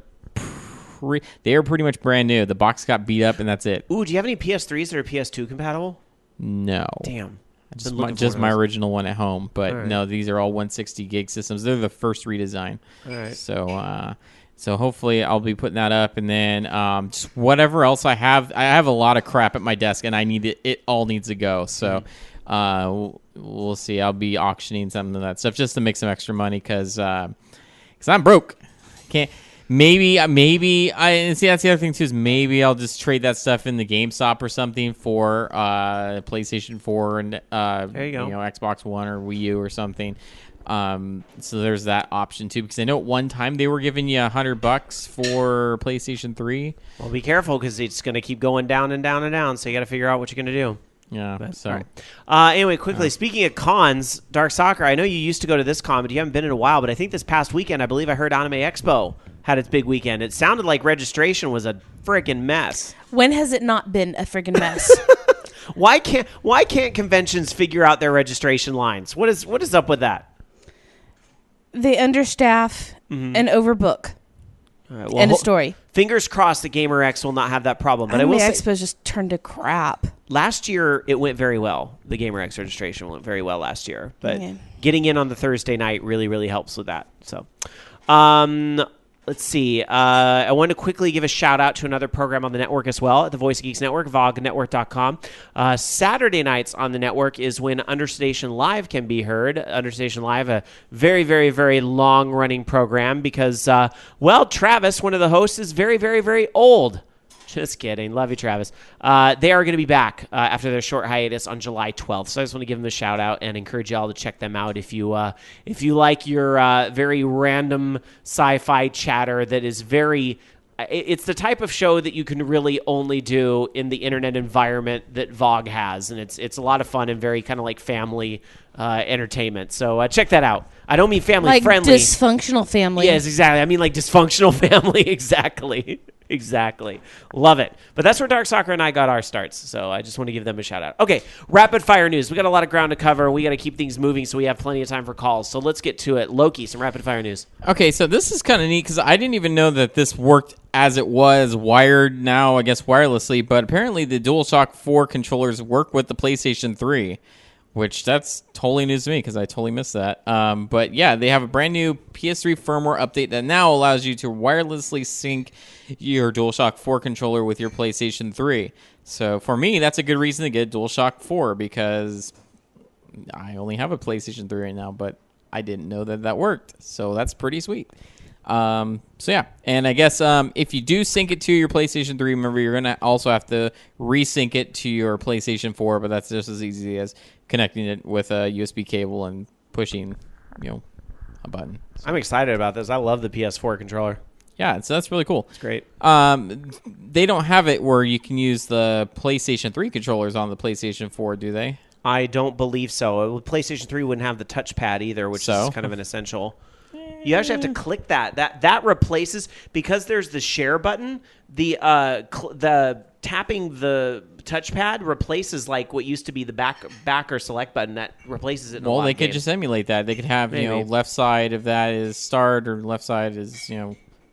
They are pretty much brand new. The box got beat up, and that's it. Ooh, do you have any PS3s that are PS2 compatible? No. Damn. Just my original one at home. But no, these are all 160 gig systems. They're the first redesign. All right. So hopefully I'll be putting that up, and then just whatever else I have. I have a lot of crap at my desk, and I need it. It all needs to go. So we'll see. I'll be auctioning some of that stuff just to make some extra money because I'm broke. Can't. Maybe and see that's the other thing too is maybe I'll just trade that stuff in the GameStop or something for PlayStation 4 and there you go. Xbox One or Wii U or something. So there's that option too because I know at one time they were giving you $100 for PlayStation 3. Well, be careful because it's going to keep going down and down and down. So you got to figure out what you're going to do. Yeah. But, so anyway, quickly speaking of cons, Dark Soccer. I know you used to go to this con, but you haven't been in a while. But I think this past weekend, I believe I heard Anime Expo had its big weekend. It sounded like registration was a friggin' mess. When has it not been a friggin' mess? Why can't conventions figure out their registration lines? What is up with that? They understaff and overbook. All right, well, End of story. Fingers crossed that GamerX will not have that problem. But Anime I will say, Expo just turned to crap. last year it went very well. The GamerX registration went very well last year. But Yeah. getting in on the Thursday night really, really helps with that. So, let's see. I want to quickly give a shout out to another program on the network as well, at the Voice of Geeks Network, vognetwork.com. Saturday nights on the network is when Understation Live can be heard. Understation Live, a very, very, very long-running program because, Travis, one of the hosts, is very, very, very old. Just kidding. Love you, Travis. They are going to be back after their short hiatus on July 12th. So I just want to give them a shout out and encourage y'all to check them out if you like your very random sci-fi chatter that is very. It's the type of show that you can really only do in the internet environment that VOG has, and it's a lot of fun and very kind of like family entertainment. So check that out. I don't mean family friendly. Like dysfunctional family. Yes, exactly. I mean like dysfunctional family. Exactly. Exactly. Love it. But that's where Dark Soccer and I got our starts. So I just want to give them a shout out. Okay, rapid fire news. We got a lot of ground to cover. We got to keep things moving so we have plenty of time for calls. So let's get to it. Loki, some rapid fire news. Okay, so this is kind of neat because I didn't even know that this worked as it was wired now, I guess wirelessly, but apparently the DualShock 4 controllers work with the PlayStation 3, which that's totally news to me because I totally missed that. But yeah, they have a brand new PS3 firmware update that now allows you to wirelessly sync your DualShock 4 controller with your PlayStation 3. So for me, that's a good reason to get DualShock 4 because I only have a PlayStation 3 right now, but I didn't know that worked. So that's pretty sweet. So yeah, and I guess if you do sync it to your PlayStation 3, remember you're gonna also have to resync it to your PlayStation 4, but that's just as easy as connecting it with a USB cable and pushing, a button. So, I'm excited about this. I love the PS4 controller. yeah, so that's really cool. It's great. They don't have it where you can use the PlayStation 3 controllers on the PlayStation 4, do they? I don't believe so. PlayStation 3 wouldn't have the touchpad either, which is kind of an essential. You actually have to click that. That replaces, because there's the share button, the tapping the touchpad replaces like what used to be the back or select button. That replaces it in a lot Well, they of could games. just emulate that. They could have, Maybe. left side of that is start or left side is,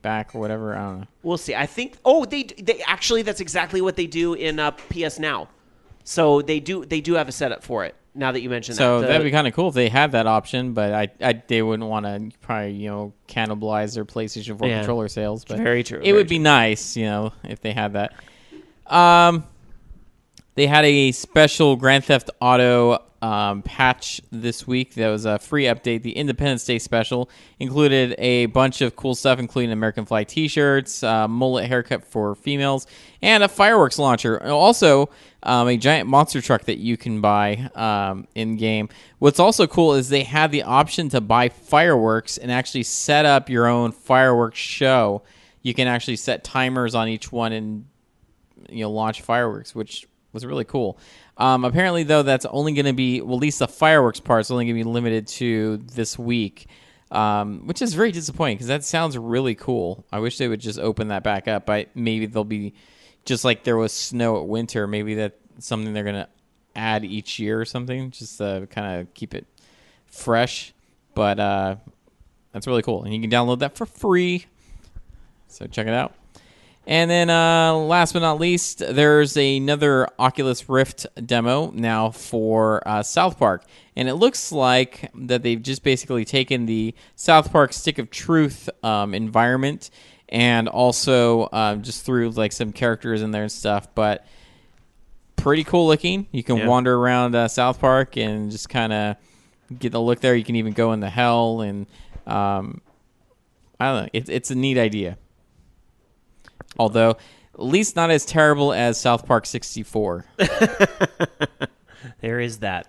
back or whatever. I don't know. We'll see. I think they actually, that's exactly what they do in PS Now. So they do have a setup for it. Now that you mentioned So that. that'd be kind of cool if they had that option, but they wouldn't want to probably, cannibalize their PlayStation 4 controller sales. But very true. It would be nice, if they had that. They had a special Grand Theft Auto patch this week. That was a free update. The Independence Day special included a bunch of cool stuff, including American flag T-shirts, mullet haircut for females, and a fireworks launcher. And also, a giant monster truck that you can buy in-game. What's also cool is they have the option to buy fireworks and actually set up your own fireworks show. You can actually set timers on each one and launch fireworks, which was really cool. Apparently, though, that's only going to be, at least the fireworks part is only going to be limited to this week, which is very disappointing because that sounds really cool. I wish they would just open that back up. Maybe they'll be, just like there was snow at winter, maybe that's something they're going to add each year or something, just to kind of keep it fresh. But that's really cool. And you can download that for free. So check it out. And then last but not least, there's another Oculus Rift demo now for South Park. And it looks like that they've just basically taken the South Park Stick of Truth environment and also just threw like some characters in there and stuff. But pretty cool looking. You can wander around South Park and just kind of get a look there. You can even go into hell. And I don't know. It's a neat idea. Although, at least not as terrible as South Park 64. There is that.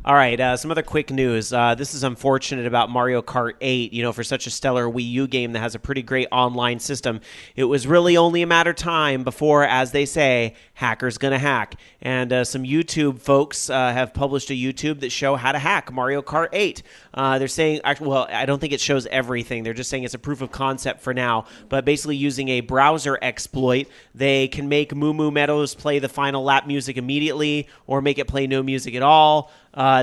All right, some other quick news. This is unfortunate about Mario Kart 8. For such a stellar Wii U game that has a pretty great online system, it was really only a matter of time before, as they say, hackers gonna hack. And some YouTube folks have published a YouTube that show how to hack Mario Kart 8. They're saying, well, I don't think it shows everything. They're just saying it's a proof of concept for now. But basically using a browser exploit, they can make Moo Moo Meadows play the final lap music immediately or make it play no music at all.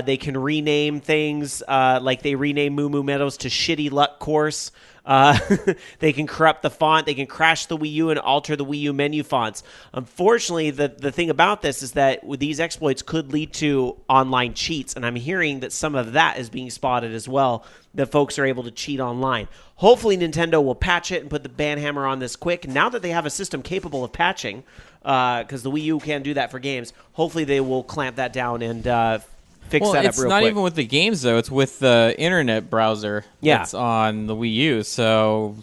They can rename things, like they rename Moo Moo Meadows to Shitty Luck Course. They can corrupt the font. They can crash the Wii U and alter the Wii U menu fonts. Unfortunately, the thing about this is that these exploits could lead to online cheats, and I'm hearing that some of that is being spotted as well, that folks are able to cheat online. Hopefully, Nintendo will patch it and put the ban hammer on this quick. Now that they have a system capable of patching, because the Wii U can't do that for games, hopefully they will clamp that down and fix that up real quick. It's not even with the games, though. It's with the internet browser that's on the Wii U. So,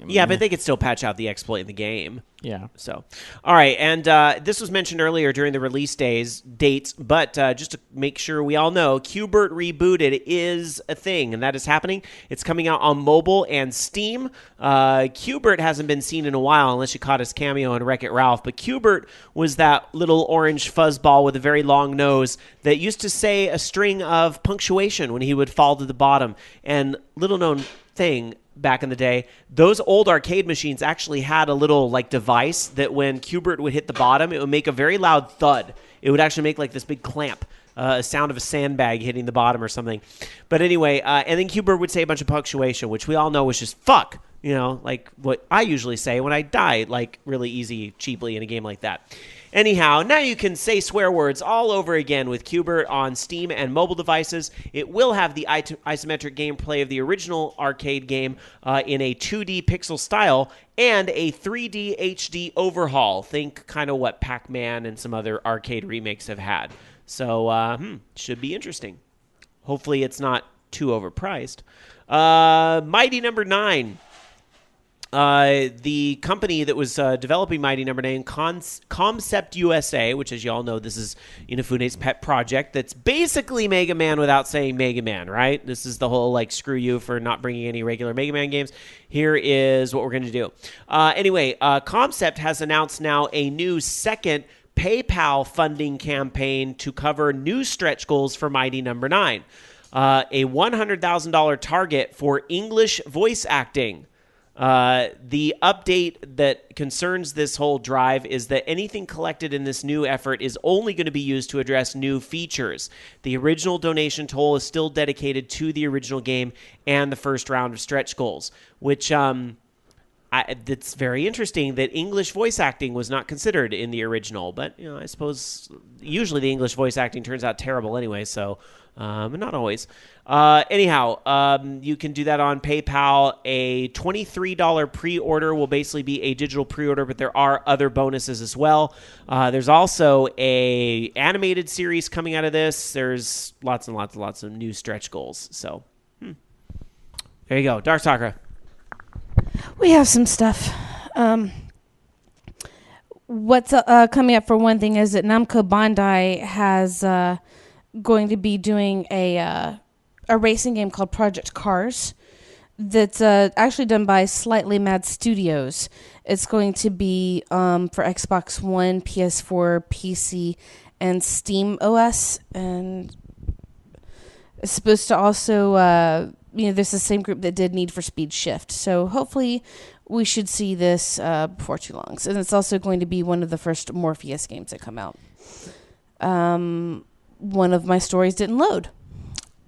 yeah, but they could still patch out the exploit in the game. Yeah. So, all right, and this was mentioned earlier during the release dates, but just to make sure we all know, Q*bert Rebooted is a thing, and that is happening. It's coming out on mobile and Steam. Q*bert hasn't been seen in a while, unless you caught his cameo in Wreck-It Ralph, but Q*bert was that little orange fuzzball with a very long nose that used to say a string of punctuation when he would fall to the bottom. And little known thing, back in the day, those old arcade machines actually had a little device that when Q*bert would hit the bottom, it would make a very loud thud. It would actually make this big clamp, a sound of a sandbag hitting the bottom or something. But anyway, and then Q*bert would say a bunch of punctuation, which we all know was just fuck, like what I usually say when I die, really easy, cheaply in a game like that. Anyhow, now you can say swear words all over again with Q*bert on Steam and mobile devices. It will have the isometric gameplay of the original arcade game in a 2D pixel style and a 3D HD overhaul. Think kind of what Pac-Man and some other arcade remakes have had. So, should be interesting. Hopefully it's not too overpriced. Mighty Number 9. The company that was developing Mighty Number 9, Concept USA, which, as you all know, this is Inafune's pet project that's basically Mega Man without saying Mega Man, right? This is the whole, screw you for not bringing any regular Mega Man games. Here is what we're going to do. Anyway, Concept has announced now a new second PayPal funding campaign to cover new stretch goals for Mighty Number 9. A $100,000 target for English voice acting. The update that concerns this whole drive is that anything collected in this new effort is only going to be used to address new features. The original donation toll is still dedicated to the original game and the first round of stretch goals, which I it's very interesting that English voice acting was not considered in the original, but I suppose usually the English voice acting turns out terrible anyway, so not always. Anyhow, you can do that on PayPal. A $23 pre-order will basically be a digital pre-order, but there are other bonuses as well. There's also a animated series coming out of this. There's lots and lots and lots of new stretch goals. So there you go. Darkstalker. We have some stuff. What's coming up for one thing is that Namco Bandai has going to be doing a racing game called Project Cars that's actually done by Slightly Mad Studios. It's going to be for Xbox One, PS4, PC, and Steam OS, and it's supposed to also this is the same group that did Need for Speed Shift. So hopefully we should see this before too long. And it's also going to be one of the first Morpheus games that come out. One of my stories didn't load.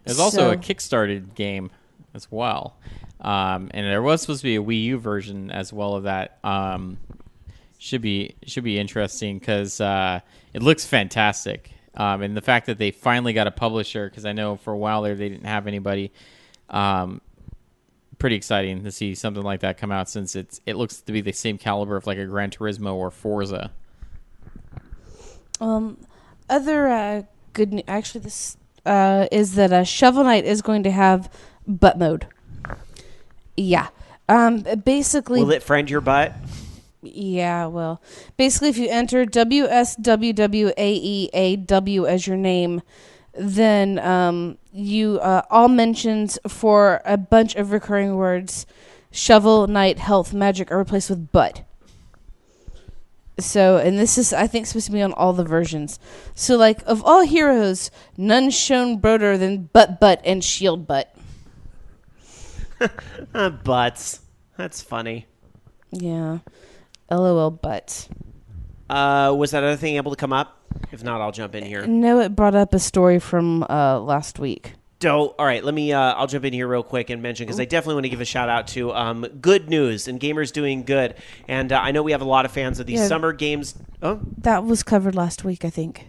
There's also a Kickstarted game as well. And there was supposed to be a Wii U version as well of that. Should be interesting because it looks fantastic. And the fact that they finally got a publisher, because I know for a while there they didn't have anybody. Pretty exciting to see something like that come out, since it looks to be the same caliber of like a Gran Turismo or Forza. Other good news, actually, this is that Shovel Knight is going to have butt mode. Yeah. Basically, will it friend your butt? Yeah, well, basically, if you enter WSWWAEAW as your name, then you all mentions for a bunch of recurring words, shovel, knight, health, magic are replaced with butt. So, and this is, I think, supposed to be on all the versions. So, like, of all heroes, none shown broader than butt, and shield butt. Butts. That's funny. Yeah. LOL butts. Was that other thing able to come up? If not, I'll jump in here. No, it brought up a story from last week. All right, let me, I'll jump in here real quick and mention, because I definitely want to give a shout out to good news and gamers doing good. And I know we have a lot of fans of these summer games. Oh, that was covered last week, I think.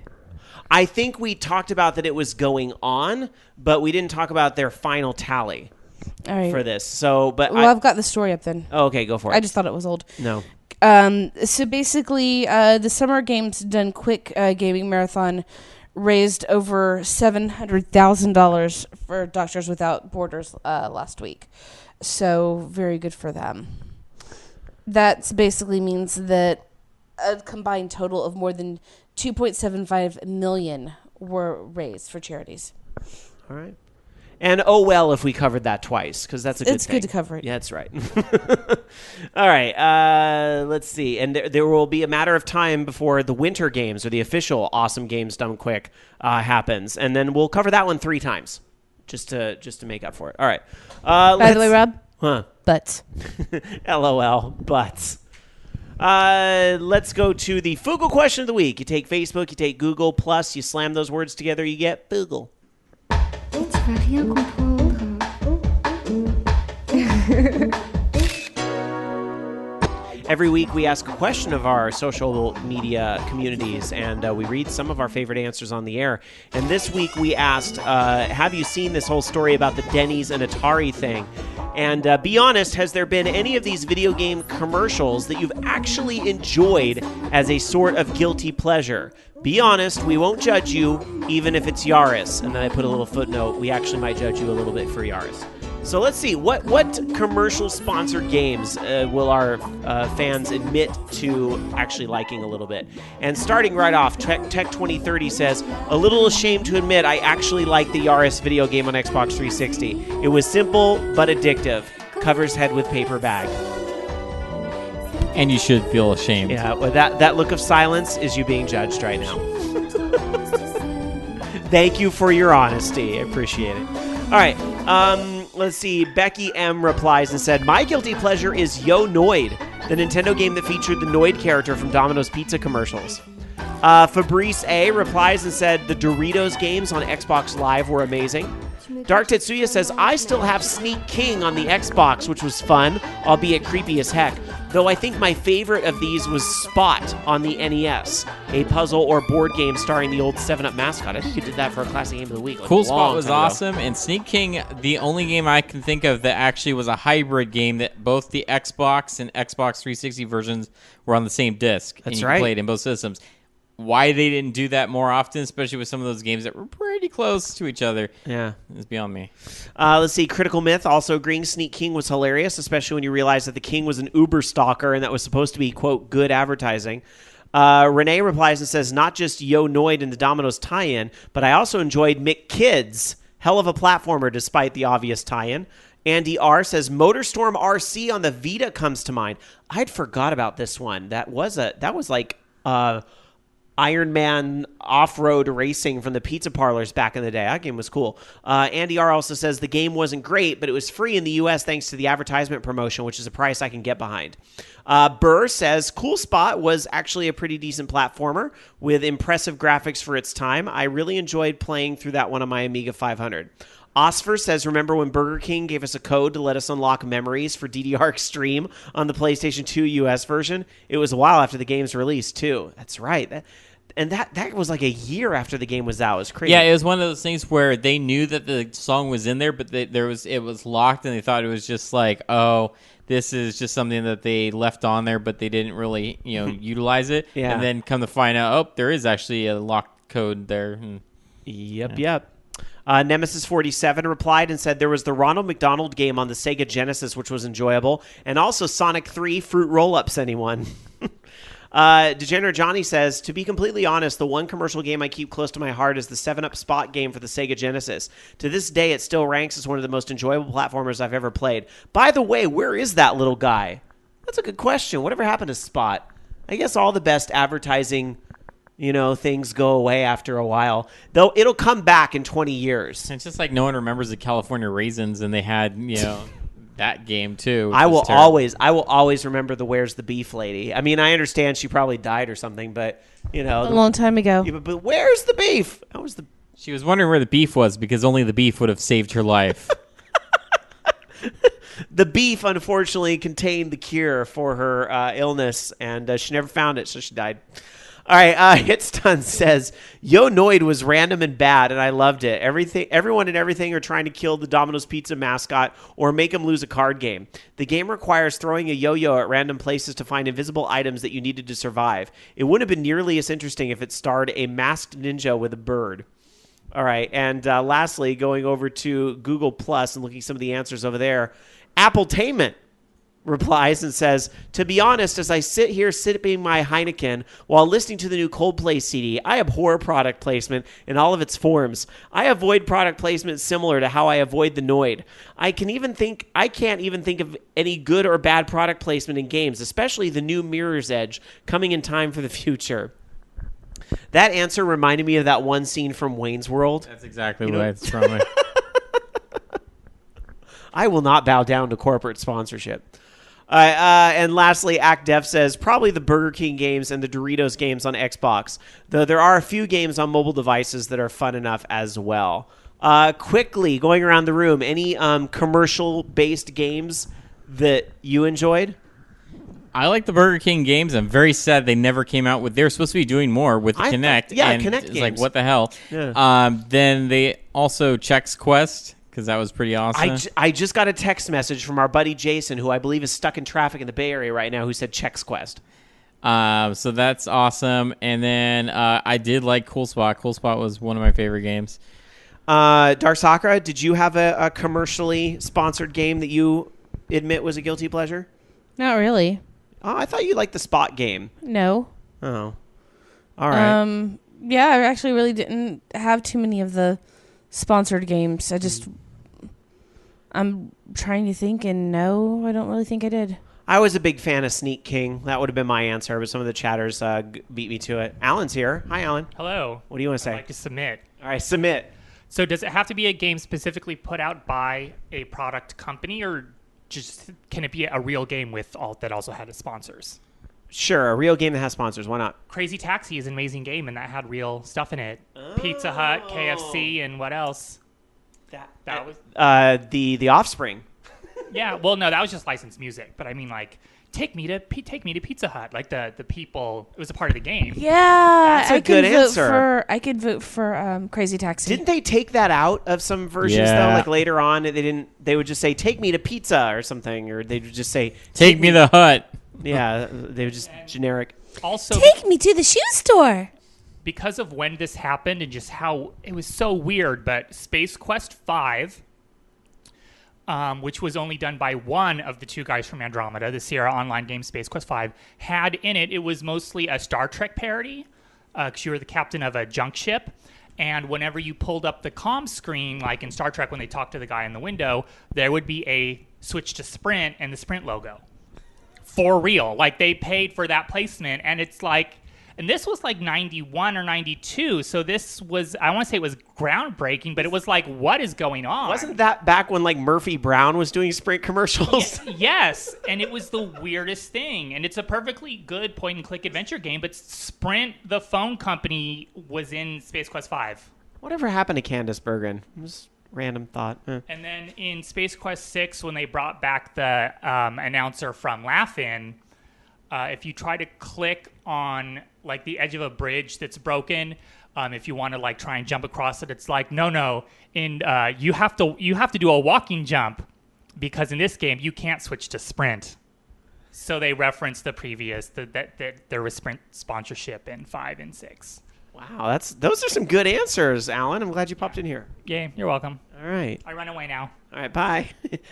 I think we talked about that it was going on, but we didn't talk about their final tally for this. So, but I've got the story up then. Oh, okay, go for it. I just thought it was old. No. So basically, the Summer Games Done Quick gaming marathon raised over $700,000 for Doctors Without Borders last week. So very good for them. That basically means that a combined total of more than $2.75 million were raised for charities. All right. And oh well if we covered that twice, because that's a good thing. It's good to cover it. Yeah, that's right. All right, let's see. And there will be a matter of time before the Winter Games, or the official Awesome Games Done Quick, happens. And then we'll cover that one 3 times, just to make up for it. All right. By the way, Rob? Huh? Butts. LOL, butts. Let's go to the Foogle question of the week. You take Facebook, you take Google, plus you slam those words together, you get Foogle. It's Radio Control. Every week we ask a question of our social media communities, and we read some of our favorite answers on the air. And this week we asked, have you seen this whole story about the Denny's and Atari thing? And be honest, has there been any of these video game commercials that you've actually enjoyed as a sort of guilty pleasure? Be honest, we won't judge you, even if it's Yaris. And then I put a little footnote, we actually might judge you a little bit for Yaris. So let's see, what commercial-sponsored games will our fans admit to actually liking a little bit? And starting right off, Tech 2030 says, a little ashamed to admit I actually like the Yaris video game on Xbox 360. It was simple but addictive. Covers head with paper bag. And you should feel ashamed. Yeah, well, that look of silence is you being judged right now. Thank you for your honesty. I appreciate it. All right. Let's see. Becky M. replies and said, my guilty pleasure is Yo Noid, the Nintendo game that featured the Noid character from Domino's Pizza commercials. Fabrice A. replies and said, the Doritos games on Xbox Live were amazing. Dark Tetsuya says, I still have Sneak King on the Xbox, which was fun, albeit creepy as heck. Though I think my favorite of these was Spot on the NES, a puzzle or board game starring the old 7-Up mascot. I think you did that for a classic game of the week. Cool Spot was awesome, and Sneak King, the only game I can think of that actually was a hybrid game that both the Xbox and Xbox 360 versions were on the same disc. That's and you right. played in both systems. Why they didn't do that more often, especially with some of those games that were pretty close to each other, is beyond me. Let's see. Critical Myth also agreeing Sneak King was hilarious, especially when you realize that the king was an Uber stalker and that was supposed to be, quote, good advertising. Renee replies and says, not just Yo Noid and the Domino's tie-in, but I also enjoyed McKids. Hell of a platformer despite the obvious tie-in. Andy R says, MotorStorm RC on the Vita comes to mind. I'd forgot about this one. That was like Iron Man off-road racing from the pizza parlors back in the day. That game was cool. Andy R also says the game wasn't great, but it was free in the U.S. thanks to the advertisement promotion, which is a price I can get behind. Burr says Cool Spot was actually a pretty decent platformer with impressive graphics for its time. I really enjoyed playing through that one on my Amiga 500. Osfer says, remember when Burger King gave us a code to let us unlock memories for DDR Extreme on the PlayStation 2 US version? It was a while after the game's release, too. That's right. That was like a year after the game was out. It was crazy. Yeah, it was one of those things where they knew that the song was in there, but it was locked, and they thought it was just like, oh, this is just something that they left on there, but they didn't really, utilize it. Yeah. And then come to find out, oh, there is actually a locked code there. Yep. Nemesis 47 replied and said there was the Ronald McDonald game on the Sega Genesis, which was enjoyable, and also Sonic 3 Fruit Roll-Ups, anyone? Degenerate Johnny says, to be completely honest, the one commercial game I keep close to my heart is the 7-Up Spot game for the Sega Genesis. To this day, it still ranks as one of the most enjoyable platformers I've ever played. By the way, where is that little guy? That's a good question. Whatever happened to Spot? I guess all the best advertising, things go away after a while. Though it'll come back in 20 years. It's just like no one remembers the California Raisins, and they had, that game too. I will always remember the Where's the Beef lady. I mean, I understand she probably died or something, but a long time ago. Yeah, but where's the beef? She was wondering where the beef was because only the beef would have saved her life. The beef, unfortunately, contained the cure for her illness, and she never found it, so she died. All right, Hitstun says, Yo Noid was random and bad, and I loved it. Everyone and everything are trying to kill the Domino's Pizza mascot or make him lose a card game. The game requires throwing a yo-yo at random places to find invisible items that you needed to survive. It wouldn't have been nearly as interesting if it starred a masked ninja with a bird. All right, and lastly, going over to Google Plus and looking at some of the answers over there, Appletainment replies and says, to be honest, as I sit here sipping my Heineken while listening to the new Coldplay CD, I abhor product placement in all of its forms. I avoid product placement similar to how I avoid the Noid. I can't even think of any good or bad product placement in games, especially the new Mirror's Edge coming in time for the future. That answer reminded me of that one scene from Wayne's World. That's exactly what it's from. I will not bow down to corporate sponsorship. And lastly, ActDef says probably the Burger King games and the Doritos games on Xbox, though there are a few games on mobile devices that are fun enough as well. Quickly, going around the room, any commercial-based games that you enjoyed? I like the Burger King games. I'm very sad they never came out with. They're supposed to be doing more with Kinect. And Kinect games. It's like, what the hell? Yeah. Then they also Chex Quest, because that was pretty awesome. I just got a text message from our buddy Jason, who I believe is stuck in traffic in the Bay Area right now, who said Chex Quest. So that's awesome. And then I did like Cool Spot. Cool Spot was one of my favorite games. Dark Sakura, did you have a commercially sponsored game that you admit was a guilty pleasure? Not really. Oh, I thought you liked the Spot game. No. Oh. All right. Yeah, I actually really didn't have too many of the sponsored games. I'm trying to think, and no, I don't really think I did. I was a big fan of Sneak King. That would have been my answer, but some of the chatters beat me to it. Alan's here. Hi, Alan. Hello. What do you want to say? I'd like to submit. All right, submit. So does it have to be a game specifically put out by a product company, or just can it be a real game with that also had sponsors? Sure, a real game that has sponsors. Why not? Crazy Taxi is an amazing game, and that had real stuff in it. Pizza Hut, KFC, and what else? That was the Offspring. yeah. Well, no, that was just licensed music. But I mean, like, take me to Pizza Hut. Like the people, it was a part of the game. Yeah, That's a good answer. I could vote for Crazy Taxi. Didn't they take that out of some versions though? Like later on, they didn't. They would just say, "Take me to pizza" or something, or they would just say, Take me to the hut. Yeah, they were just generic. Also, take me to the shoe store. because of when this happened and just how it was so weird, but Space Quest 5, which was only done by one of the two guys from Andromeda, the Sierra Online game Space Quest 5, had in it, it was mostly a Star Trek parody, because you were the captain of a junk ship. And whenever you pulled up the comm screen, like in Star Trek when they talked to the guy in the window, there would be a switch to Sprint and the Sprint logo. For real. Like, they paid for that placement, and it's like... And this was like 91 or 92, so this was, I want to say it was groundbreaking, but it was like, what is going on? Wasn't that back when like Murphy Brown was doing Sprint commercials? Yes, and it was the weirdest thing. And it's a perfectly good point-and-click adventure game, but Sprint, the phone company, was in Space Quest 5. Whatever happened to Candace Bergen? Just random thought. And then in Space Quest 6, when they brought back the announcer from Laugh-In, if you try to click on like the edge of a bridge that's broken, if you want to like try and jump across it, it's like no, and you have to do a walking jump, because in this game you can't switch to Sprint. So they reference the previous that there was Sprint sponsorship in 5 and 6. Wow, those are some good answers, Alan. I'm glad you popped in here. Yay, you're welcome. All right. I run away now. All right, bye.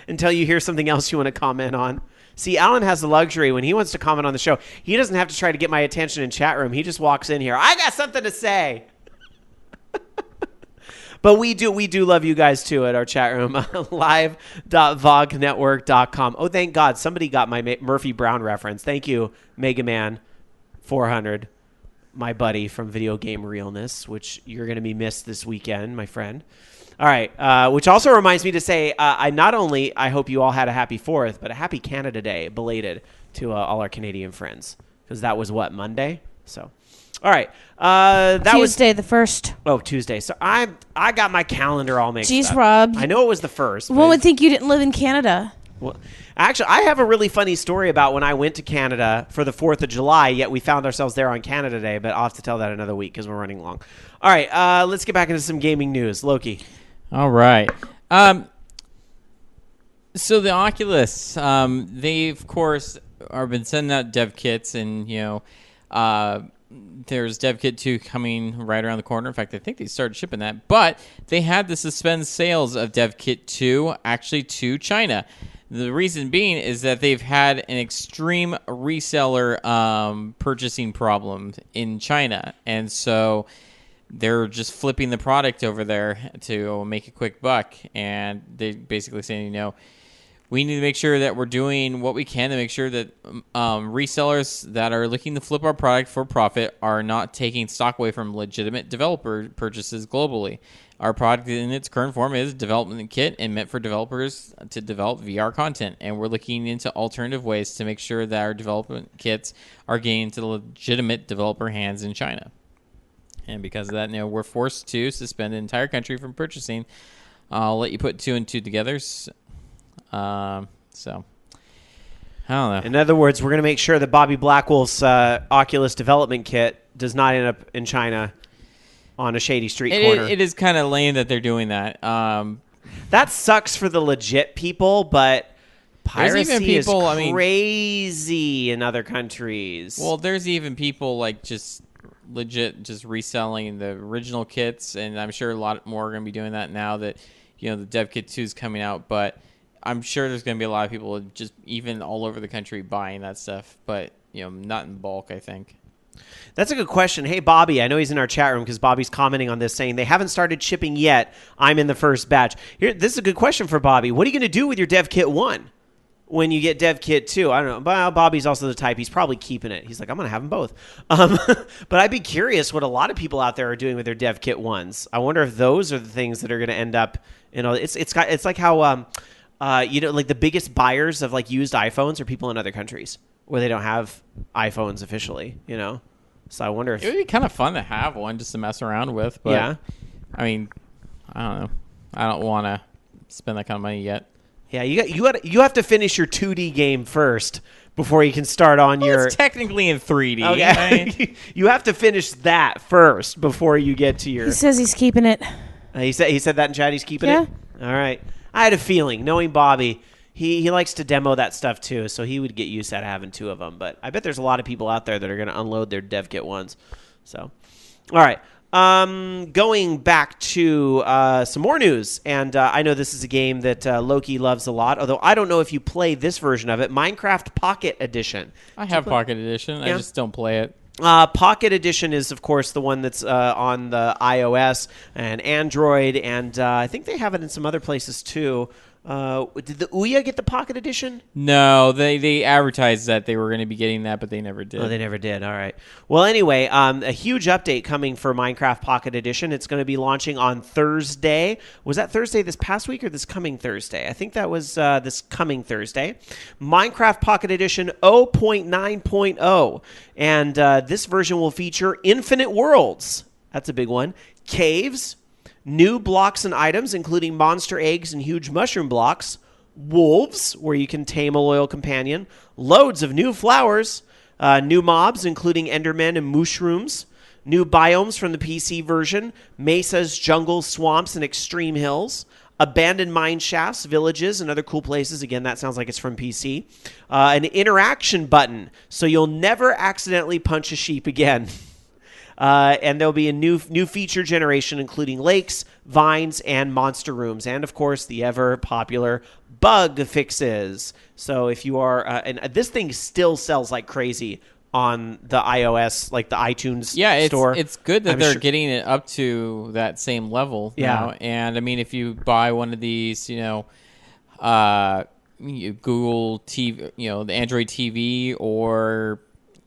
Until you hear something else you want to comment on. See, Alan has the luxury when he wants to comment on the show. He doesn't have to try to get my attention in chat room. He just walks in here. I got something to say. But we do love you guys too at our chat room, live.vognetwork.com. Oh, thank God. Somebody got my Murphy Brown reference. Thank you, Mega Man 400, my buddy from Video Game Realness, which you're going to be missed this weekend, my friend. All right, which also reminds me to say, I hope you all had a happy 4th, but a happy Canada Day, belated, to all our Canadian friends, because that was Monday? So, all right, that Tuesday the 1st. Oh, Tuesday. So I got my calendar all mixed up. Jeez, Rob. I know it was the 1st. One would think you didn't live in Canada. Well, actually, I have a really funny story about when I went to Canada for the 4th of July, yet we found ourselves there on Canada Day, but I'll have to tell that another week because we're running long. All right, let's get back into some gaming news. Loki. All right. So the Oculus, they, of course, have been sending out dev kits, and, there's dev kit 2 coming right around the corner. In fact, I think they started shipping that. But they had to suspend sales of dev kit 2 actually to China. The reason being is that they've had an extreme reseller purchasing problem in China. And so they're just flipping the product over there to make a quick buck. And they basically saying, we need to make sure that we're doing what we can to make sure that resellers that are looking to flip our product for profit are not taking stock away from legitimate developer purchases globally. Our product in its current form is a development kit and meant for developers to develop VR content. And we're looking into alternative ways to make sure that our development kits are getting into the legitimate developer hands in China. And because of that, we're forced to suspend the entire country from purchasing. I'll let you put 2 and 2 together. So, I don't know. In other words, we're going to make sure that Bobby Blackwolf's Oculus development kit does not end up in China on a shady street corner. It is kind of lame that they're doing that. That sucks for the legit people, but piracy is crazy in other countries. Well, there's even people like just legit just reselling the original kits, and I'm sure a lot more are going to be doing that now that the dev kit 2 is coming out, but I'm sure there's going to be a lot of people just even all over the country buying that stuff, but not in bulk, I think. That's a good question. Hey, Bobby, I know he's in our chat room because Bobby's commenting on this saying they haven't started shipping yet. I'm in the first batch. This is a good question for Bobby. What are you going to do with your dev kit 1 when you get dev kit 2? I don't know. But Bobby's also the type. He's probably keeping it. He's like, I'm going to have them both. But I'd be curious what a lot of people out there are doing with their dev kit 1s. I wonder if those are the things that are going to end up, it's like how, like the biggest buyers of like used iPhones are people in other countries where they don't have iPhones officially, So I wonder if it would be kind of fun to have one just to mess around with. But, yeah. I mean, I don't know. I don't want to spend that kind of money yet. Yeah, you have to finish your 2D game first before you can start on your. It's technically in 3D. Okay. You have to finish that first before you get to your. He says he's keeping it. He said that in chat. He's keeping Yeah. it. All right. I had a feeling, knowing Bobby, he likes to demo that stuff too, so he would get used to having 2 of them. But I bet there's a lot of people out there that are going to unload their dev kit ones. So, all right. Going back to some more news, and I know this is a game that Loki loves a lot, although I don't know if you play this version of it, Minecraft Pocket Edition. I have Pocket Edition. Yeah. I just don't play it. Pocket Edition is, of course, the one that's on the iOS and Android, and I think they have it in some other places too. Did the Ouya get the Pocket Edition? No, they advertised that they were going to be getting that, but they never did. Oh, they never did. All right. Well, anyway, a huge update coming for Minecraft Pocket Edition. It's going to be launching on Thursday. Was that Thursday this past week or this coming Thursday? I think that was this coming Thursday. Minecraft Pocket Edition 0.9.0. And this version will feature infinite worlds. That's a big one. Caves. New blocks and items, including monster eggs and huge mushroom blocks. Wolves, where you can tame a loyal companion. Loads of new flowers. New mobs, including endermen and mushrooms. New biomes from the PC version. Mesas, jungles, swamps, and extreme hills. Abandoned mine shafts, villages, and other cool places. Again, that sounds like it's from PC. An interaction button, so you'll never accidentally punch a sheep again. And there'll be a new feature generation, including lakes, vines, and monster rooms. And, of course, the ever-popular bug fixes. So if you are... and this thing still sells like crazy on the iOS, like the iTunes store. Yeah, it's good that they're getting it up to that same level now. And, I mean, if you buy one of these, Google TV, the Android TV, or...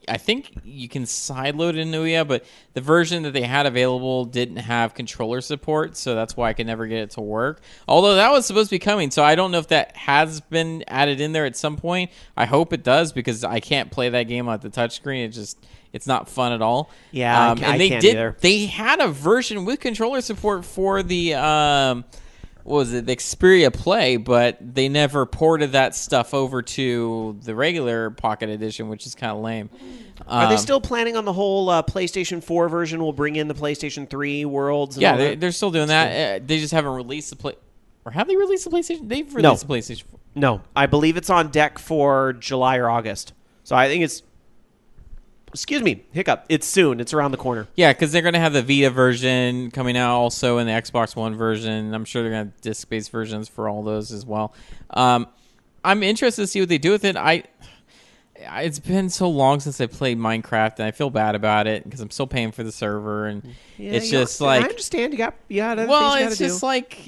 I think you can sideload in Ouya, but the version that they had available didn't have controller support, so that's why I could never get it to work. Although that was supposed to be coming, so I don't know if that has been added in there at some point. I hope it does, because I can't play that game on the touchscreen. It's not fun at all. Yeah, and I they can't did. either. They had a version with controller support for the what was it, the Xperia Play, but they never ported that stuff over to the regular Pocket Edition, which is kind of lame. Are they still planning on the whole PlayStation 4 version will bring in the PlayStation 3 worlds? And all Yeah, that? they're still doing that. They just haven't released the play. Or have they released the PlayStation? They've released the PlayStation 4. No, I believe it's on deck for July or August. So I think it's... Excuse me, hiccup. It's soon. It's around the corner. Yeah, because they're going to have the Vita version coming out also, and the Xbox One version. I'm sure they're going to have disc-based versions for all those as well. I'm interested to see what they do with it. It's been so long since I played Minecraft, and I feel bad about it because I'm still paying for the server, and it's just like... I understand. You got other things you got to do. Well, it's just like,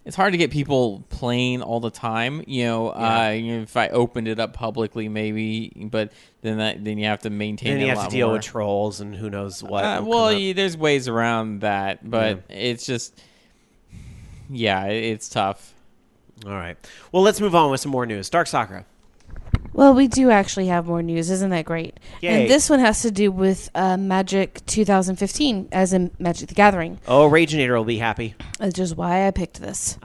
it's hard to get people playing all the time. If I opened it up publicly, maybe, but then you have to maintain. Then it you a have lot to deal more. with trolls and who knows what. There's ways around that, but it's just, it's tough. All right. Well, let's move on with some more news. Dark Sakura. Well, we do actually have more news. Isn't that great? Yay. And this one has to do with Magic 2015, as in Magic the Gathering. Oh, Raginator will be happy. Which is why I picked this.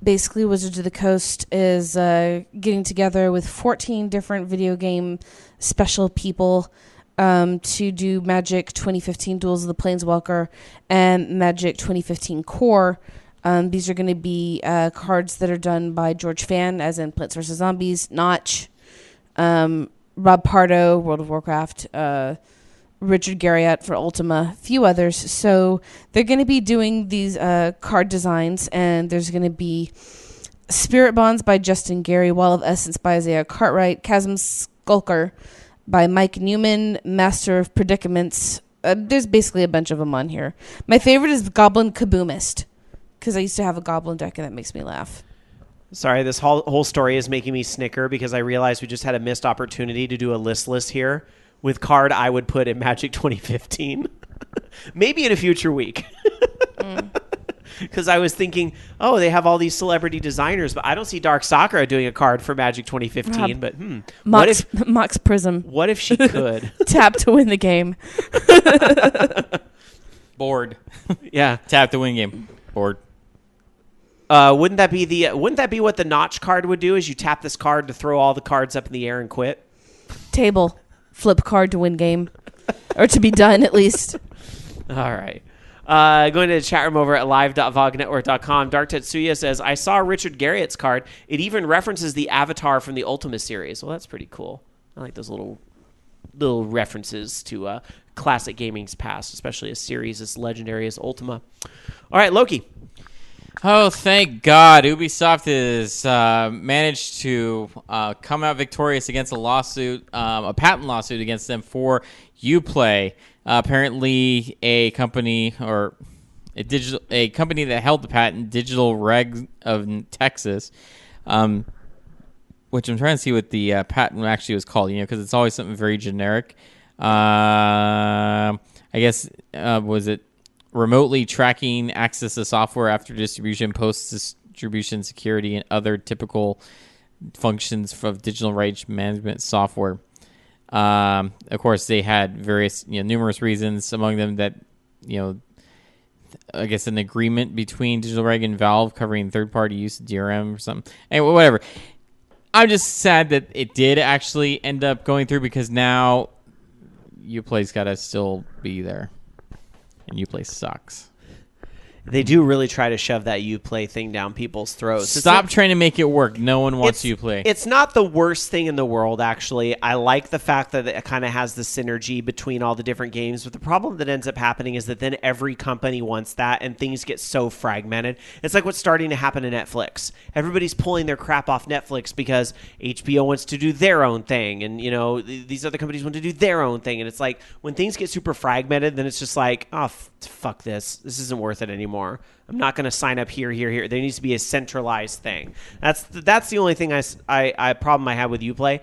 Basically, Wizards of the Coast is getting together with 14 different video game special people to do Magic 2015 Duels of the Planeswalker and Magic 2015 Core. These are going to be cards that are done by George Fan, as in Plants vs. Zombies, Notch, Rob Pardo, World of Warcraft, Richard Garriott for Ultima, a few others. So they're going to be doing these card designs, and there's going to be Spirit Bonds by Justin Gary, Wall of Essence by Isaiah Cartwright, Chasm Skulker by Mike Newman, Master of Predicaments. There's basically a bunch of them on here. My favorite is Goblin Kaboomist, because I used to have a Goblin deck, and that makes me laugh. Sorry, this whole story is making me snicker because I realized we just had a missed opportunity to do a list here with card I would put in Magic 2015. Maybe in a future week. Because I was thinking, they have all these celebrity designers, but I don't see Dark Sakura doing a card for Magic 2015. But Mox Prism. What if she could? Tap to win the game. Bored. Yeah. Tap to win game. Bored. Wouldn't that be what the notch card would do? Is you tap this card to throw all the cards up in the air and quit? Table. Flip card to win game. Or to be done, at least. All right. Going to the chat room over at live.vognetwork.com. Dark Tetsuya says, I saw Richard Garriott's card. It even references the Avatar from the Ultima series. Well, that's pretty cool. I like those little references to classic gaming's past, especially a series as legendary as Ultima. All right, Loki. Oh, thank God. Ubisoft has managed to come out victorious against a patent lawsuit against them for Uplay. Apparently, a company that held the patent, Digital Reg of Texas, which I'm trying to see what the patent actually was called, because it's always something very generic. I guess, was it remotely tracking access to software after distribution, post-distribution security, and other typical functions of digital rights management software. Of course, they had various, numerous reasons, among them that, I guess an agreement between Digital Reg and Valve covering third-party use of DRM or something. Anyway, whatever. I'm just sad that it did actually end up going through, because now Uplay's got to still be there. And Uplay sucks. They do really try to shove that Uplay thing down people's throats. Stop trying to make it work. No one wants Uplay. It's not the worst thing in the world, actually. I like the fact that it kind of has the synergy between all the different games. But the problem that ends up happening is that then every company wants that, and things get so fragmented. It's like what's starting to happen to Netflix. Everybody's pulling their crap off Netflix because HBO wants to do their own thing, and these other companies want to do their own thing. And it's like when things get super fragmented, then it's just like, oh, fuck this. This isn't worth it anymore. I'm not going to sign up here. There needs to be a centralized thing. That's the only thing I problem I have with Uplay.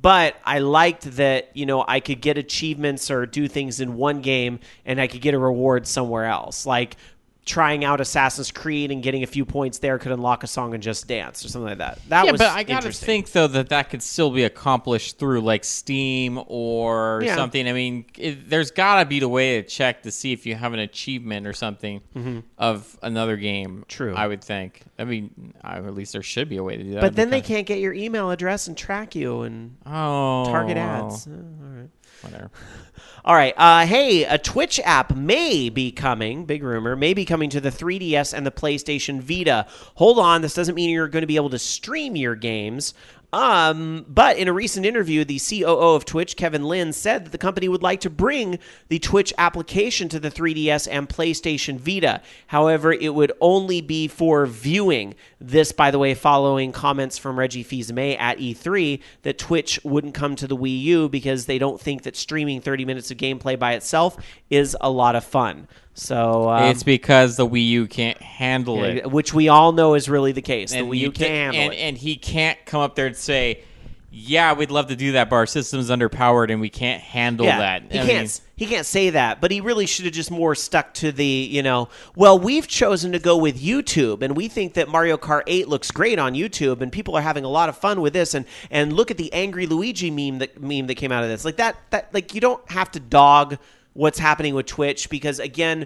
But I liked that, I could get achievements or do things in one game and I could get a reward somewhere else. Like trying out Assassin's Creed and getting a few points there could unlock a song and Just Dance or something like that. That was but I gotta think though that could still be accomplished through like Steam or something. I mean, there's gotta be the way to check to see if you have an achievement or something of another game. True, I would think. I mean, at least there should be a way to do that. But then they can't get your email address and track you and target ads. All right, whatever. All right. Hey, a Twitch app may be coming, big rumor, may be coming to the 3DS and the PlayStation Vita. Hold on. This doesn't mean you're going to be able to stream your games. But in a recent interview, the COO of Twitch, Kevin Lin, said that the company would like to bring the Twitch application to the 3DS and PlayStation Vita. However, it would only be for viewing. This, by the way, following comments from Reggie Fils-Aimé at E3 that Twitch wouldn't come to the Wii U because they don't think that streaming 30 minutes of gameplay by itself is a lot of fun. So it's because the Wii U can't handle it, which we all know is really the case. And the Wii U can't handle it, and he can't come up there and say, "Yeah, we'd love to do that, but our system's underpowered and we can't handle that." He can't say that, but he really should have just more stuck to the, well, we've chosen to go with YouTube, and we think that Mario Kart 8 looks great on YouTube, and people are having a lot of fun with this, and look at the Angry Luigi meme that came out of this. Like that like you don't have to dog what's happening with Twitch because, again,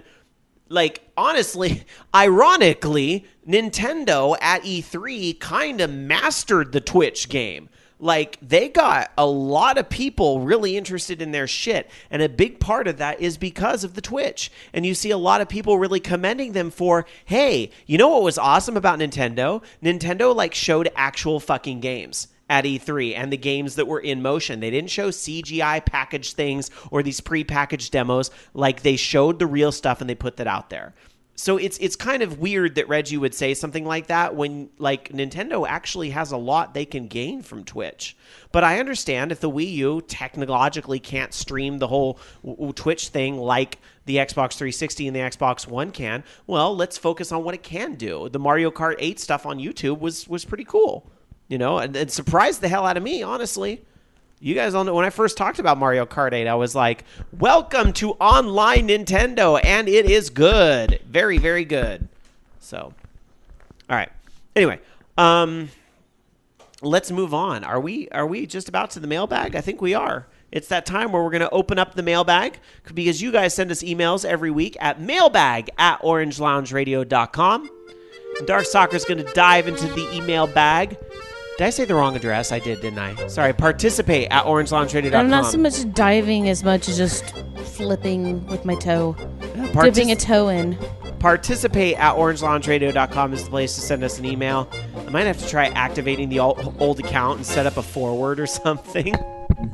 like, honestly, ironically, Nintendo at E3 kind of mastered the Twitch game. Like, they got a lot of people really interested in their shit, and a big part of that is because of the Twitch. And you see a lot of people really commending them for, hey, you know what was awesome about Nintendo? Nintendo, like, showed actual fucking games at E3 and the games that were in motion. They didn't show CGI packaged things or these pre-packaged demos. Like, they showed the real stuff and they put that out there. So it's kind of weird that Reggie would say something like that when, like, Nintendo actually has a lot they can gain from Twitch. But I understand if the Wii U technologically can't stream the whole Twitch thing like the Xbox 360 and the Xbox One can, well, let's focus on what it can do. The Mario Kart 8 stuff on YouTube was pretty cool. And it surprised the hell out of me, honestly. You guys all know, when I first talked about Mario Kart 8, I was like, welcome to online Nintendo, and it is good. Very, very good. So, all right. Anyway, let's move on. Are we just about to the mailbag? I think we are. It's that time where we're going to open up the mailbag because you guys send us emails every week at mailbag@orangeloungeradio.com. And Dark Soccer is going to dive into the email bag. Did I say the wrong address? I did, didn't I? Sorry. Participate at orangeloungeradio.com. I'm not so much diving as much as just flipping with my toe. Dipping a toe in. Participate at orangeloungeradio.com is the place to send us an email. I might have to try activating the old account and set up a forward or something.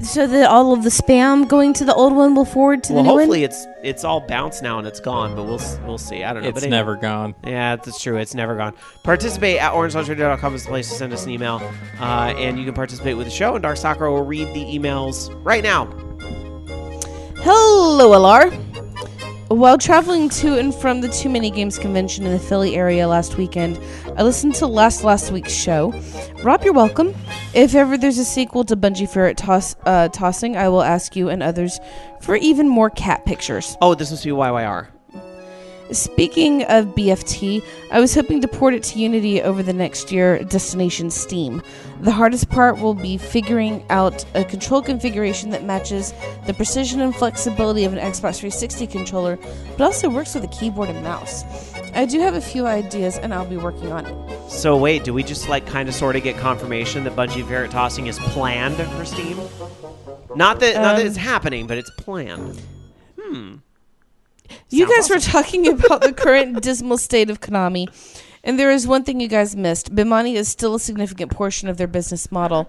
So that all of the spam going to the old one will forward to the new one? Well, hopefully it's all bounced now and it's gone, but we'll see. I don't know. It's never gone. Yeah, that's true. It's never gone. Participate at orangeloungeradio.com is the place to send us an email. And you can participate with the show, and Dark Soccer will read the emails right now. Hello, LR. While traveling to and from the Too Many Games convention in the Philly area last weekend, I listened to last week's show. Rob, you're welcome. If ever there's a sequel to Bungee Ferret Tossing, I will ask you and others for even more cat pictures. Oh, this must be YYR. Speaking of BFT, I was hoping to port it to Unity over the next year, Destination Steam. The hardest part will be figuring out a control configuration that matches the precision and flexibility of an Xbox 360 controller, but also works with a keyboard and mouse. I do have a few ideas, and I'll be working on it. So wait, do we just kind of sort of get confirmation that Bungee Ferret Tossing is planned for Steam? Not that it's happening, but it's planned. You guys were talking about the current dismal state of Konami, and there is one thing you guys missed. Bimani is still a significant portion of their business model.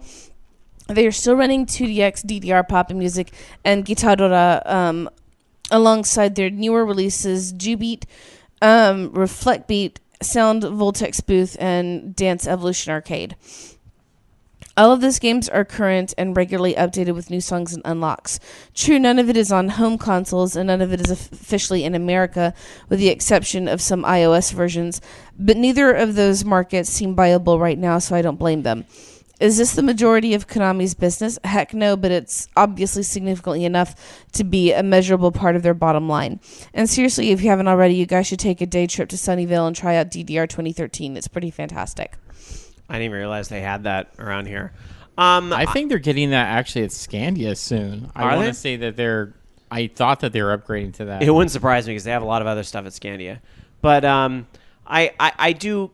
They are still running 2DX, DDR pop and music, and Guitadora alongside their newer releases, Jubeat, Reflect Beat, Sound Voltex Booth, and Dance Evolution Arcade. All of those games are current and regularly updated with new songs and unlocks. True, none of it is on home consoles, and none of it is officially in America, with the exception of some iOS versions. But neither of those markets seem viable right now, so I don't blame them. Is this the majority of Konami's business? Heck no, but it's obviously significantly enough to be a measurable part of their bottom line. And seriously, if you haven't already, you guys should take a day trip to Sunnyvale and try out DDR 2013. It's pretty fantastic. I didn't even realize they had that around here. I think they're getting that actually at Scandia soon. I want to say that I thought that they were upgrading to that. It wouldn't surprise me because they have a lot of other stuff at Scandia. But I do...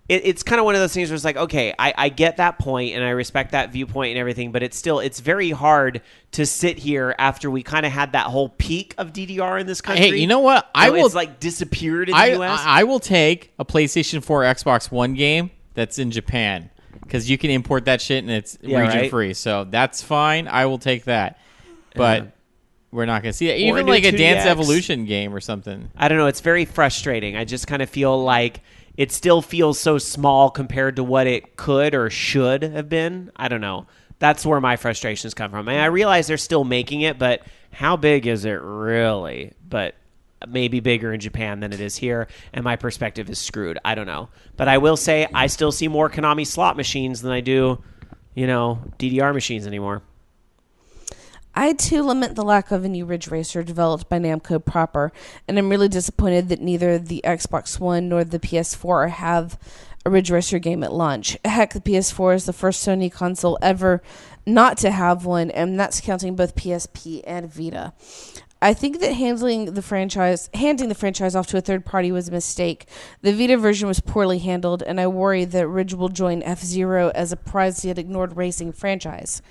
It's kind of one of those things where it's like, okay, I get that point and I respect that viewpoint and everything, but it's very hard to sit here after we kind of had that whole peak of DDR in this country. Hey, you know what? It's disappeared in the U.S. I will take a PlayStation 4 Xbox One game that's in Japan because you can import that shit and it's region free. So that's fine. I will take that. But we're not going to see it. Even like a 2DX. Dance Evolution game or something. I don't know. It's very frustrating. I just kind of feel like it still feels so small compared to what it could or should have been. I don't know. That's where my frustrations come from. I realize they're still making it, but how big is it really? But maybe bigger in Japan than it is here, and my perspective is screwed. I don't know. But I will say I still see more Konami slot machines than I do, DDR machines anymore. I, too, lament the lack of a new Ridge Racer developed by Namco proper, and I'm really disappointed that neither the Xbox One nor the PS4 have a Ridge Racer game at launch. Heck, the PS4 is the first Sony console ever not to have one, and that's counting both PSP and Vita. I think that handing the franchise off to a third party was a mistake. The Vita version was poorly handled, and I worry that Ridge will join F-Zero as a prized yet ignored racing franchise.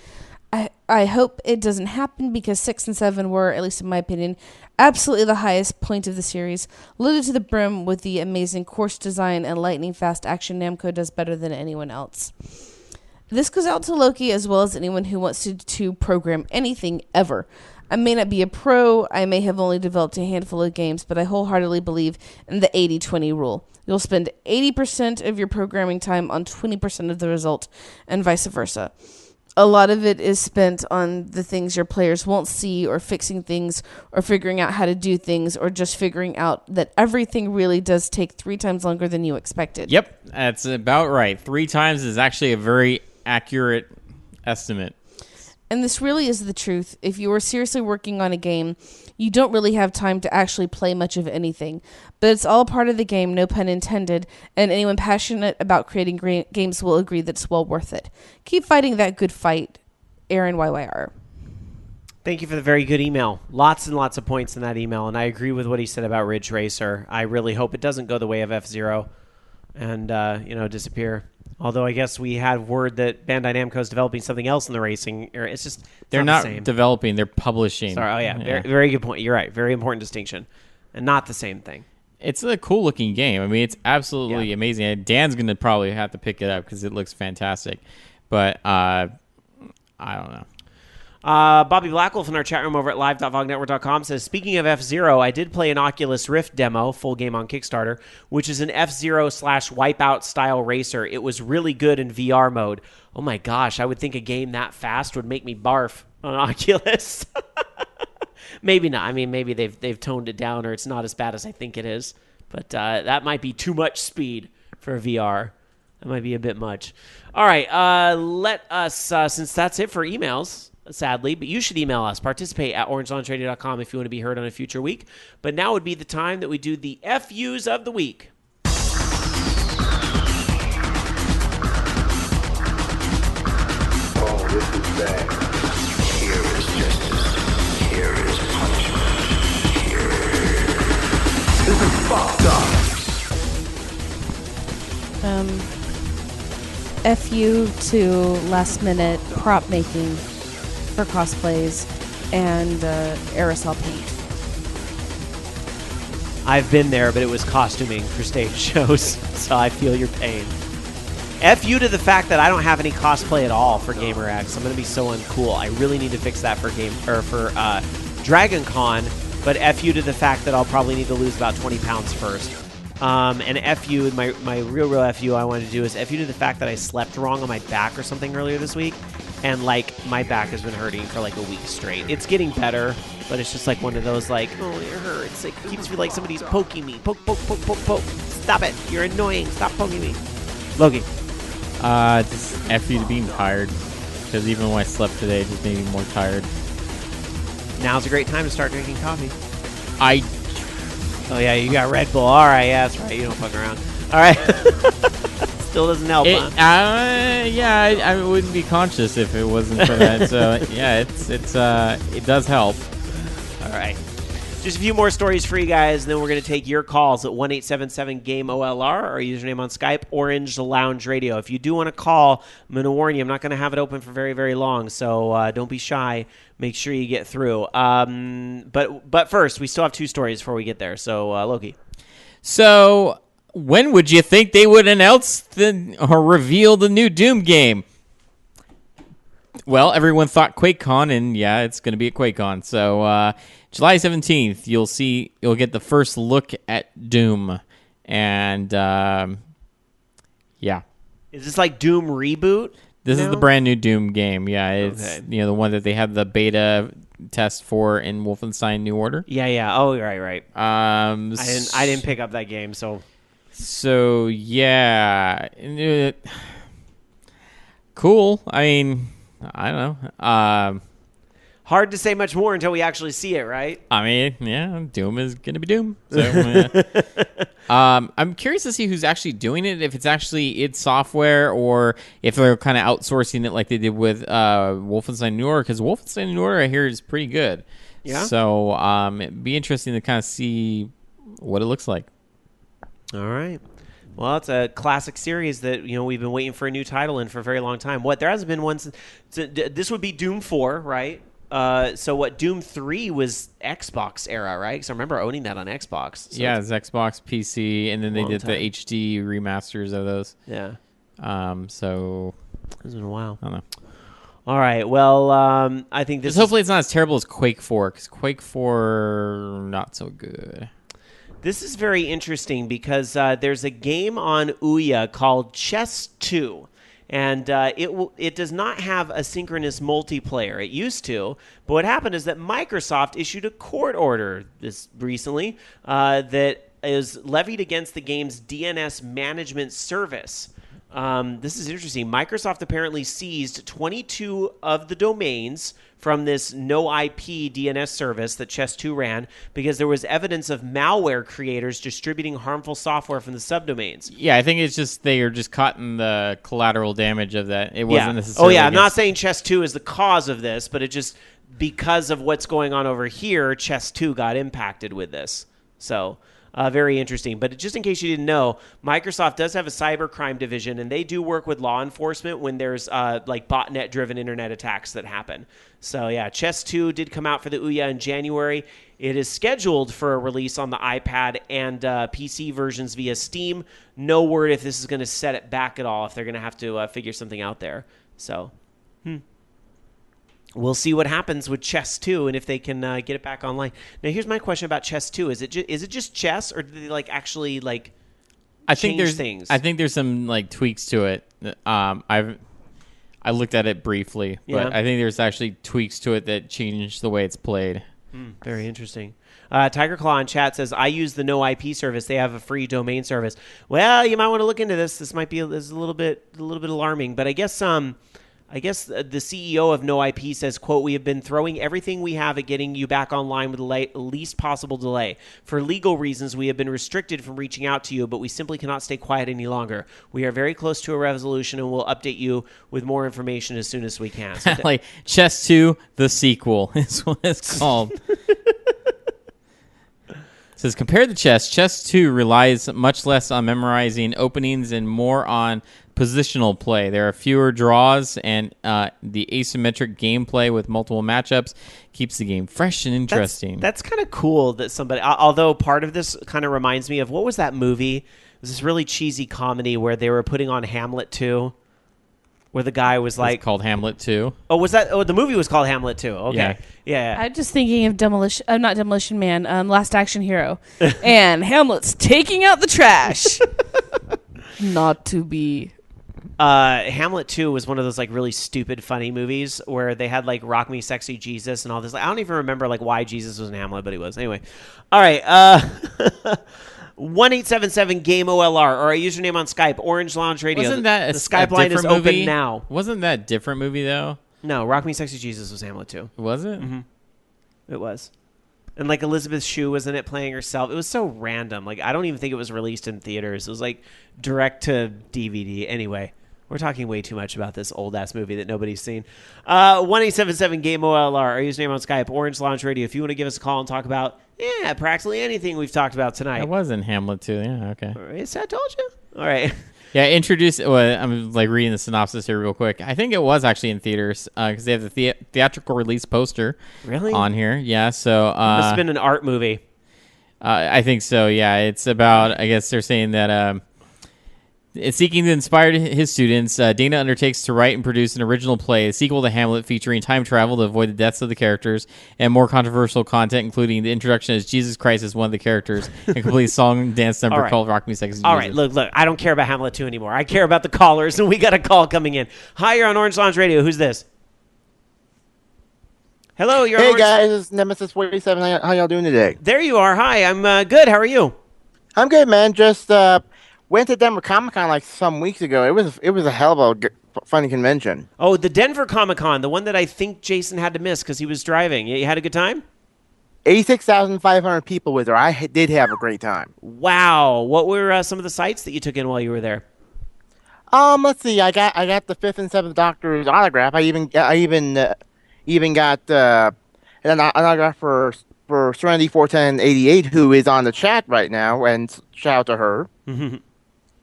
I hope it doesn't happen because 6 and 7 were, at least in my opinion, absolutely the highest point of the series, loaded to the brim with the amazing course design and lightning-fast action Namco does better than anyone else. This goes out to Loki as well as anyone who wants to program anything ever. I may not be a pro, I may have only developed a handful of games, but I wholeheartedly believe in the 80-20 rule. You'll spend 80% of your programming time on 20% of the result, and vice versa. A lot of it is spent on the things your players won't see, or fixing things, or figuring out how to do things, or just figuring out that everything really does take 3 times longer than you expected. Yep, that's about right. 3 times is actually a very accurate estimate. And this really is the truth. If you are seriously working on a game, you don't really have time to actually play much of anything. But it's all part of the game, no pun intended, and anyone passionate about creating games will agree that it's well worth it. Keep fighting that good fight. Aaron YYR. Thank you for the very good email. Lots and lots of points in that email, and I agree with what he said about Ridge Racer. I really hope it doesn't go the way of F-Zero and, disappear. Although I guess we had word that Bandai Namco is developing something else in the racing area. It's just They're not not the same. developing, they're publishing. Sorry. Oh, yeah. Very, very good point. You're right. Very important distinction. And not the same thing. It's a cool-looking game. I mean, it's absolutely amazing. Dan's going to probably have to pick it up because it looks fantastic. But I don't know. Bobby Blackwolf in our chat room over at live.vognetwork.com says, speaking of F-Zero, I did play an Oculus Rift demo, full game on Kickstarter, which is an F-Zero / Wipeout style racer. It was really good in VR mode. Oh my gosh, I would think a game that fast would make me barf on Oculus. Maybe not. I mean, maybe they've toned it down or it's not as bad as I think it is. But that might be too much speed for VR. That might be a bit much. All right, let us, since that's it for emails, sadly, but you should email us. Participate at orangeloungeradio.com if you want to be heard on a future week. But now would be the time that we do the FUs of the week. Oh, this is bad. Here is justice. Here is punishment. This is fucked up. FU to last minute prop making for cosplays and aerosol paint. I've been there, but it was costuming for stage shows, so I feel your pain. FU to the fact that I don't have any cosplay at all for GamerX. I'm going to be so uncool. I really need to fix that for Dragon Con, but FU to the fact that I'll probably need to lose about 20 pounds first. And FU, my real FU I wanted to do is FU to the fact that I slept wrong on my back or something earlier this week, and my back has been hurting for a week straight. It's getting better, but it's just one of those oh, it hurts. It keeps me like somebody's poking me. Poke. Stop it. You're annoying. Stop poking me. Loki. Just FU to being tired, because even when I slept today, it just made me more tired. Now's a great time to start drinking coffee. Oh, yeah, you got Red Bull. All right, yeah, that's right. You don't fuck around. All right. Still doesn't help, huh? I wouldn't be conscious if it wasn't for that. So, yeah, it does help. All right. Just a few more stories for you guys, and then we're going to take your calls at 1-877-GAME-OLR, our username on Skype, Orange Lounge Radio. If you do want to call, I'm going to warn you, I'm not going to have it open for very, very long, so don't be shy. Make sure you get through. But first, we still have two stories before we get there, so Loki. So, when would you think they would announce or reveal the new Doom game? Well, everyone thought QuakeCon, and yeah, it's going to be at QuakeCon. So, July 17th, you'll get the first look at Doom, and yeah. Is this like Doom Reboot? This is the brand new Doom game. Yeah, it's the one that they had the beta test for in Wolfenstein New Order. Yeah. Oh, right. I didn't pick up that game, so. So yeah, cool. I mean, I don't know. Hard to say much more until we actually see it, right? I mean, yeah, Doom is going to be Doom. So, I'm curious to see who's actually doing it, if it's actually id Software or if they're kind of outsourcing it like they did with Wolfenstein New Order, because Wolfenstein New Order I hear is pretty good. Yeah. So it'd be interesting to kind of see what it looks like. All right. Well, it's a classic series that we've been waiting for a new title in for a very long time. There hasn't been one since. This would be Doom 4, right? So Doom 3 was Xbox era, right? Because I remember owning that on Xbox. So yeah, it's Xbox, PC, and then they did the HD remasters of those. Yeah. So it's been a while. I don't know. All right. Well, I think this. Hopefully, it's not as terrible as Quake 4, because Quake 4 not so good. This is very interesting because there's a game on Ouya called Chess 2. And it does not have a synchronous multiplayer. It used to. But what happened is that Microsoft issued a court order recently that is levied against the game's DNS management service. This is interesting. Microsoft apparently seized 22 of the domains from this no IP DNS service that Chess 2 ran because there was evidence of malware creators distributing harmful software from the subdomains. Yeah, I think it's just they are just caught in the collateral damage of that. It wasn't necessarily. Oh yeah, I'm not saying Chess 2 is the cause of this, but because of what's going on over here, Chess 2 got impacted with this. So very interesting. But just in case you didn't know, Microsoft does have a cybercrime division, and they do work with law enforcement when there's like botnet-driven internet attacks that happen. So yeah, Chess 2 did come out for the Ouya in January. It is scheduled for a release on the iPad and PC versions via Steam. No word if this is going to set it back at all, if they're going to have to figure something out there. So we'll see what happens with Chess 2 and if they can get it back online. Now, here's my question about Chess 2. Is it just chess, or do they like actually like change things? I think there's some like tweaks to it. I looked at it briefly, but I think there's actually tweaks to it that change the way it's played. Very interesting. Tiger Claw in chat says, I use the No IP service. They have a free domain service. Well, you might want to look into this. This might be this is a little bit alarming, but I guess the CEO of No IP says, quote, "We have been throwing everything we have at getting you back online with the least possible delay. For legal reasons, we have been restricted from reaching out to you, but we simply cannot stay quiet any longer. We are very close to a resolution, and we'll update you with more information as soon as we can." So like Chess 2, the sequel is what it's called. It says, compared to Chess 2 relies much less on memorizing openings and more on positional play. There are fewer draws, and the asymmetric gameplay with multiple matchups keeps the game fresh and interesting. That's kind of cool that somebody, although part of this kind of reminds me of, what was that movie? It was this really cheesy comedy where they were putting on Hamlet 2, where the guy was like... It's called Hamlet 2. Oh, was that... Oh, the movie was called Hamlet 2. Okay. Yeah. I'm just thinking of not Demolition Man, Last Action Hero. And Hamlet's taking out the trash. Not to be... Hamlet 2 was one of those like really stupid funny movies where they had like Rock Me Sexy Jesus and all this. I don't even remember like why Jesus was in Hamlet, but he was. Anyway. All right. 1-877-GAME-OLR, or our username on Skype, Orange Lounge Radio. Wasn't that the Skype line is movie? open now. Wasn't that a different movie though? No, Rock Me Sexy Jesus was Hamlet 2. Was it? Mm-hmm. It was. And like Elizabeth Shue was in it playing herself. It was so random. Like I don't even think it was released in theaters. It was like direct to DVD. Anyway, we're talking way too much about this old ass movie that nobody's seen. 1-877-GAME-OLR, our username on Skype, Orange Lounge Radio. If you want to give us a call and talk about practically anything we've talked about tonight. I was in Hamlet too. Yeah, okay. All right, I told you. All right. Yeah, I'm like reading the synopsis here real quick. I think it was actually in theaters because they have the theatrical release poster on here. Yeah, so it must have been an art movie. I think so. Yeah, it's about. I guess they're saying that it's seeking to inspire his students. Dana undertakes to write and produce an original play, a sequel to Hamlet featuring time travel to avoid the deaths of the characters, and more controversial content, including the introduction as Jesus Christ as one of the characters, and complete song and dance number called Rock Me Sexy Jesus. All right, look, I don't care about Hamlet 2 anymore. I care about the callers, and we got a call coming in. Hi, you're on Orange Lounge Radio. Who's this? Hello, you're on Orange... guys, it's Nemesis 47. How y'all doing today? There you are. Hi, I'm good. How are you? I'm good, man. Just went to Denver Comic-Con like some weeks ago. It was a hell of a funny convention. Oh, the Denver Comic-Con, the one that I think Jason had to miss because he was driving. You had a good time? 86,500 people with her. I did have a great time. Wow. What were some of the sites that you took in while you were there? Let's see. I got the 5th and 7th Doctor's autograph. I even got an autograph for Serenity 41088, who is on the chat right now, and shout out to her.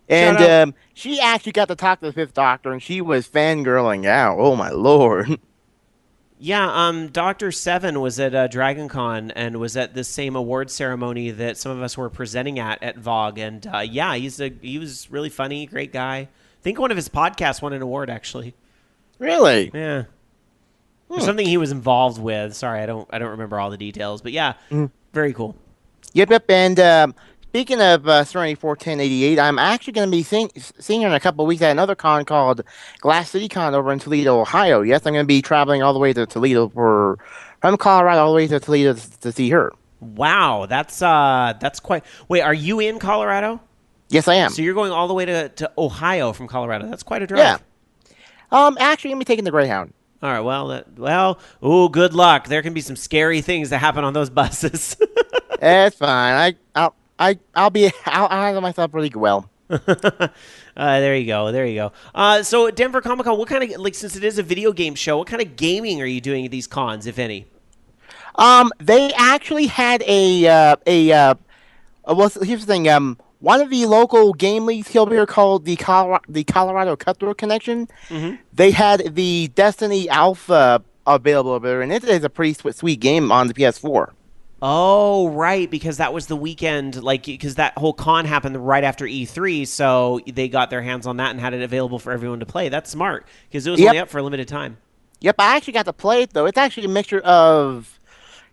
And she actually got to talk to the 5th Doctor, and she was fangirling out. Oh, my Lord. Yeah, Dr. Seven was at Dragon Con and was at the same award ceremony that some of us were presenting at VOG. And, yeah, he was really funny, great guy. I think one of his podcasts won an award, actually. Really? Yeah. Or something he was involved with. Sorry, I don't remember all the details. But, yeah, very cool. Yep. And speaking of Serenity 41088, I'm actually going to be seeing her in a couple of weeks at another con called Glass City Con over in Toledo, Ohio. Yes, I'm going to be traveling all the way to Toledo from Colorado all the way to Toledo to see her. Wow, that's quite... Wait, are you in Colorado? Yes, I am. So you're going all the way to Ohio from Colorado. That's quite a drive. Yeah. Actually, I'm going to be taking the Greyhound. All right, good luck. There can be some scary things that happen on those buses. It's fine. I'll handle myself really well. There you go. There you go. So Denver Comic Con, what kind of, like, since it is a video game show, what kind of gaming are you doing at these cons, if any? They actually had well, here's the thing. One of the local game leagues here called the Colorado Cutthroat Connection. Mm-hmm. They had the Destiny Alpha available there, and it is a pretty sweet game on the PS4. Oh, right, because that was the weekend, like, because that whole con happened right after E3, so they got their hands on that and had it available for everyone to play. That's smart, because it was only up for a limited time. Yep, I actually got to play it, though. It's actually a mixture of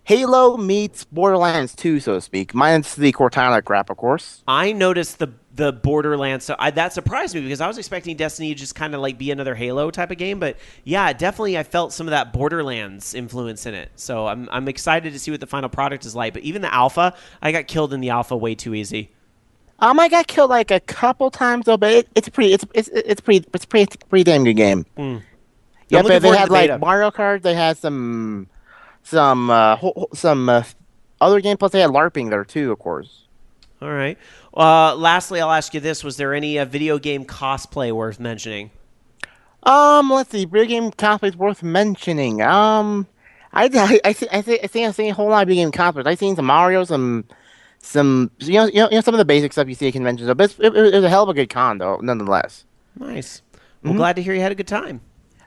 Halo meets Borderlands 2, so to speak. Minus the Cortana crap, of course. I noticed the Borderlands, so that surprised me because I was expecting Destiny to just kind of like be another Halo type of game, but yeah, definitely I felt some of that Borderlands influence in it. So I'm excited to see what the final product is like. But even the alpha, I got killed in the alpha way too easy. I got killed like a couple times though, but it's pretty damn good game. Yeah, but they had like Mario Kart. They had some other game, plus they had LARPing there too, of course. All right. Lastly, I'll ask you this: was there any video game cosplay worth mentioning? Let's see. Video game cosplays worth mentioning. I think I've seen a whole lot of video game cosplays. I've seen some Mario, some some of the basic stuff you see at conventions. But it was a hell of a good con, though, nonetheless. Nice. Well, glad to hear you had a good time.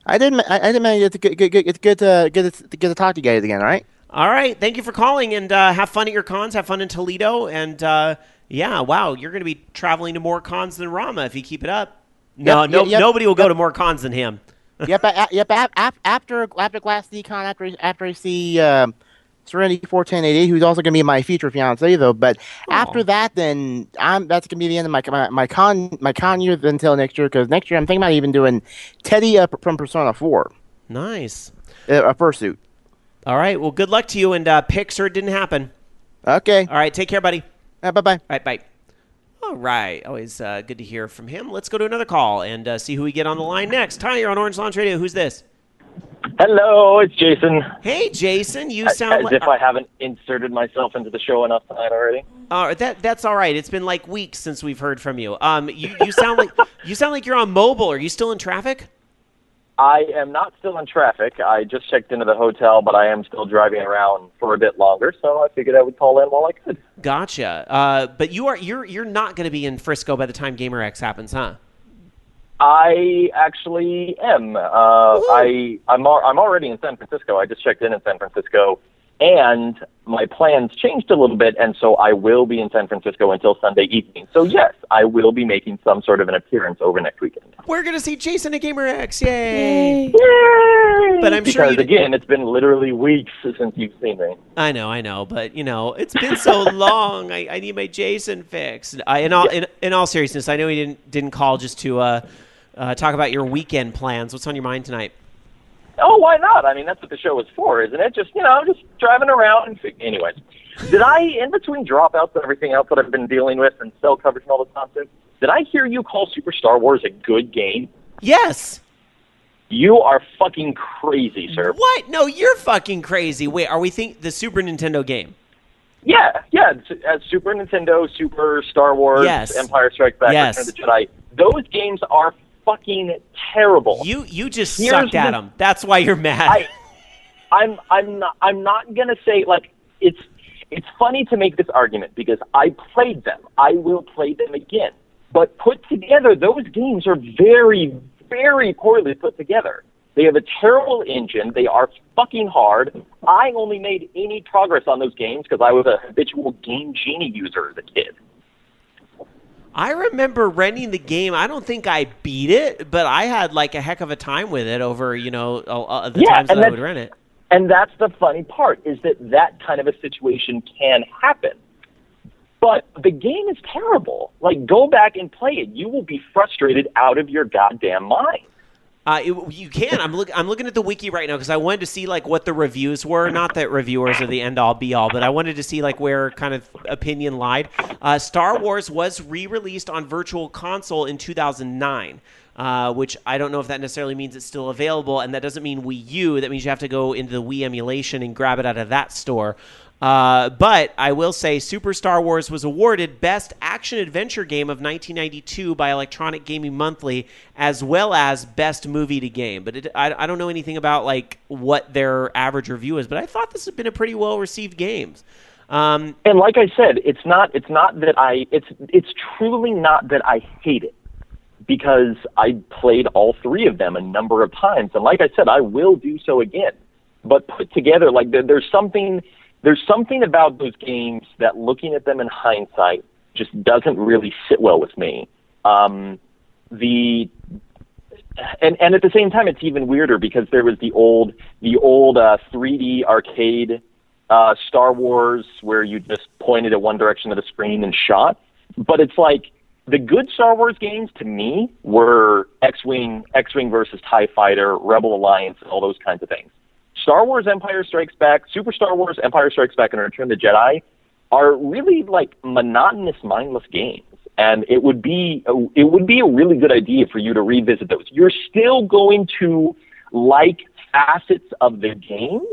I didn't. It's good to talk to you guys again. All right. All right. Thank you for calling, and have fun at your cons. Have fun in Toledo, and yeah, wow, you're going to be traveling to more cons than Rama if you keep it up. Nobody will go to more cons than him. After Glass Decon, after I see Serenity 41088, who's also going to be my future fiance, though. But after that, then that's going to be the end of my con year until next year. Because next year I'm thinking about even doing Teddy from Persona 4. Nice. A fursuit. All right. Well, good luck to you, and pick, sir, it didn't happen. Okay. All right. Take care, buddy. Bye-bye. All right, bye. All right. Always good to hear from him. Let's go to another call and see who we get on the line next. Hi, you're on Orange Lounge Radio. Who's this? Hello, it's Jason. Hey, Jason. You sound as if I haven't inserted myself into the show enough tonight already. That's all right. It's been like weeks since we've heard from you. You sound like you're on mobile. Are you still in traffic? I am not still in traffic. I just checked into the hotel, but I am still driving around for a bit longer, so I figured I would call in while I could. Gotcha. But you're not going to be in Frisco by the time GamerX happens, huh? I actually am. I'm already in San Francisco. I just checked in San Francisco, and my plans changed a little bit, and so I will be in San Francisco until Sunday evening. So yes, I will be making some sort of an appearance over next weekend. We're gonna see Jason at GamerX. Yay! Yay! But I'm sure again, it's been literally weeks since you've seen me. I know, but it's been so long. I need my Jason fix. In all seriousness, I know he didn't call just to talk about your weekend plans. What's on your mind tonight? Oh, why not? I mean, that's what the show is for, isn't it? Just driving around. Anyways, did I, in between dropouts and everything else that I've been dealing with and cell coverage and all this nonsense, did I hear you call Super Star Wars a good game? Yes. You are fucking crazy, sir. What? No, you're fucking crazy. Wait, are we the Super Nintendo game? Yeah. Super Nintendo, Super Star Wars, yes. Empire Strikes Back, Return of the Jedi. Those games are fucking terrible. You just sucked at them. That's why you're mad. I'm not gonna say it's funny to make this argument because I played them. I will play them again. But put together, those games are very, very poorly put together. They have a terrible engine. They are fucking hard. I only made any progress on those games because I was a habitual Game Genie user as a kid. I remember renting the game. I don't think I beat it, but I had like a heck of a time with it over, the times that I would rent it. And that's the funny part, is that kind of a situation can happen. But the game is terrible. Go back and play it. You will be frustrated out of your goddamn mind. You can. I'm looking at the wiki right now because I wanted to see what the reviews were. Not that reviewers are the end all be all, but I wanted to see where kind of opinion lied. Star Wars was re-released on Virtual Console in 2009, which I don't know if that necessarily means it's still available, and that doesn't mean Wii U. That means you have to go into the Wii emulation and grab it out of that store. But I will say Super Star Wars was awarded Best Action-Adventure Game of 1992 by Electronic Gaming Monthly, as well as Best Movie to Game. But I don't know anything about like what their average review is, but I thought this has been a pretty well-received game. And like I said, it's truly not that I hate it, because I played all three of them a number of times, and like I said, I will do so again. But put together, like there's something about those games that, looking at them in hindsight, just doesn't really sit well with me. And at the same time, it's even weirder because there was the old 3D arcade Star Wars where you just pointed at one direction of the screen and shot. But it's like the good Star Wars games to me were X-Wing versus TIE Fighter, Rebel Alliance, and all those kinds of things. Star Wars Empire Strikes Back, Super Star Wars Empire Strikes Back, and Return of the Jedi are really like monotonous, mindless games. And it would be a really good idea for you to revisit those. You're still going to like facets of the game,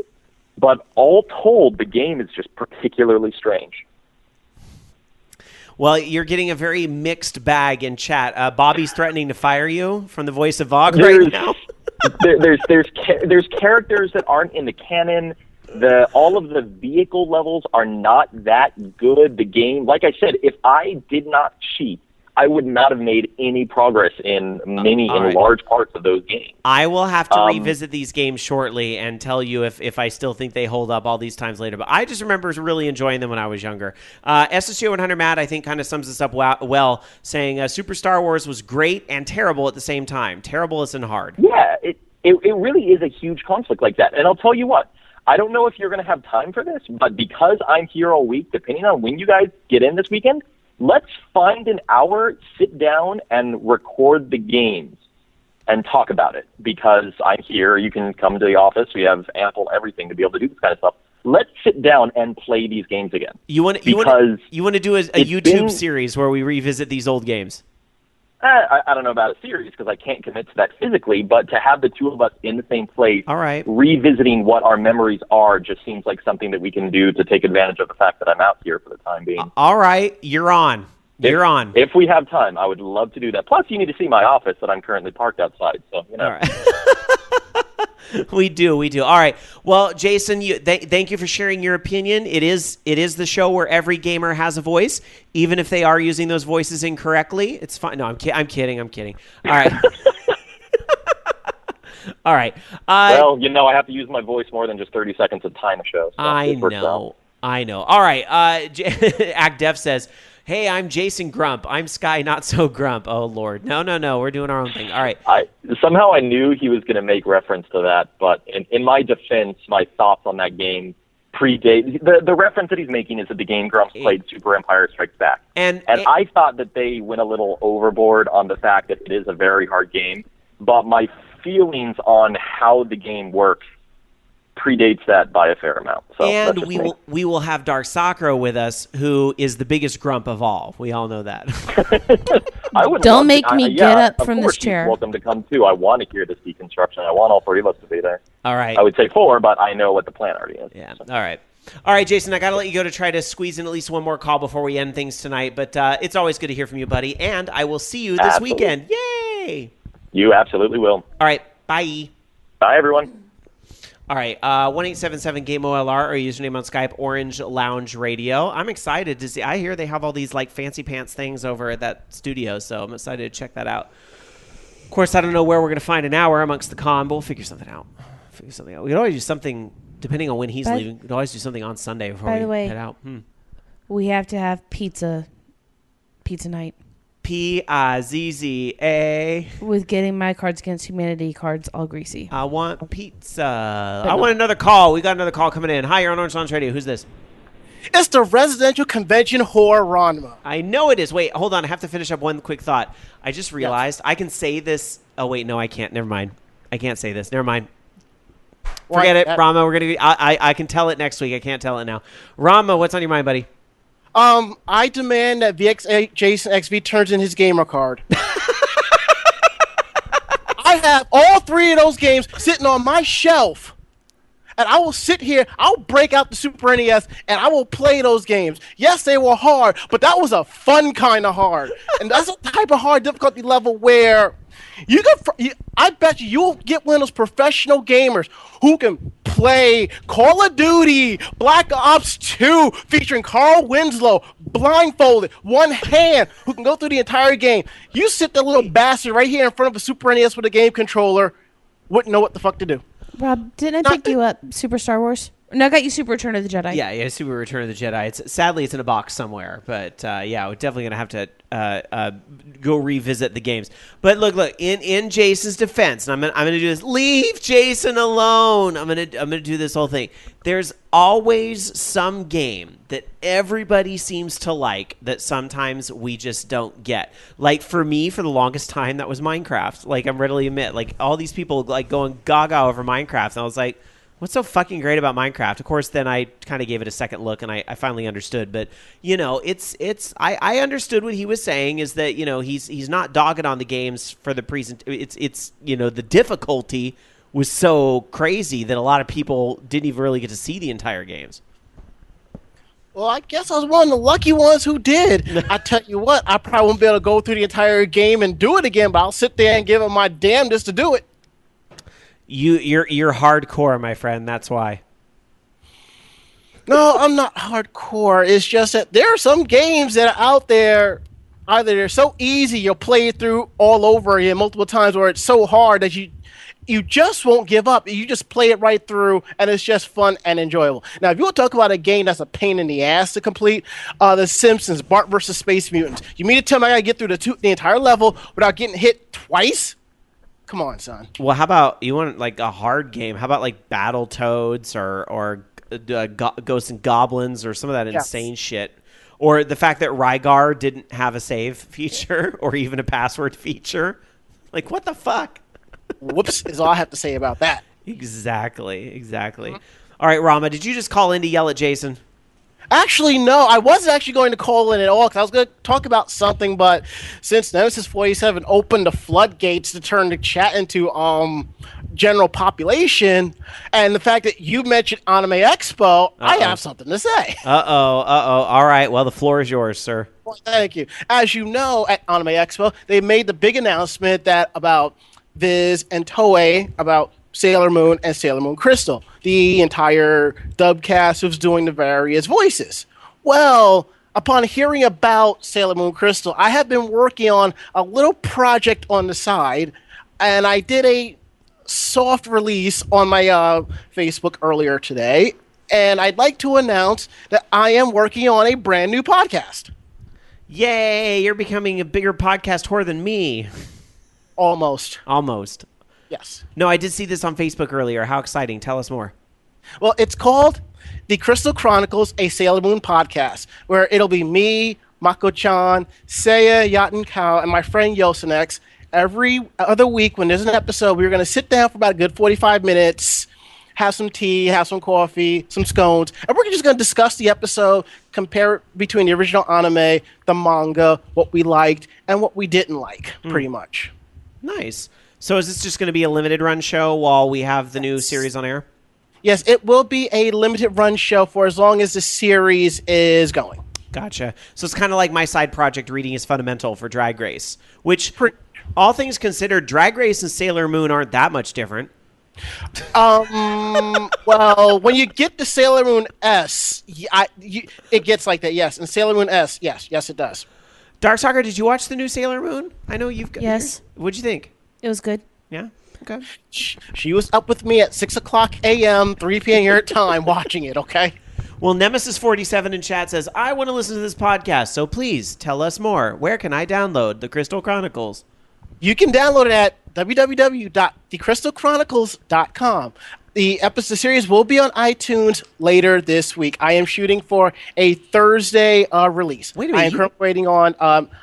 but all told, the game is just particularly strange. Well, you're getting a very mixed bag in chat. Bobby's threatening to fire you from the voice of Vogue right now. There's characters that aren't in the canon. All of the vehicle levels are not that good. The game, like I said, if I did not cheat, I would not have made any progress in large parts of those games. I will have to revisit these games shortly and tell you if I still think they hold up all these times later. But I just remember really enjoying them when I was younger. SSU 100 Matt, I think, kind of sums this up well, saying Super Star Wars was great and terrible at the same time. Terrible isn't hard. Yeah, it really is a huge conflict like that. And I'll tell you what, I don't know if you're going to have time for this, but because I'm here all week, depending on when you guys get in this weekend, let's find an hour, sit down, and record the games and talk about it. Because I'm here, you can come to the office. We have ample everything to be able to do this kind of stuff. Let's sit down and play these games again. You want to do a YouTube series where we revisit these old games? I don't know about a series because I can't commit to that physically, but to have the two of us in the same place, all right, revisiting what our memories are, just seems like something that we can do to take advantage of the fact that I'm out here for the time being. All right, you're on. If we have time, I would love to do that. Plus, you need to see my office that I'm currently parked outside, so, you know. All right. We do. All right. Well, Jason, thank you for sharing your opinion. It is the show where every gamer has a voice, even if they are using those voices incorrectly. It's fine. No, I'm kidding. All right. All right. Well, I have to use my voice more than just 30 seconds of time a show. So I know. All right. Act Def says, hey, I'm Jason Grump. I'm Sky, not so Grump. Oh, Lord. No. We're doing our own thing. All right. Somehow I knew he was going to make reference to that, but in my defense, my thoughts on that game predate. The reference that he's making is that the game Grumps played Super Empire Strikes Back. And I thought that they went a little overboard on the fact that it is a very hard game, but my feelings on how the game works predates that by a fair amount. So and we will have Dark Sakura with us, who is the biggest grump of all. We all know that. Don't make me get up from this chair. Welcome to come too. I want to hear this deconstruction. I want all three of us to be there. All right. I would say 4, but I know what the plan already is. Yeah. So. All right, Jason, I got to let you go to try to squeeze in at least one more call before we end things tonight. But it's always good to hear from you, buddy. And I will see you this weekend. Yay! You absolutely will. All right. Bye. Bye, everyone. All right, 1-877-GAME-OLR or username on Skype, Orange Lounge Radio. I'm excited to see. I hear they have all these like fancy pants things over at that studio, so I'm excited to check that out. Of course, I don't know where we're going to find an hour amongst the con, but we'll figure something out. We could always do something, depending on when he's leaving, we could always do something on Sunday before we head out. We have to have pizza night. P-I-Z-Z-A. With getting my Cards Against Humanity cards all greasy. I want pizza. I want another call. We got another call coming in. Hi, you're on Orange Lounge Radio. Who's this? It's the residential convention whore, Ronma. I know it is. Wait, hold on. I have to finish up one quick thought. I just realized I can say this. Oh, wait, no, I can't. Never mind. I can't say this. Never mind. Forget it, Rama. We're gonna. I can tell it next week. I can't tell it now. Rama, what's on your mind, buddy? I demand that Jason XV turns in his gamer card. I have all 3 of those games sitting on my shelf, and I will sit here, I'll break out the Super NES, and I will play those games. Yes, they were hard, but that was a fun kind of hard. And that's a type of hard difficulty level where I bet you'll get one of those professional gamers who can play Call of Duty, Black Ops 2, featuring Carl Winslow, blindfolded, one hand, who can go through the entire game. You sit the little bastard right here in front of a Super NES with a game controller, wouldn't know what the fuck to do. Rob, didn't I pick you up Super Star Wars? No, I got you Super Return of the Jedi. Yeah, Super Return of the Jedi. Sadly, it's in a box somewhere, but yeah, we're definitely gonna have to go revisit the games. But look, in Jason's defense, and I'm gonna do this. Leave Jason alone. I'm gonna do this whole thing. There's always some game that everybody seems to like that sometimes we just don't get. Like for me, for the longest time, that was Minecraft. Like I'm readily admit, like all these people like going gaga over Minecraft, and I was like, what's so fucking great about Minecraft? Of course, then I kind of gave it a second look, and I finally understood. But you know, I understood what he was saying is that, you know, he's not dogging on the games for the present. It's you know, the difficulty was so crazy that a lot of people didn't even really get to see the entire games. Well, I guess I was one of the lucky ones who did. I tell you what, I probably won't be able to go through the entire game and do it again, but I'll sit there and give it my damnedest to do it. You're hardcore, my friend. That's why. No, I'm not hardcore. It's just that there are some games that are out there. Either they're so easy you'll play it through all over again multiple times, or it's so hard that you just won't give up. You just play it right through, and it's just fun and enjoyable. Now, if you want to talk about a game that's a pain in the ass to complete, The Simpsons, Bart vs. Space Mutants. You mean to tell me I got to get through the entire level without getting hit twice? Come on, son. Well, how about you want like a hard game? How about like Battletoads or Ghosts and Goblins or some of that insane shit? Or the fact that Rygar didn't have a save feature or even a password feature? Like, what the fuck? Whoops is all I have to say about that. Exactly. All right, Rama, did you just call in to yell at Jason? Actually, no. I wasn't actually going to call in at all because I was going to talk about something, but since Nemesis 47 opened the floodgates to turn the chat into general population, and the fact that you mentioned Anime Expo, I have something to say. All right. Well, the floor is yours, sir. Well, thank you. As you know, at Anime Expo, they made the big announcement that about Viz and Toei about Sailor Moon and Sailor Moon Crystal. The entire dubcast was doing the various voices. Well, upon hearing about Sailor Moon Crystal, I have been working on a little project on the side, and I did a soft release on my Facebook earlier today, and I'd like to announce that I am working on a brand new podcast. Yay, you're becoming a bigger podcast whore than me. Almost. Yes. No, I did see this on Facebook earlier. How exciting. Tell us more. Well, it's called The Crystal Chronicles, a Sailor Moon podcast, where it'll be me, Mako-chan, Seiya, Yaten Kao, and my friend Yosenex. Every other week when there's an episode, we're going to sit down for about a good 45 minutes, have some tea, have some coffee, some scones, and we're just going to discuss the episode, compare it between the original anime, the manga, what we liked, and what we didn't like, pretty much. Nice. So is this just going to be a limited run show while we have the new series on air? Yes, it will be a limited run show for as long as the series is going. Gotcha. So it's kind of like my side project, Reading is Fundamental for Drag Race, which, all things considered, Drag Race and Sailor Moon aren't that much different. Well, when you get to Sailor Moon S, it gets like that, yes. And Sailor Moon S, yes, it does. Darkstalker, did you watch the new Sailor Moon? I know you've got... Yes. What'd you think? It was good. Yeah? Okay. She was up with me at 6 o'clock a.m., 3 p.m. your time watching it, okay? Well, Nemesis47 in chat says, I want to listen to this podcast, so please tell us more. Where can I download The Crystal Chronicles? You can download it at www.thecrystalchronicles.com. The episode series will be on iTunes later this week. I am shooting for a Thursday release. Wait a minute. I am currently waiting on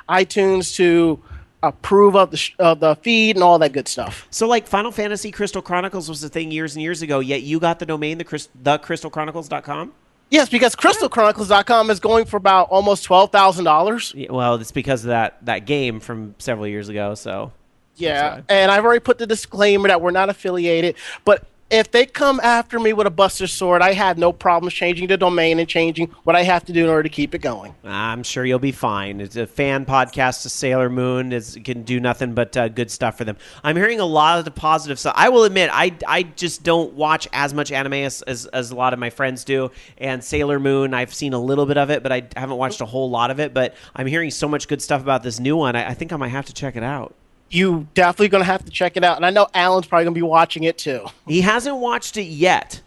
iTunes to approve of the feed and all that good stuff. So, like, Final Fantasy Crystal Chronicles was a thing years and years ago, yet you got the domain, thecrystalchronicles.com? Yes, because crystalchronicles.com is going for about almost $12,000. Yeah, well, it's because of that game from several years ago, so... Yeah, and I've already put the disclaimer that we're not affiliated, but if they come after me with a Buster Sword, I have no problems changing the domain and changing what I have to do in order to keep it going. I'm sure you'll be fine. It's a fan podcast to Sailor Moon. It can do nothing but good stuff for them. I'm hearing a lot of the positive stuff. I will admit, I just don't watch as much anime as a lot of my friends do. And Sailor Moon, I've seen a little bit of it, but I haven't watched a whole lot of it. But I'm hearing so much good stuff about this new one. I think I might have to check it out. You definitely going to have to check it out. And I know Alan's probably going to be watching it too. He hasn't watched it yet.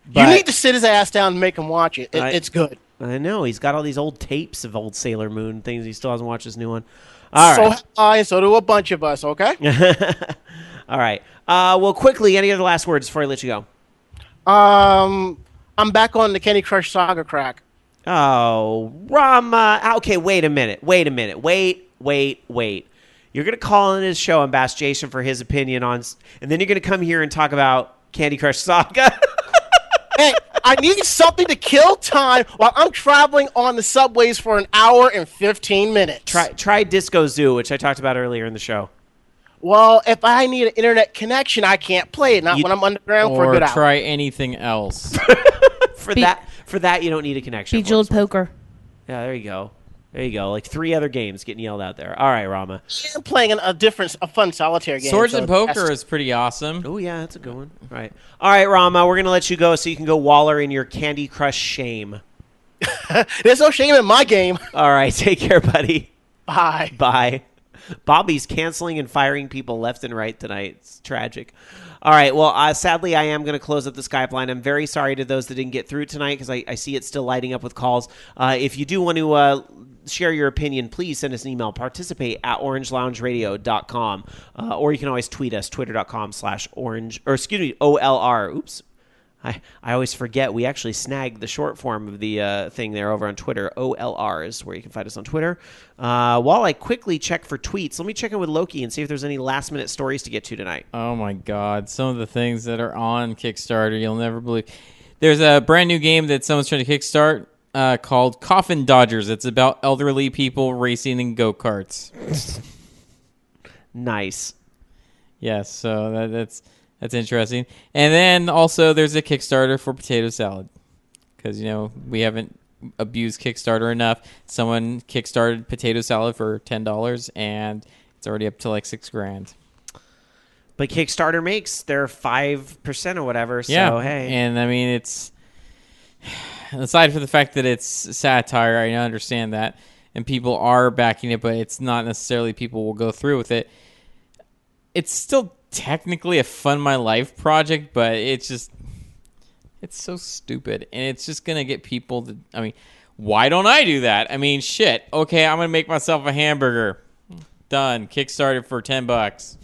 You need to sit his ass down and make him watch it. It's good. I know. He's got all these old tapes of old Sailor Moon things. He still hasn't watched this new one. All right. So do a bunch of us, okay? All right. Well, quickly, any other last words before I let you go? I'm back on the Candy Crush Saga crack. Oh, Rama. Okay, wait a minute. Wait. You're going to call in his show and bash Jason for his opinion on, and then you're going to come here and talk about Candy Crush Saga. Hey, I need something to kill time while I'm traveling on the subways for an hour and 15 minutes. Try Disco Zoo, which I talked about earlier in the show. Well, if I need an internet connection, I can't play it. Not when I'm underground for a good hour. Or try anything else. For that, you don't need a connection. Bejeweled Poker. Yeah, there you go. Like 3 other games getting yelled out there. All right, Rama. I'm playing a fun solitaire game. Swords and Poker is pretty awesome. Oh, yeah, that's a good one. All right, Rama, we're going to let you go so you can go waller in your Candy Crush shame. There's no shame in my game. All right, take care, buddy. Bye. Bye. Bobby's canceling and firing people left and right tonight. It's tragic. All right, well, sadly, I am going to close up the Skype line. I'm very sorry to those that didn't get through tonight because I see it still lighting up with calls. If you do want to share your opinion, please send us an email, participate@orangeloungeradio.com, or you can always tweet us, twitter.com/OLR. Oops. I always forget. We actually snagged the short form of the thing there over on Twitter. OLR is where you can find us on Twitter. While I quickly check for tweets, let me check in with Loki and see if there's any last-minute stories to get to tonight. Oh, my God. Some of the things that are on Kickstarter, you'll never believe. There's a brand new game that someone's trying to kickstart called Coffin Dodgers. It's about elderly people racing in go-karts. Nice. Yes, so that's interesting. And then also there's a Kickstarter for potato salad because, we haven't abused Kickstarter enough. Someone kickstarted potato salad for $10 and it's already up to like $6,000. But Kickstarter makes their 5% or whatever. So, yeah. Hey. And I mean, it's aside from the fact that it's satire, I understand that. And people are backing it, but it's not necessarily people will go through with it. It's still technically a Fund My Life project, but it's so stupid, and it's just gonna get people to. I mean, why don't I do that? I mean, shit. Okay, I'm gonna make myself a hamburger. Done. Kickstarted for $10.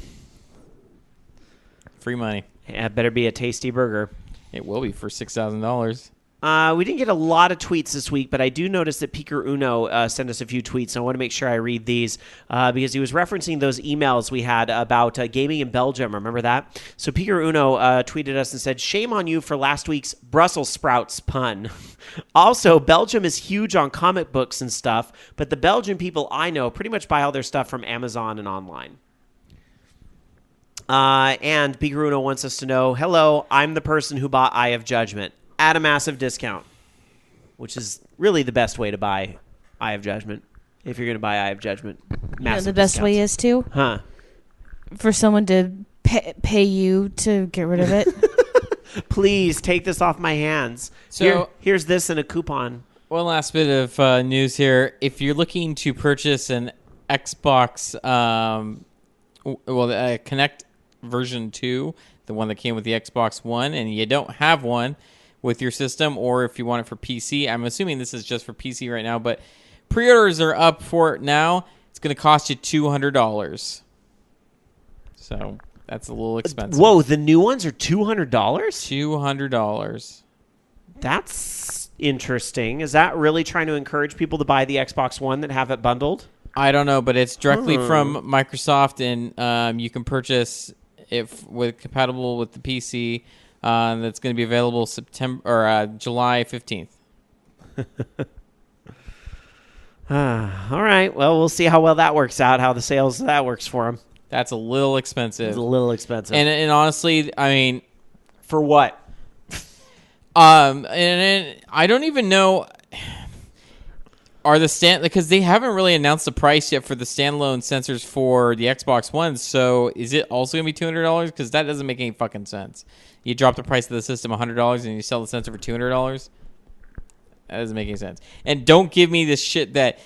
Free money. Yeah, it better be a tasty burger. It will be for $6,000. We didn't get a lot of tweets this week, but I do notice that Piker Uno sent us a few tweets, and I want to make sure I read these because he was referencing those emails we had about gaming in Belgium. Remember that? So Piker Uno tweeted us and said, "Shame on you for last week's Brussels sprouts pun. Also, Belgium is huge on comic books and stuff, but the Belgian people I know pretty much buy all their stuff from Amazon and online." And Piker Uno wants us to know, "Hello, I'm the person who bought Eye of Judgment at a massive discount," which is really the best way to buy Eye of Judgment. If you're going to buy Eye of Judgment, massive the best way is to? Huh? For someone to pay you to get rid of it. Please take this off my hands. So here's this in a coupon. One last bit of news here. If you're looking to purchase an Xbox, Kinect version 2, the one that came with the Xbox One, and you don't have one with your system, or if you want it for PC, I'm assuming this is just for PC right now, but pre-orders are up for it now. It's going to cost you $200. So that's a little expensive. Whoa, the new ones are $200? $200. That's interesting. Is that really trying to encourage people to buy the Xbox One that have it bundled? I don't know, but it's directly from Microsoft, and you can purchase it compatible with the PC. That's going to be available July 15th. All right. Well, we'll see how well that works out, how the sales of that works for them. That's a little expensive. It's a little expensive. And honestly, I mean, For what? And I don't even know. Are the because they haven't really announced the price yet for the standalone sensors for the Xbox One. So is it also gonna be $200? Because that doesn't make any fucking sense. You drop the price of the system $100 and you sell the sensor for $200. That doesn't make any sense. And don't give me this shit that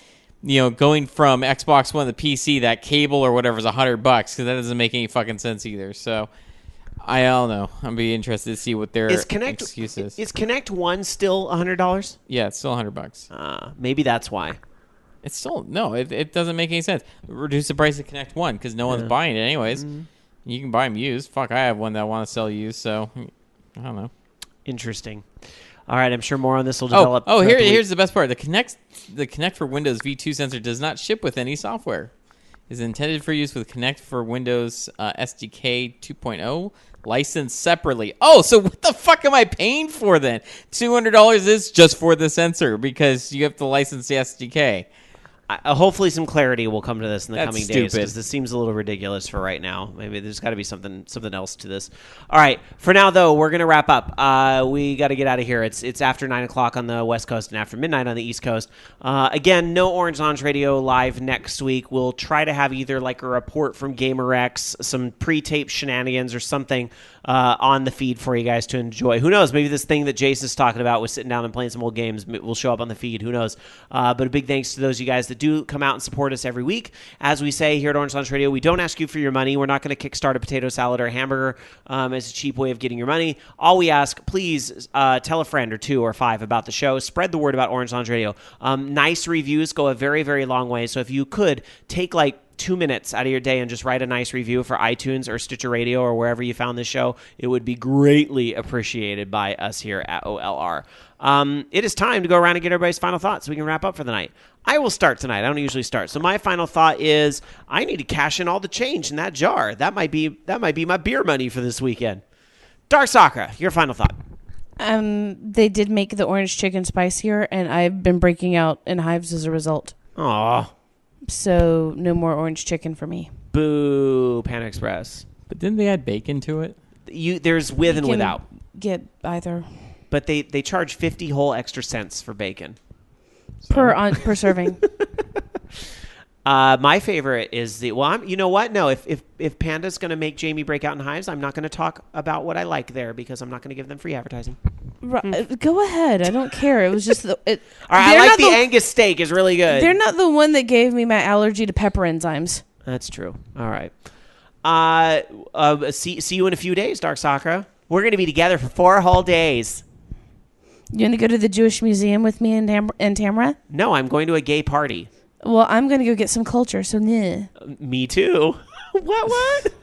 going from Xbox One to PC, that cable or whatever is $100 because that doesn't make any fucking sense either. So I don't know. I'm be interested to see what their excuse is. Is Kinect One still $100? Yeah, it's still $100. Maybe that's why. It's still it doesn't make any sense. Reduce the price of Kinect One because no one's buying it anyways. Mm-hmm. You can buy them used. Fuck, I have one that I want to sell used, so I don't know. Interesting. All right, I'm sure more on this will develop. Here's the best part. The Kinect for Windows V2 sensor does not ship with any software. Is intended for use with Kinect for Windows SDK 2.0, licensed separately. Oh, so what the fuck am I paying for then? $200 is just for the sensor because you have to license the SDK. Hopefully some clarity will come to this in the coming days, stupid. because this seems a little ridiculous for right now. Maybe there's got to be something else to this. All right, for now though, we're gonna wrap up. We got to get out of here. It's after 9 o'clock on the West Coast and after midnight on the East Coast. Again, no Orange Lounge Radio live next week. We'll try to have either like a report from GamerX, some pre-taped shenanigans, or something on the feed for you guys to enjoy. Who knows? Maybe this thing that Jason's talking about was sitting down and playing some old games will show up on the feed. Who knows? But a big thanks to those of you guys that do come out and support us every week. As we say here at Orange Lounge Radio, we don't ask you for your money. We're not going to kickstart a potato salad or a hamburger as a cheap way of getting your money. All we ask, please tell a friend or 2 or 5 about the show. Spread the word about Orange Lounge Radio. Nice reviews go a very, very long way. So if you could take 2 minutes out of your day and just write a nice review for iTunes or Stitcher Radio or wherever you found this show, it would be greatly appreciated by us here at OLR. It is time to go around and get everybody's final thoughts so we can wrap up for the night. I will start tonight. I don't usually start. So my final thought is I need to cash in all the change in that jar. That might be my beer money for this weekend. Dark Sakura, your final thought. They did make the orange chicken spicier, and I've been breaking out in hives as a result. Aw. So no more orange chicken for me. Boo, Panda Express. But didn't they add bacon to it? There's with and without. Get either. But they charge 50 whole extra cents for bacon. Per serving. My favorite is you know what? No, if Panda's going to make Jamie break out in hives, I'm not going to talk about what I like there because I'm not going to give them free advertising. Go ahead. I don't care. It was just all right, I like the Angus steak is really good. They're not the one that gave me my allergy to pepper enzymes. That's true. All right. See you in a few days, Dark Sakura. We're going to be together for 4 whole days. You want to go to the Jewish Museum with me and Tamara? No, I'm going to a gay party. Well, I'm going to go get some culture, so nah. Me too. What?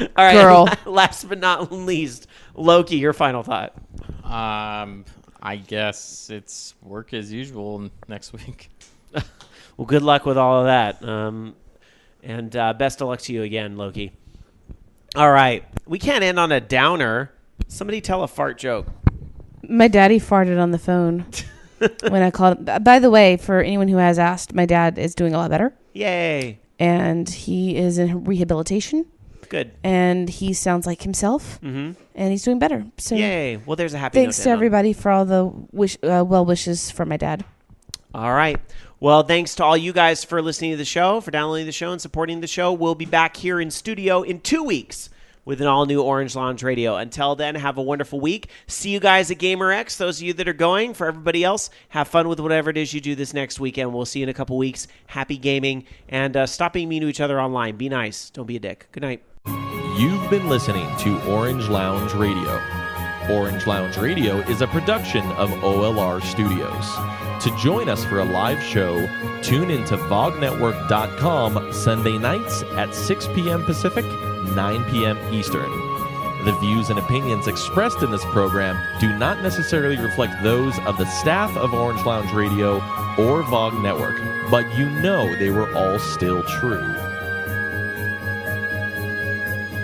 All right, girl. Last but not least, Loki, your final thought. I guess it's work as usual next week. Well, good luck with all of that. And best of luck to you again, Loki. All right. We can't end on a downer. Somebody tell a fart joke. My daddy farted on the phone when I called him. By the way, for anyone who has asked, my dad is doing a lot better. Yay. And he is in rehabilitation. Good. And he sounds like himself. Mm-hmm. And he's doing better. So yay. Well, there's a happy thanks to everybody for all the well wishes for my dad. All right. Well, thanks to all you guys for listening to the show, for downloading the show and supporting the show. We'll be back here in studio in 2 weeks with an all-new Orange Lounge Radio. Until then, have a wonderful week. See you guys at GamerX. Those of you that are going, for everybody else, have fun with whatever it is you do this next weekend. We'll see you in a couple weeks. Happy gaming, and stop being mean to each other online. Be nice. Don't be a dick. Good night. You've been listening to Orange Lounge Radio. Orange Lounge Radio is a production of OLR Studios. To join us for a live show, tune into VogNetwork.com Sunday nights at 6 p.m. Pacific, 9 p.m. Eastern. The views and opinions expressed in this program do not necessarily reflect those of the staff of Orange Lounge Radio or VOG Network, but you know they were all still true.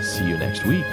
See you next week.